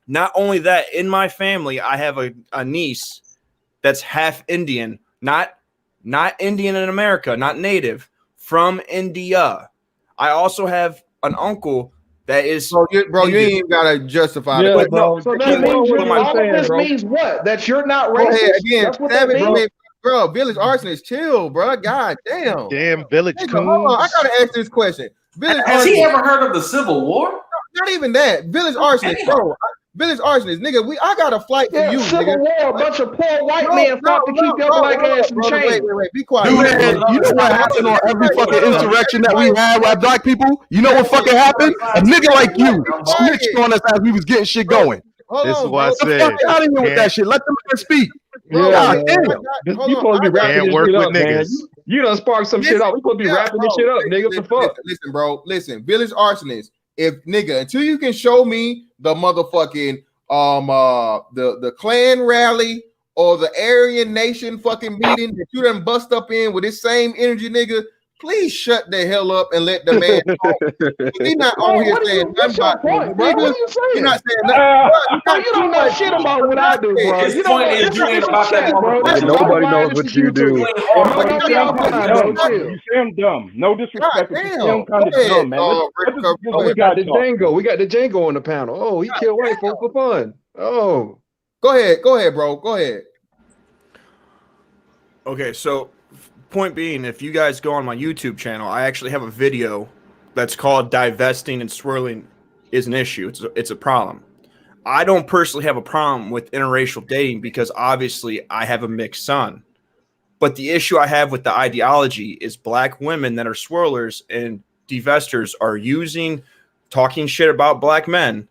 Not only that, in my family, I have a niece that's half Indian, not Indian in America, not native, from India. I also have an uncle that is bro, you ain't even gotta justify it. No, so that means all of this means what? That you're not racist. Again, Savage, bro, Village Arsonist, chill, bro. God damn. Damn Village Coons. Hold on, I gotta ask this question. Has he ever heard of the Civil War? Not even that. Village Arsonist, bro. Village Arsonist, nigga. I got a flight for you, Civil nigga. War, a bunch of poor white men fought to keep your black ass in chains. Wait, be quiet. You know what happened on every fucking insurrection that we had with black people? You know what fucking happened? A nigga like you snitched on us as we was getting shit going. This is what I Get the said. fuck out of here with that shit. Let them speak. God damn. You supposed to be wrapping this shit up, man. You done sparked some shit up. We supposed to be wrapping this shit up, nigga. What the fuck? Listen, bro. Listen, Village Arsonist. If nigga, until you can show me the motherfucking the Klan rally or the Aryan Nation fucking meeting that you done bust up in with this same energy, nigga, please shut the hell up and let the man talk. He's not on here saying nothing about point, bro? What are you saying? You're not saying nothing. Bro, you don't know shit about what I do, bro. His You point don't know is you ain't about that, bro. Nobody knows what you do. You sound dumb. No disrespect. You sound kind of dumb, man. We got the Django. We got the Django on the panel. Oh, he killed white folks for fun. Oh. Go ahead, bro. Go ahead. Okay, so point being, if you guys go on my YouTube channel, I actually have a video that's called "Divesting and Swirling is an Issue." It's a problem. I don't personally have a problem with interracial dating because obviously I have a mixed son. But the issue I have with the ideology is black women that are swirlers and divestors are talking shit about black men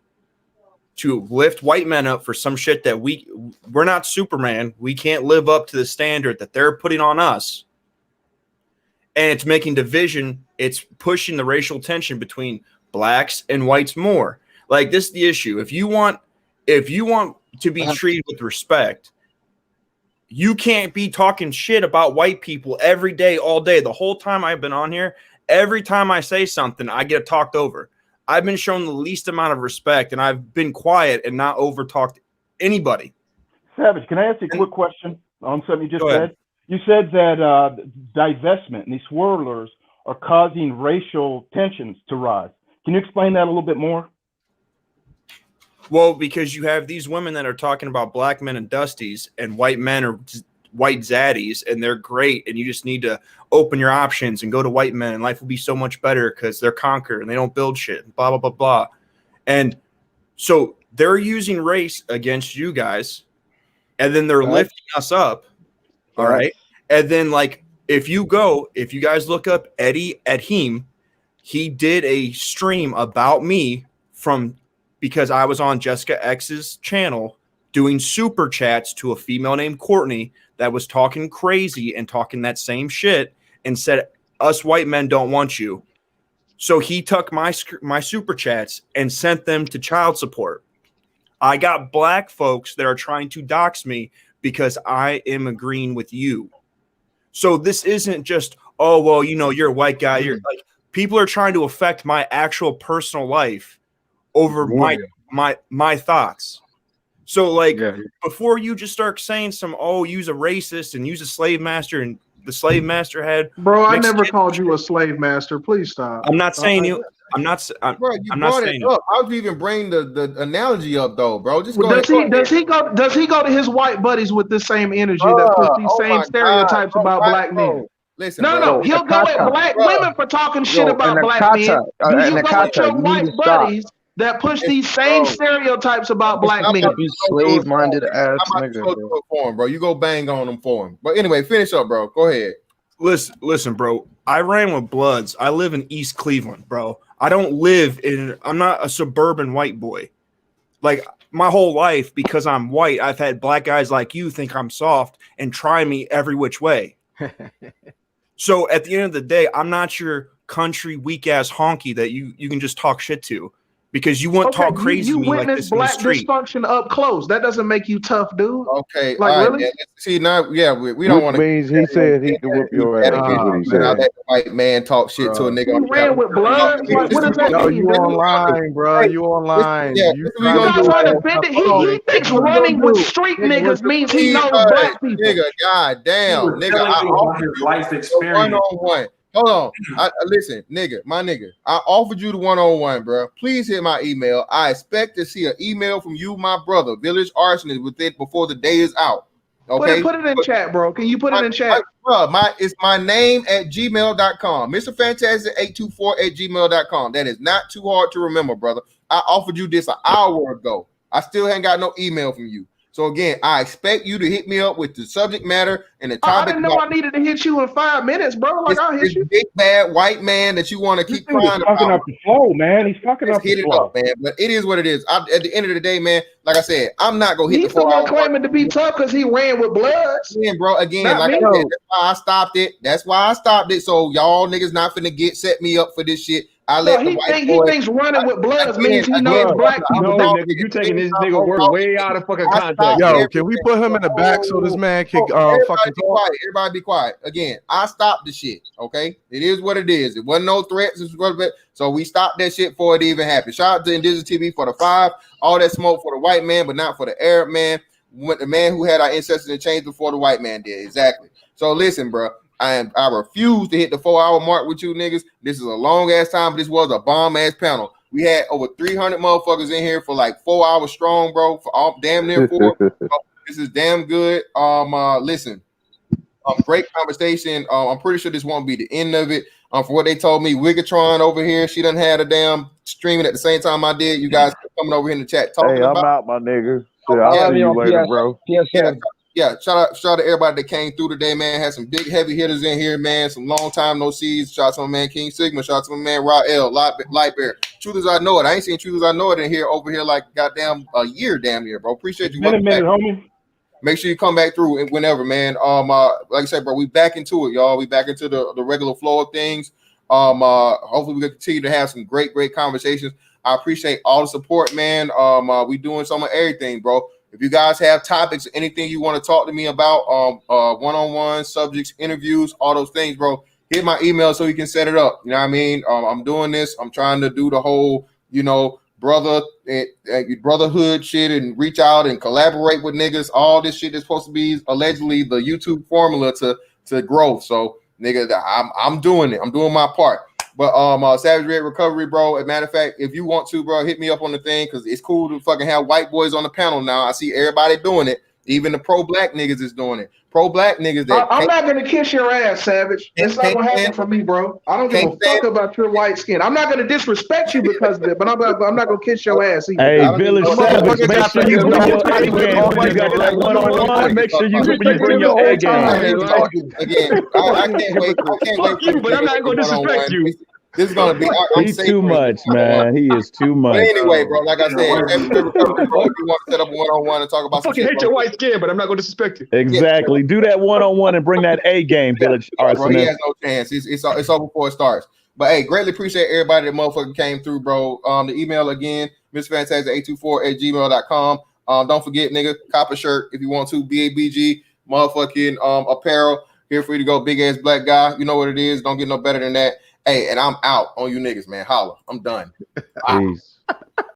to lift white men up for some shit that we're not Superman. We can't live up to the standard that they're putting on us. And it's making division. It's pushing the racial tension between blacks and whites more. Like, this is the issue. If you want to be treated with respect, you can't be talking shit about white people every day, all day. The whole time I've been on here, every time I say something, I get talked over. I've been shown the least amount of respect, and I've been quiet and not over-talked anybody. Savage, can I ask you a quick question on something you just said? You said that divestment and these swirlers are causing racial tensions to rise. Can you explain that a little bit more? Well, because you have these women that are talking about black men and dusties, and white men are white zaddies, and they're great, and you just need to open your options and go to white men, and life will be so much better because they're conquered and they don't build shit, blah, blah, blah, blah. And so they're using race against you guys, and then they're lifting us up, all right? And then, like, if you guys look up Eddie Edheim, he did a stream about me because I was on Jessica X's channel doing super chats to a female named Courtney that was talking crazy and talking that same shit and said, us white men don't want you. So he took my super chats and sent them to child support. I got black folks that are trying to dox me because I am agreeing with you. So this isn't just, oh, well, you're a white guy. You're like, people are trying to affect my actual personal life over my thoughts. So, like, before you just start saying use a racist and use a slave master, and the slave master had. Bro, I never called you a slave master. Please stop. I'm not saying you. I'm not. Bro, you brought it up. I was even bring the analogy up though, bro. Just go does he go to his white buddies with this same energy that puts these same stereotypes about black men? Listen, no, he'll go at black women for talking shit about black men. Do you go with your white buddies that push these same stereotypes about black men? You slave-minded ass nigga, bro. You go bang on them for him. But anyway, finish up, bro. Go ahead. Listen, bro. I ran with Bloods. I live in East Cleveland, bro. I'm not a suburban white boy. Like, my whole life, because I'm white, I've had black guys like you think I'm soft and try me every which way. So at the end of the day, I'm not your country weak ass honky that you can just talk shit to. Because you won't talk crazy to me like this in the street. You witness black dysfunction up close. That doesn't make you tough, dude. Okay, like really? See now, we don't want to. He said he could whip your ass. I let the white man talk shit to a nigga. You ran with blood. What does that mean? You online, bro. You online. He thinks running with street niggas means he knows black people. Nigga, goddamn, nigga. I offered you life experience. One-on-one. Hold on. Listen, my nigga. I offered you the one-on-one, bro. Please hit my email. I expect to see an email from you, my brother, Village Arsonist, with it before the day is out. Okay. Put it in chat, bro. Can you put it in chat? It's my name at gmail.com. Mr. Fantastic 824 at gmail.com. That is not too hard to remember, brother. I offered you this an hour ago. I still haven't got no email from you. So again, I expect you to hit me up with the subject matter and the topic. I didn't know I needed to hit you in 5 minutes, bro. Like, I'll hit you. Big bad white man that you want to keep crying about. He's fucking up the flow, man. He's fucking up the flow. Up, man. But it is what it is. At the end of the day, man, like I said, I'm not gonna hit He's the one claiming to be tough because he ran with Bloods. Yeah, bro. Again, like I said, that's why I stopped it. So y'all niggas not finna set me up for this shit. He thinks running with Bloods means he knows black people. No, nigga, you taking this nigga word way out of fucking context. Yo, can we put him in the back so this man can fucking talk? Everybody be quiet. Again, I stopped the shit. Okay, it is what it is. It wasn't no threats. So we stopped that shit before it even happened. Shout out to Indigenous TV for the 5. All that smoke for the white man, but not for the Arab man. The man who had our ancestors in chains before the white man did. Exactly. So listen, bro. I refuse to hit the 4-hour mark with you niggas. This is a long ass time, but this was a bomb ass panel. We had over 300 motherfuckers in here for like 4 hours strong, bro. For all damn near 4. This is damn good. Listen, great conversation. I'm pretty sure this won't be the end of it. For what they told me, Wigatron over here, she done had a damn streaming at the same time I did. You guys coming over here in the chat talking about. I'm out, my nigga. Shit, I'll see you later, bro. Yeah, shout out to everybody that came through today, man. Had some big heavy hitters in here, man. Some long time no sees. Shout out to my man King Sigma. Shout out to my man Rael, Lightbear. Truth as I know it. I ain't seen Truth as I know it in here over here like goddamn a year, damn near, bro. Appreciate you. Been a minute, homie. Make sure you come back through whenever, man. Like I said, bro, we back into it, y'all. We back into the regular flow of things. Hopefully we can continue to have some great conversations. I appreciate all the support, man. We doing some of everything, bro. If you guys have topics, anything you want to talk to me about, one-on-one subjects, interviews, all those things, bro, hit my email so we can set it up. You know what I mean? I'm doing this. I'm trying to do the whole, brotherhood shit and reach out and collaborate with niggas. All this shit is supposed to be allegedly the YouTube formula to growth. So, nigga, I'm doing it. I'm doing my part. But Savage Red Recovery, bro. As a matter of fact, if you want to, bro, hit me up on the thing because it's cool to fucking have white boys on the panel now. I see everybody doing it. Even the pro-black niggas is doing it. Pro-black niggas. I'm not gonna kiss your ass, Savage. It's not gonna happen for me, bro. I don't give a fuck about your white skin. I'm not gonna disrespect you because of it, but I'm not gonna kiss your ass either. Hey, Village Savage, make sure you bring your A game. You got that one-on-one. Make sure you bring your A game. Again, I can't wait. Fuck you, but I'm not gonna disrespect you. This is gonna be. He's too much, man. He is too much. But anyway, bro, like I said, if you want to set up a one-on-one and talk about I fucking hate your white skin, but I'm not gonna disrespect you. Exactly. Do that one-on-one and bring that A game, Village. Bro, he has no chance. It's over before it starts. But hey, greatly appreciate everybody that motherfucking came through, bro. The email again, MrFantastic824@gmail.com. Don't forget, nigga, cop a shirt if you want to. BABG motherfucking apparel. Here for you to go, big ass black guy. You know what it is. Don't get no better than that. Hey, and I'm out on you niggas, man. Holla. I'm done. Peace.